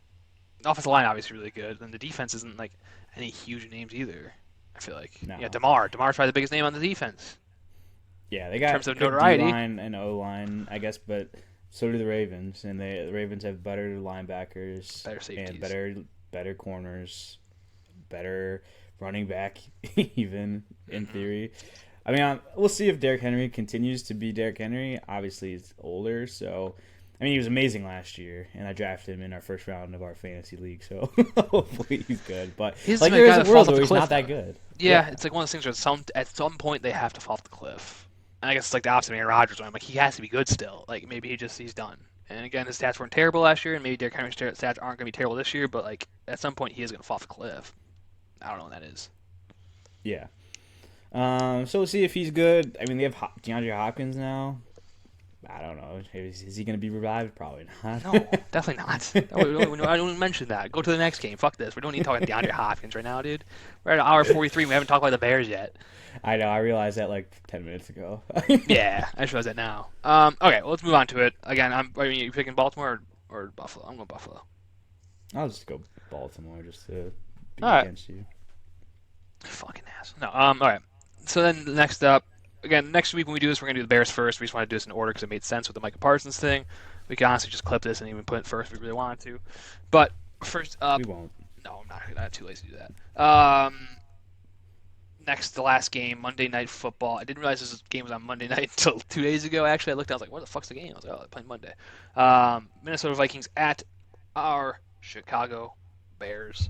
[SPEAKER 1] the offensive line obviously really good, and the defense isn't like any huge names either. I feel like
[SPEAKER 2] No.
[SPEAKER 1] yeah, Demar's probably the biggest name on the defense.
[SPEAKER 2] Yeah, they got
[SPEAKER 1] terms of
[SPEAKER 2] good
[SPEAKER 1] notoriety.
[SPEAKER 2] D-line and O-line, I guess, but so do the Ravens, and the Ravens have better linebackers,
[SPEAKER 1] Better safeties.
[SPEAKER 2] and better corners, better running back, even in theory. I mean, we'll see if Derrick Henry continues to be Derrick Henry. Obviously, he's older, so I mean, he was amazing last year, and I drafted him in our first round of our fantasy league, so hopefully he's good. But
[SPEAKER 1] He's
[SPEAKER 2] like,
[SPEAKER 1] the
[SPEAKER 2] there
[SPEAKER 1] guy
[SPEAKER 2] is
[SPEAKER 1] that
[SPEAKER 2] a world
[SPEAKER 1] falls off
[SPEAKER 2] where
[SPEAKER 1] the
[SPEAKER 2] he's
[SPEAKER 1] cliff,
[SPEAKER 2] not that
[SPEAKER 1] though.
[SPEAKER 2] good.
[SPEAKER 1] Yeah, it's like one of those things where at some point they have to fall off the cliff. And I guess it's like the opposite of Aaron Rodgers, where I'm like, he has to be good still. Like maybe he's done. And again, his stats weren't terrible last year, and maybe Derrick Henry's stats aren't going to be terrible this year. But like at some point, he is going to fall off the cliff. I don't know when that is.
[SPEAKER 2] Yeah. So we'll see if he's good. I mean, they have DeAndre Hopkins now. I don't know. Is he going to be revived? Probably not.
[SPEAKER 1] No, definitely not. I don't even mention that. Go to the next game. Fuck this. We don't need to talk about DeAndre Hopkins right now, dude. We're at hour 43. And we haven't talked about the Bears yet.
[SPEAKER 2] I know. I realized that like 10 minutes ago.
[SPEAKER 1] Yeah, I just realized that now. Okay, well, let's move on to it. Again, you picking Baltimore or Buffalo? I'm going Buffalo.
[SPEAKER 2] I'll just go Baltimore just to be
[SPEAKER 1] All right.
[SPEAKER 2] against you.
[SPEAKER 1] Fucking ass. No. All right. So then next up, again, next week when we do this, we're gonna do the Bears first. We just want to do this in order because it made sense with the Micah Parsons thing. We can honestly just clip this and even put it first if we really wanted to. But first
[SPEAKER 2] We
[SPEAKER 1] up,
[SPEAKER 2] won't.
[SPEAKER 1] no, I'm not too lazy to do that. Next, the last game, Monday Night Football. I didn't realize this game was on Monday night until 2 days ago. Actually, I looked, I was like, "What the fuck's the game?" I was like, "Oh, they're playing Monday." Minnesota Vikings at our Chicago Bears.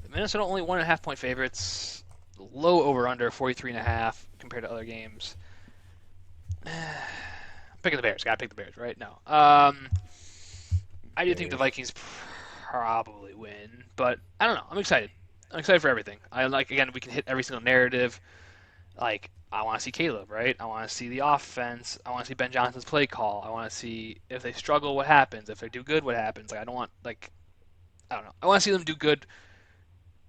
[SPEAKER 1] Minnesota only 1.5 point favorites. Low over under 43.5 compared to other games. Picking the Bears. Gotta pick the Bears, right? No. I do think the
[SPEAKER 2] Bears.
[SPEAKER 1] Vikings probably win, but I don't know. I'm excited. I'm excited for everything. I like again we can hit every single narrative. Like I want to see Caleb, right? I want to see the offense. I want to see Ben Johnson's play call. I want to see if they struggle, what happens. If they do good, what happens. Like I don't want like I don't know. I want to see them do good.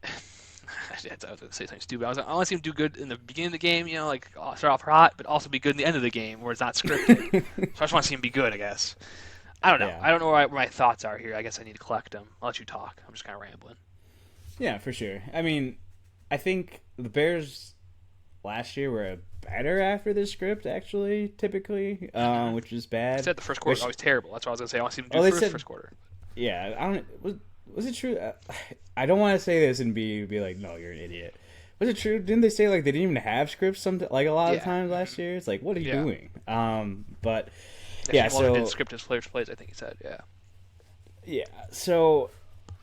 [SPEAKER 1] I was going to say something stupid. I want to see them do good in the beginning of the game, like start off hot, but also be good in the end of the game where it's not scripted. So I just want to see them be good, I guess. I don't know.
[SPEAKER 2] Yeah.
[SPEAKER 1] I don't know where my thoughts are here. I guess I need to collect them. I'll let you talk. I'm just kind of rambling.
[SPEAKER 2] Yeah, for sure. I mean, I think the Bears last year were better after the script, actually, typically, which is
[SPEAKER 1] I
[SPEAKER 2] bad.
[SPEAKER 1] said the first quarter was always terrible. That's what I was going to say. I want to see them
[SPEAKER 2] Oh,
[SPEAKER 1] do
[SPEAKER 2] they
[SPEAKER 1] first,
[SPEAKER 2] said,
[SPEAKER 1] first quarter.
[SPEAKER 2] yeah. I don't. Was it true? I don't want to say this and be like, no, you're an idiot. Was it true? Didn't they say like they didn't even have scripts? Like a lot of
[SPEAKER 1] Yeah.
[SPEAKER 2] times last year. It's like, what are you
[SPEAKER 1] Yeah.
[SPEAKER 2] doing? But
[SPEAKER 1] Yeah,
[SPEAKER 2] yeah,
[SPEAKER 1] Shane Waldron
[SPEAKER 2] so
[SPEAKER 1] did script his players' plays, I think he said. Yeah.
[SPEAKER 2] yeah, so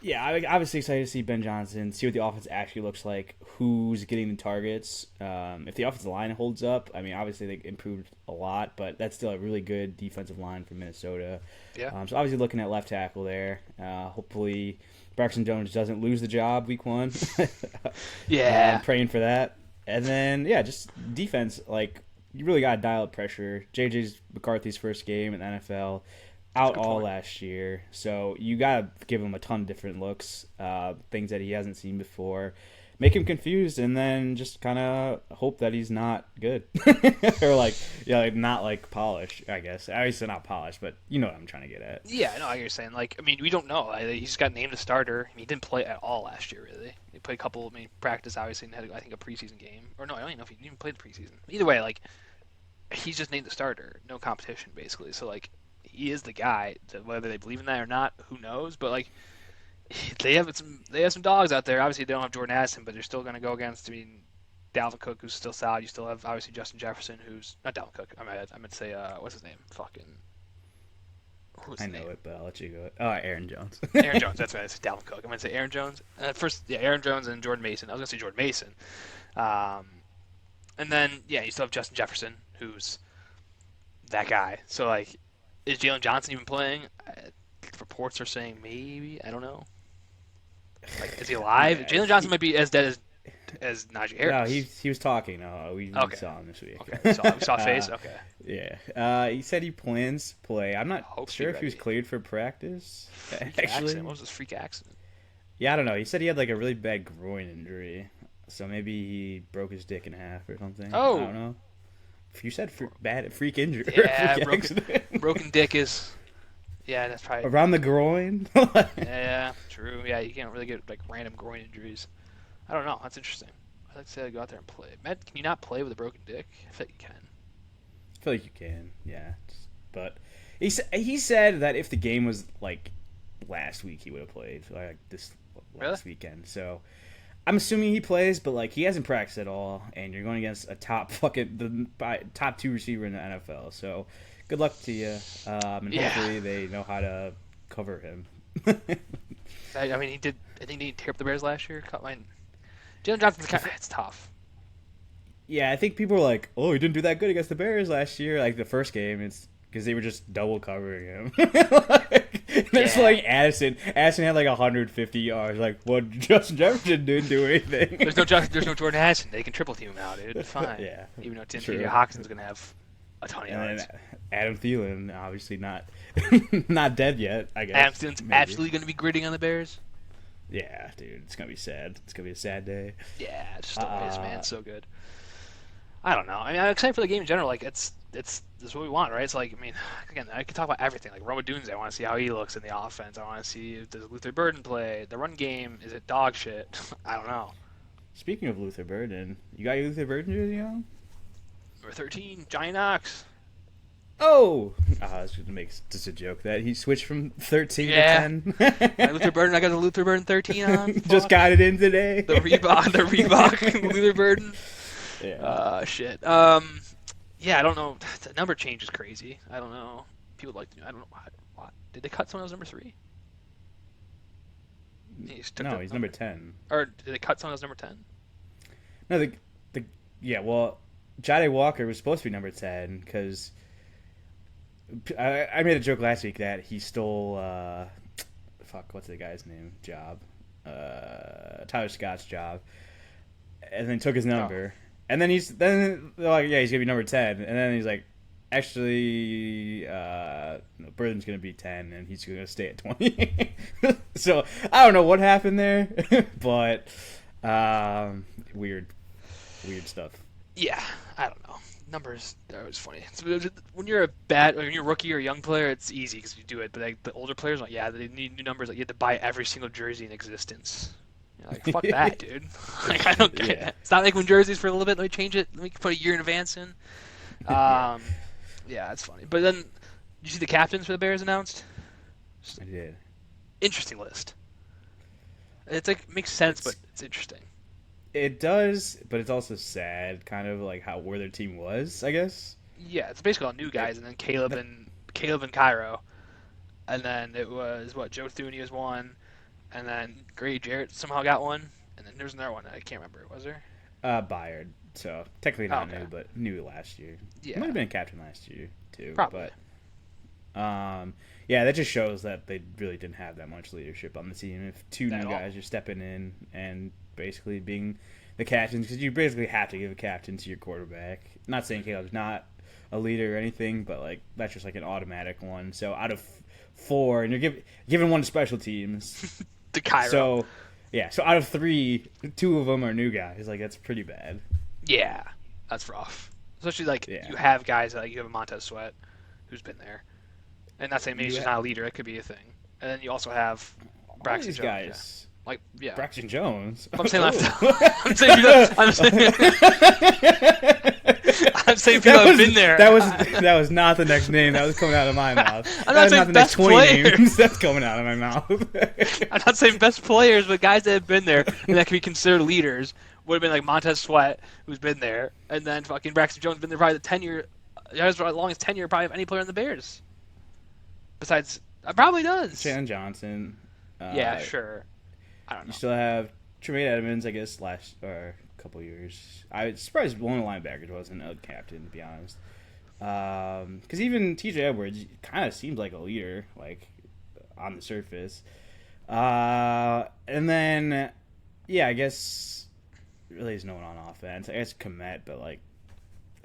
[SPEAKER 2] yeah, I'm obviously excited to see Ben Johnson, see what the offense actually looks like, who's getting the targets. If the offensive line holds up, I mean, obviously they improved a lot, but that's still a really good defensive line for Minnesota.
[SPEAKER 1] Yeah.
[SPEAKER 2] So obviously looking at left tackle there. Hopefully Braxton Jones doesn't lose the job week one.
[SPEAKER 1] Yeah.
[SPEAKER 2] Praying for that. And then, yeah, just defense, like, you really got to dial up pressure. JJ's McCarthy's first game in the NFL. Out all
[SPEAKER 1] point.
[SPEAKER 2] last year, so you gotta give him a ton of different looks, things that he hasn't seen before, make him confused, and then just kind of hope that he's not good, or like not like polished. I guess obviously not polished, but you know what I'm trying to get at.
[SPEAKER 1] Yeah, I know what you're saying. Like, I mean, we don't know. He just got named a starter. He didn't play at all last year, really. He played a couple, practice, obviously, and had, I think, a preseason game. Or no, I don't even know if he even played the preseason. Either way, like, he's just named the starter. No competition, basically. So, like, he is the guy. Whether they believe in that or not, who knows? But like, they have some dogs out there. Obviously, they don't have Jordan Addison, but they're still going to go against. I mean, Dalvin Cook, who's still solid. You still have obviously Justin Jefferson, who's not Dalvin Cook. I meant to say what's his name? Fucking who's
[SPEAKER 2] I
[SPEAKER 1] his
[SPEAKER 2] know
[SPEAKER 1] name?
[SPEAKER 2] it, but I'll let you go. Oh, Aaron Jones.
[SPEAKER 1] Aaron Jones. That's right. It's Dalvin Cook. I'm going to say Aaron Jones. First, yeah, Aaron Jones and Jordan Mason. I was going to say Jordan Mason. And then yeah, you still have Justin Jefferson, who's that guy. So like, is Jalen Johnson even playing? Reports are saying maybe. I don't know. Like, is he alive?
[SPEAKER 2] Yeah,
[SPEAKER 1] Jalen Johnson might be as dead as Najee Harris.
[SPEAKER 2] no, he was talking. We
[SPEAKER 1] Okay.
[SPEAKER 2] saw him this week.
[SPEAKER 1] Okay, we saw a face. Okay.
[SPEAKER 2] Yeah. He said he plans to play. I'm not
[SPEAKER 1] Hope to be
[SPEAKER 2] sure if he was
[SPEAKER 1] ready.
[SPEAKER 2] cleared for practice.
[SPEAKER 1] Freak
[SPEAKER 2] Actually,
[SPEAKER 1] accident. What was this freak accident?
[SPEAKER 2] yeah, I don't know. He said he had like a really bad groin injury, so maybe he broke his dick in half or something.
[SPEAKER 1] Oh.
[SPEAKER 2] I don't know. You said bad freak injury.
[SPEAKER 1] Yeah,
[SPEAKER 2] freak accident.
[SPEAKER 1] broken dick is. Yeah, that's probably.
[SPEAKER 2] Around the groin.
[SPEAKER 1] Yeah, true. Yeah, you can't really get like random groin injuries. I don't know. That's interesting. I'd like to say I go out there and play. Matt, can you not play with a broken dick? I feel like you can.
[SPEAKER 2] I feel like you can, yeah. But he said that if the game was like last week, he would have played like this last weekend. So I'm assuming he plays, but like he hasn't practiced at all, and you're going against a top top 2 receiver in the NFL. So good luck to you, and hopefully they know how to cover him.
[SPEAKER 1] I mean, he did. I think he tear up the Bears last year. Jalen Johnson's kind of, it's tough.
[SPEAKER 2] Yeah, I think people are like, "Oh, he didn't do that good against the Bears last year." Like the first game, it's because they were just double covering him. It's like Addison. Addison had like 150 yards. Like, well, Justin Jefferson didn't do anything.
[SPEAKER 1] There's no Jordan Addison. They can triple team him now, dude. It's fine.
[SPEAKER 2] Yeah,
[SPEAKER 1] Even though
[SPEAKER 2] true.
[SPEAKER 1] TJ Hawkinson's gonna have a ton of
[SPEAKER 2] And
[SPEAKER 1] yards.
[SPEAKER 2] then Adam Thielen, obviously not not dead yet. I guess
[SPEAKER 1] Adam Thielen's
[SPEAKER 2] maybe.
[SPEAKER 1] absolutely gonna be gritting on the Bears.
[SPEAKER 2] Yeah, dude, it's gonna be sad. It's gonna be a sad day.
[SPEAKER 1] Yeah, it's just always, man, so good. I don't know. I mean, I'm excited for the game in general. Like, it's this is what we want, right? It's like, I mean, again, I could talk about everything. Like Roma Dunze, I want to see how he looks in the offense. I want to see, does Luther Burden play? The run game, is it dog shit? I don't know.
[SPEAKER 2] Speaking of Luther Burden, you got your Luther Burden jersey on?
[SPEAKER 1] Number 13, Johnny Knox.
[SPEAKER 2] Oh, I was going to make just a joke that he switched from 13 to 10.
[SPEAKER 1] Luther Burden. I got the Luther Burden 13 on.
[SPEAKER 2] Just got it in today.
[SPEAKER 1] The Reebok Luther Burden.
[SPEAKER 2] Yeah.
[SPEAKER 1] Shit. Yeah, I don't know. The number change is crazy. I don't know. People like. I don't know why. Did they cut someone else number 3?
[SPEAKER 2] No, he's number 10.
[SPEAKER 1] Or did they cut someone else number 10?
[SPEAKER 2] No, well, Jade Walker was supposed to be number 10 because I made a joke last week that he stole what's the guy's name? Tyler Scott's job, and then took his number, and then they're like, yeah, he's gonna be number 10, and then he's like, actually, Burden's gonna be 10, and he's gonna stay at 20. So I don't know what happened there, but weird stuff.
[SPEAKER 1] Yeah, I don't know. Numbers, they're always funny. When you're when you're a rookie or a young player, it's easy because you do it. But like the older players, like, yeah, they need new numbers. Like you have to buy every single jersey in existence. You're like, fuck that, dude. Like I don't get it. Stop making jerseys for a little bit. Let me change it. Let me put a year in advance in. Yeah, it's funny. But then, did you see the captains for the Bears announced?
[SPEAKER 2] I did.
[SPEAKER 1] Interesting list. It's like makes sense, but it's interesting.
[SPEAKER 2] It does, but it's also sad, kind of like where their team was, I guess.
[SPEAKER 1] Yeah, it's basically all new guys, and then Caleb and Cairo, and then it was Joe Thuney was one, and then Grady Jarrett somehow got one, and then there's another one I can't remember. Was there?
[SPEAKER 2] Byard. So technically not new, but new last year.
[SPEAKER 1] Yeah,
[SPEAKER 2] he might have been a captain last year too.
[SPEAKER 1] Probably.
[SPEAKER 2] But yeah, that just shows that they really didn't have that much leadership on the team. If two new guys are stepping in and basically being the captains, because you basically have to give a captain to your quarterback. Not saying Caleb's not a leader or anything, but like that's just like an automatic one. So out of 4, and you're giving one to special teams.
[SPEAKER 1] To Cairo.
[SPEAKER 2] So yeah, so out of 3, 2 of them are new guys. Like that's pretty bad.
[SPEAKER 1] Yeah, that's rough. Especially like you have guys like you have a Montez Sweat who's been there, and not saying maybe he's just not a leader. It could be a thing. And then you also have Braxton Jones.
[SPEAKER 2] Guys.
[SPEAKER 1] Yeah.
[SPEAKER 2] Braxton Jones.
[SPEAKER 1] I'm saying I'm saying people have been there.
[SPEAKER 2] That was not the next name that was coming out of my mouth.
[SPEAKER 1] I'm not saying best players.
[SPEAKER 2] That's coming out of my mouth.
[SPEAKER 1] I'm not saying best players, but guys that have been there and that can be considered leaders would have been like Montez Sweat, who's been there, and then fucking Braxton Jones been there probably the tenure, as long as tenure probably of any player in the Bears. Besides, probably does.
[SPEAKER 2] Shannon Johnson.
[SPEAKER 1] Yeah, sure. I don't know.
[SPEAKER 2] You still have Tremaine Edmonds, I guess, a couple years. I was surprised one of the linebackers wasn't a captain, to be honest. Because even T.J. Edwards kind of seemed like a leader, like, on the surface. And then, yeah, I guess really there's no one on offense. I guess Komet, but, like,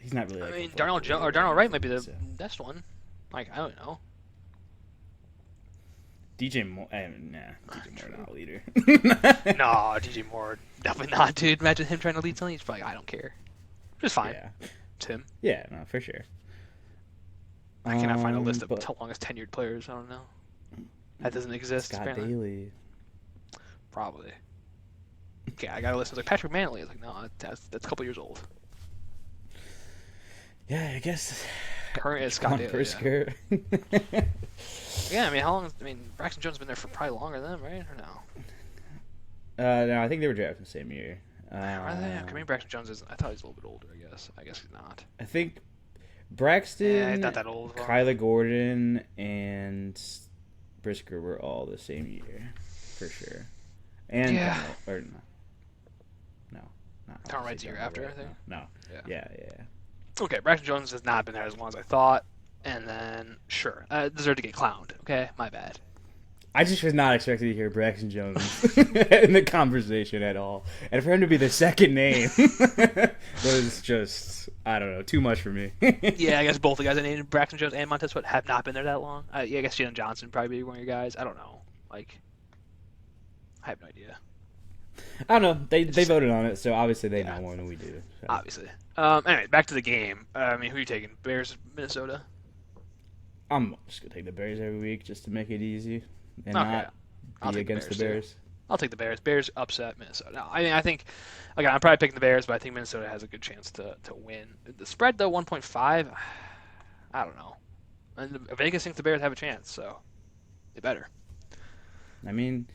[SPEAKER 2] he's not really, like...
[SPEAKER 1] I mean, Darnell Wright might be the best one. Like, I don't know. DJ Moore,
[SPEAKER 2] DJ Moore not a leader.
[SPEAKER 1] No, DJ Moore definitely not, dude. Imagine him trying to lead something. He's probably like, I don't care. Just fine.
[SPEAKER 2] Yeah.
[SPEAKER 1] It's him.
[SPEAKER 2] Yeah, no, for sure.
[SPEAKER 1] I cannot find a list of longest tenured players. I don't know. That doesn't exist.
[SPEAKER 2] Scott
[SPEAKER 1] apparently.
[SPEAKER 2] Daly.
[SPEAKER 1] Probably. Okay, I got a list. I was like, Patrick Manley. I was like, no, that's a couple years old.
[SPEAKER 2] Yeah, I guess.
[SPEAKER 1] Current is Scott Daly.
[SPEAKER 2] Yeah.
[SPEAKER 1] Yeah, I mean, how long? I mean, Braxton Jones has been there for probably longer than them, right? Or no?
[SPEAKER 2] No, I think they were drafted the same year.
[SPEAKER 1] Are they? Okay, maybe Braxton Jones is. I thought he was a little bit older. I guess he's not.
[SPEAKER 2] I think Braxton,
[SPEAKER 1] not that old.
[SPEAKER 2] Kyler Gordon, and Brisker were all the same year, for sure. And
[SPEAKER 1] Tom Wright's year after, I think.
[SPEAKER 2] No. Yeah.
[SPEAKER 1] Okay, Braxton Jones has not been there as long as I thought, and then sure, deserved to get clowned. Okay, my bad.
[SPEAKER 2] I just was not expecting to hear Braxton Jones in the conversation at all, and for him to be the second name was just, I don't know, too much for me.
[SPEAKER 1] Yeah, I guess both the guys I named, Braxton Jones and Montez Sweat, have not been there that long. I guess Jalen Johnson probably be one of your guys. I don't know. Like, I have no idea.
[SPEAKER 2] I don't know. They voted on it, so obviously they know more than we do. So.
[SPEAKER 1] Obviously. Anyway, back to the game. I mean, who are you taking? Bears, Minnesota?
[SPEAKER 2] I'm just going to take the Bears every week just to make it easy and not be against the Bears.
[SPEAKER 1] I'll take the Bears. Bears upset Minnesota. No, I mean, I think, again, I'm probably picking the Bears, but I think Minnesota has a good chance to win. The spread, though, 1.5, I don't know. And Vegas thinks the Bears have a chance, so they better.
[SPEAKER 2] I mean,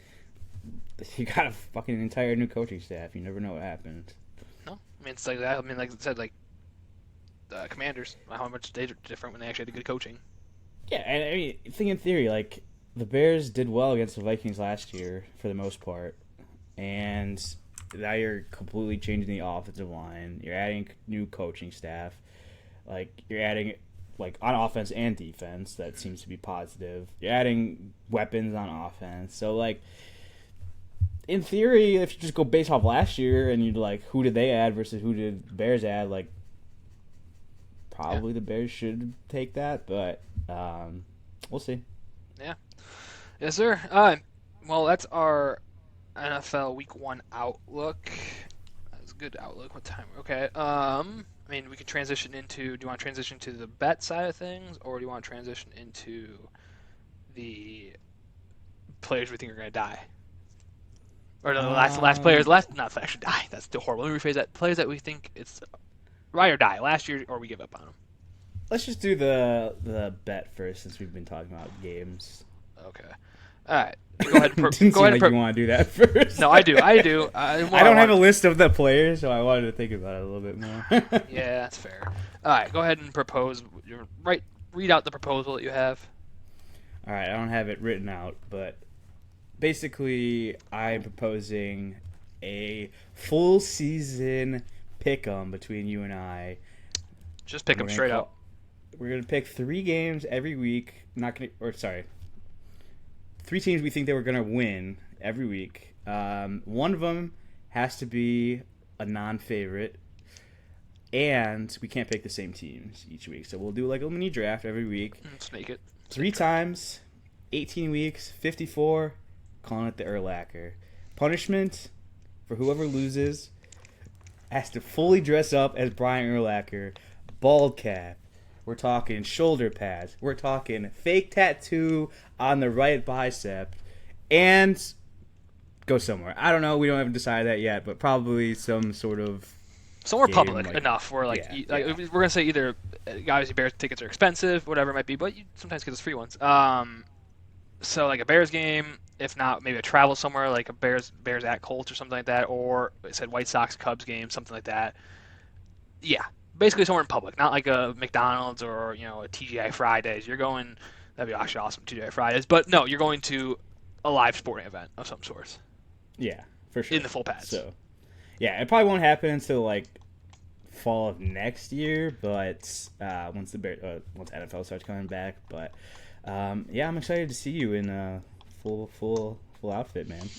[SPEAKER 2] you got a fucking entire new coaching staff. You never know what happens.
[SPEAKER 1] No, I mean, it's like that. I mean, like I said, like Commanders, how much they're different when they actually had good coaching.
[SPEAKER 2] Yeah, and I mean, think in theory, like the Bears did well against the Vikings last year for the most part, and now you're completely changing the offensive line. You're adding new coaching staff, like you're adding like on offense and defense. That seems to be positive. You're adding weapons on offense, so like in theory, if you just go based off last year and you'd like who did they add versus who did the Bears add, like probably the Bears should take that, but we'll see.
[SPEAKER 1] Yeah. Yes, sir. Well, that's our NFL Week 1 outlook. That's a good outlook. What time? Okay. I mean, we could transition into. Do you want to transition to the bet side of things, or do you want to transition into the players we think are going to die? Or the last players left, not actually die. That's too horrible. Let me rephrase that. Players that we think it's ride or die last year, or we give up on them.
[SPEAKER 2] Let's just do the bet first, since we've been talking about games.
[SPEAKER 1] Okay. All right. Go ahead.
[SPEAKER 2] Didn't seem like you want to do that first.
[SPEAKER 1] No, I do. I do.
[SPEAKER 2] I don't have a list of the players, so I wanted to think about it a little bit more.
[SPEAKER 1] Yeah, that's fair. All right. Go ahead and propose. Read out the proposal that you have.
[SPEAKER 2] All right. I don't have it written out, but basically, I'm proposing a full season pick-em between you and I.
[SPEAKER 1] Just pick them straight up.
[SPEAKER 2] We're gonna pick 3 games every week. Three teams we think they were gonna win every week. One of them has to be a non-favorite, and we can't pick the same teams each week. So we'll do like a mini draft every week.
[SPEAKER 1] Let's make it
[SPEAKER 2] 3 times, 18 weeks, 54. Calling it the URLACHER. Punishment for whoever loses has to fully dress up as Brian URLACHER. Bald cap. We're talking shoulder pads. We're talking fake tattoo on the right bicep. And go somewhere. I don't know. We don't have to decide that yet, but probably some sort of
[SPEAKER 1] somewhere
[SPEAKER 2] game,
[SPEAKER 1] public
[SPEAKER 2] like,
[SPEAKER 1] enough where we're gonna say either obviously Bears tickets are expensive, whatever it might be, but you sometimes get those free ones. So like a Bears game, if not maybe a travel somewhere like a Bears at Colts or something like that, or I said White Sox Cubs game, something like that. Yeah, basically somewhere in public, not like a McDonald's or a TGI Fridays. You're going, that'd be actually awesome, TGI Fridays, but no, you're going to a live sporting event of some sort.
[SPEAKER 2] Yeah, for sure.
[SPEAKER 1] In the full pads.
[SPEAKER 2] So, yeah, it probably won't happen until like fall of next year, but once NFL starts coming back. But yeah, I'm excited to see you in a full outfit, man.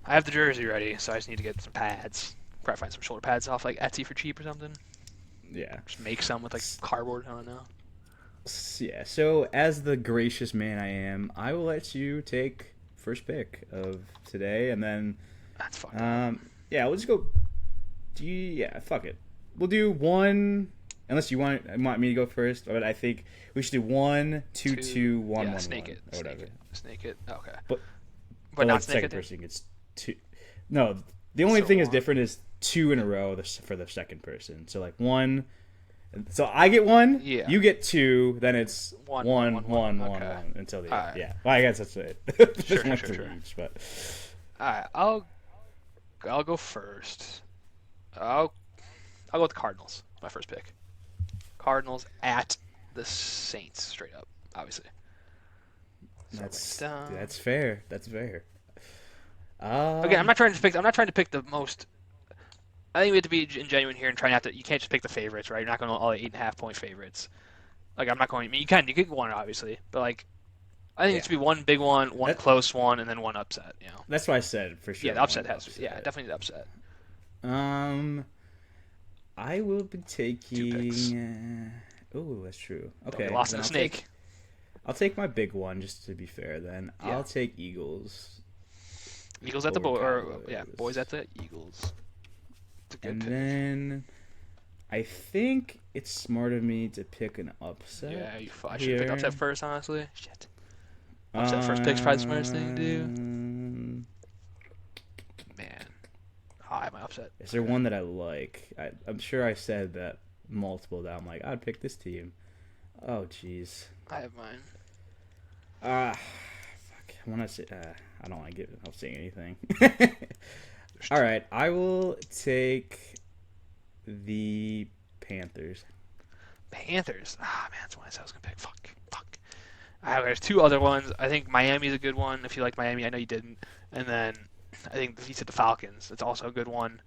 [SPEAKER 1] I have the jersey ready, so I just need to get some pads. Probably find some shoulder pads off like Etsy for cheap or something.
[SPEAKER 2] Yeah.
[SPEAKER 1] Just make some with like cardboard. I don't know.
[SPEAKER 2] Yeah. So as the gracious man I am, I will let you take first pick of today, and then
[SPEAKER 1] that's fine.
[SPEAKER 2] Yeah, we'll just go. Fuck it. We'll do one. Unless you want me to go first, but I think we should do 1, 2, 2, 1, 1,
[SPEAKER 1] snake
[SPEAKER 2] 1,
[SPEAKER 1] it.
[SPEAKER 2] or whatever.
[SPEAKER 1] Snake it. Okay.
[SPEAKER 2] But
[SPEAKER 1] not
[SPEAKER 2] like
[SPEAKER 1] snake
[SPEAKER 2] second
[SPEAKER 1] it.
[SPEAKER 2] person gets 2. No, the only thing is different is 2 in a row for the second person. So like 1. So I get 1.
[SPEAKER 1] Yeah.
[SPEAKER 2] You get 2. Then it's 1, 1, 1, 1 until the end. Right. Yeah. Well, I guess that's it.
[SPEAKER 1] Sure.
[SPEAKER 2] Each, but
[SPEAKER 1] all right, I'll go first. I'll go with the Cardinals. My first pick. Cardinals at the Saints, straight up, obviously. So
[SPEAKER 2] that's fair. That's fair.
[SPEAKER 1] Again, I'm not trying to pick the most. I think we have to be genuine here and try not to. You can't just pick the favorites, right? You're not going to all 8.5 point favorites. Like I'm not going. I mean, you get one obviously, but like I think it should be one big one, close one, and then one upset.
[SPEAKER 2] That's what I said for sure.
[SPEAKER 1] Yeah, the upset has to. Yeah, definitely the upset.
[SPEAKER 2] I will be taking. Oh, that's true. Okay,
[SPEAKER 1] lost in the snake.
[SPEAKER 2] I'll take my big one just to be fair. Then I'll take Eagles.
[SPEAKER 1] Eagles at the boys at the Eagles. It's a good pick.
[SPEAKER 2] Then I think it's smart of me to pick an upset.
[SPEAKER 1] Yeah, I should pick upset first, honestly. Shit. Upset first pick's probably the smartest thing to do. upset.
[SPEAKER 2] Is there one that I like? I'm sure I said that multiple. That I'm like, I'd pick this team. Oh, jeez.
[SPEAKER 1] I have mine.
[SPEAKER 2] Fuck. I want to say. I don't want to give. I'll say anything. All right, I will take the Panthers.
[SPEAKER 1] Panthers. Ah, man, that's one I was gonna pick. Fuck. There's two other ones. I think Miami's a good one. If you like Miami, I know you didn't. And then I think you said the Falcons. It's also a good one.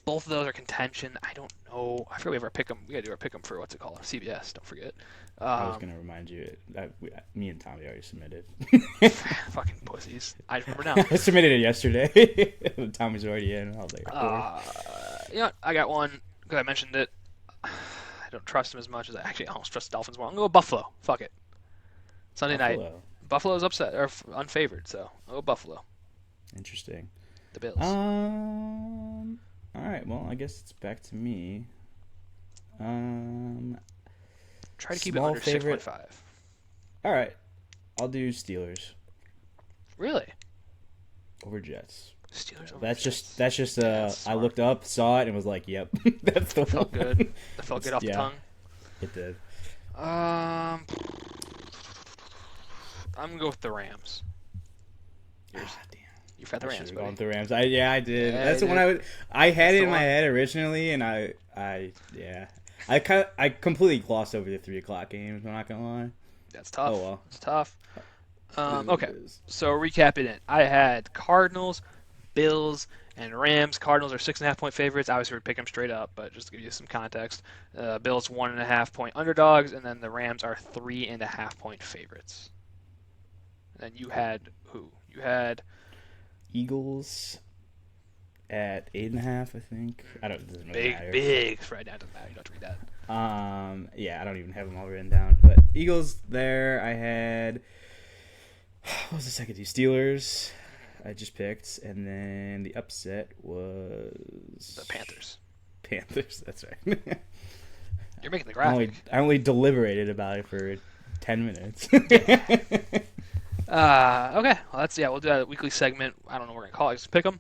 [SPEAKER 1] Both of those are contention. I don't know. I forget we ever pick them. We gotta do our pick them for what's it called? CBS. Don't forget.
[SPEAKER 2] I was gonna remind you. Me and Tommy already submitted.
[SPEAKER 1] Fucking pussies. I remember now.
[SPEAKER 2] I submitted it yesterday. Tommy's already in. I was like,
[SPEAKER 1] you know what? I got one because I mentioned it. I don't trust him as much as I actually almost trust the Dolphins more. I'm gonna go Buffalo. Fuck it. Sunday night. Buffalo's upset or unfavored, so I'll go Buffalo.
[SPEAKER 2] Interesting.
[SPEAKER 1] The Bills.
[SPEAKER 2] All right. Well, I guess it's back to me.
[SPEAKER 1] Try to keep it under 6.5.
[SPEAKER 2] All right. I'll do Steelers
[SPEAKER 1] Really?
[SPEAKER 2] over Jets.
[SPEAKER 1] Steelers over
[SPEAKER 2] That's
[SPEAKER 1] Jets.
[SPEAKER 2] just I looked up, saw it, and was like, "Yep, that's the
[SPEAKER 1] Felt
[SPEAKER 2] one."
[SPEAKER 1] good. That felt good off the tongue.
[SPEAKER 2] It did.
[SPEAKER 1] I'm gonna go with the Rams.
[SPEAKER 2] Damn.
[SPEAKER 1] You've had the
[SPEAKER 2] I
[SPEAKER 1] Rams,
[SPEAKER 2] should have
[SPEAKER 1] buddy.
[SPEAKER 2] gone with the Rams. I did.
[SPEAKER 1] Yeah,
[SPEAKER 2] That's the
[SPEAKER 1] you
[SPEAKER 2] one
[SPEAKER 1] did.
[SPEAKER 2] I had
[SPEAKER 1] That's
[SPEAKER 2] it
[SPEAKER 1] the
[SPEAKER 2] in my
[SPEAKER 1] one.
[SPEAKER 2] head originally, and I completely glossed over the 3 o'clock games. I'm not gonna lie.
[SPEAKER 1] That's tough.
[SPEAKER 2] Oh well.
[SPEAKER 1] It's tough.
[SPEAKER 2] It is what
[SPEAKER 1] Okay,
[SPEAKER 2] it is.
[SPEAKER 1] so recapping it, I had Cardinals, Bills, and Rams. Cardinals are 6.5-point favorites. Obviously, we're picking them straight up, but just to give you some context, Bills 1.5-point underdogs, and then the Rams are 3.5-point favorites. And then you had who? You had
[SPEAKER 2] Eagles at 8.5, I think. I don't. It doesn't really matter.
[SPEAKER 1] big spread down. Doesn't matter. You don't have to read that.
[SPEAKER 2] Yeah, I don't even have them all written down. But Eagles there, I had. What was the second team? Steelers. I just picked, and then the upset was
[SPEAKER 1] The Panthers.
[SPEAKER 2] Panthers. That's right.
[SPEAKER 1] You're making the
[SPEAKER 2] I
[SPEAKER 1] graphic.
[SPEAKER 2] only deliberated about it for 10 minutes.
[SPEAKER 1] Okay. Well, we'll do a weekly segment. I don't know what we're gonna call it. Just pick 'em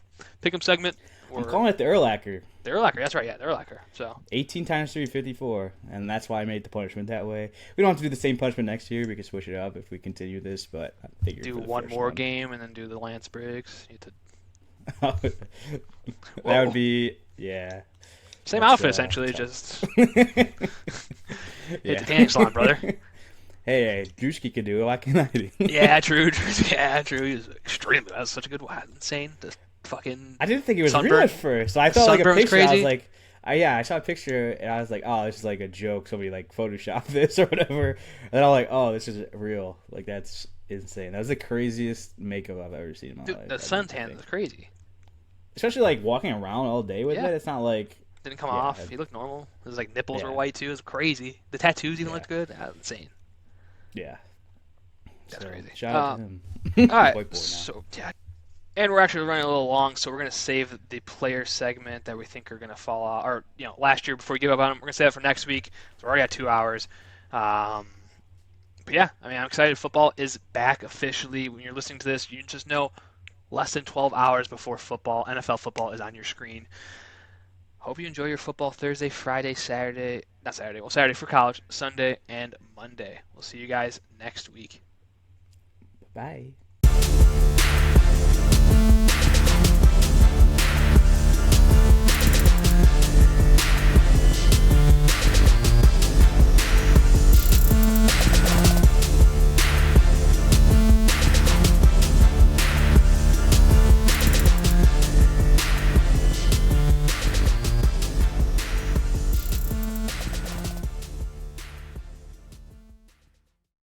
[SPEAKER 1] segment.
[SPEAKER 2] I'm calling it the URLACHER.
[SPEAKER 1] The URLACHER. That's right. Yeah, the URLACHER. So
[SPEAKER 2] 18 times 3, 54, and that's why I made the punishment that way. We don't have to do the same punishment next year. We can switch it up if we continue this, but I figured
[SPEAKER 1] do
[SPEAKER 2] for the
[SPEAKER 1] one
[SPEAKER 2] first
[SPEAKER 1] more game and then do the Lance Briggs. You have to
[SPEAKER 2] That would be, yeah.
[SPEAKER 1] same
[SPEAKER 2] That's,
[SPEAKER 1] outfit essentially. Just hit
[SPEAKER 2] Yeah.
[SPEAKER 1] the tanning salon, brother.
[SPEAKER 2] Hey, Drewski could do it. Why can't I do it?
[SPEAKER 1] Yeah, true. Yeah, true. He's extremely. That's such a good one. Insane. The fucking.
[SPEAKER 2] I didn't think it was real
[SPEAKER 1] Sunburn?
[SPEAKER 2] at first. So I saw like a
[SPEAKER 1] Sunburn's
[SPEAKER 2] picture. I was
[SPEAKER 1] crazy?
[SPEAKER 2] like, I saw a picture and I was like, oh, this is like a joke. Somebody like photoshopped this or whatever. And then I'm like, oh, this is real. Like that's insane. That was the craziest makeup I've ever seen in my
[SPEAKER 1] Dude,
[SPEAKER 2] life.
[SPEAKER 1] the suntan is crazy.
[SPEAKER 2] Especially like walking around all day with
[SPEAKER 1] Yeah.
[SPEAKER 2] it. It's not like
[SPEAKER 1] Didn't come
[SPEAKER 2] Yeah.
[SPEAKER 1] off. He looked normal. His like nipples were
[SPEAKER 2] Yeah.
[SPEAKER 1] white too. It was crazy. The tattoos even
[SPEAKER 2] Yeah.
[SPEAKER 1] looked good. That's insane.
[SPEAKER 2] yeah.
[SPEAKER 1] That's crazy.
[SPEAKER 2] Shout out to him.
[SPEAKER 1] All
[SPEAKER 2] White
[SPEAKER 1] right.
[SPEAKER 2] boy now.
[SPEAKER 1] So yeah. And we're actually running a little long, so we're gonna save the player segment that we think are gonna fall out, or last year before we give up on them. We're gonna save that for next week. So we're already at 2 hours. But yeah, I mean, I'm excited. Football is back officially. When you're listening to this, you just know less than 12 hours before football, NFL football is on your screen. Hope you enjoy your football Thursday, Friday, Saturday. Not Saturday. Well, Saturday for college, Sunday, and Monday. We'll see you guys next week.
[SPEAKER 2] Bye.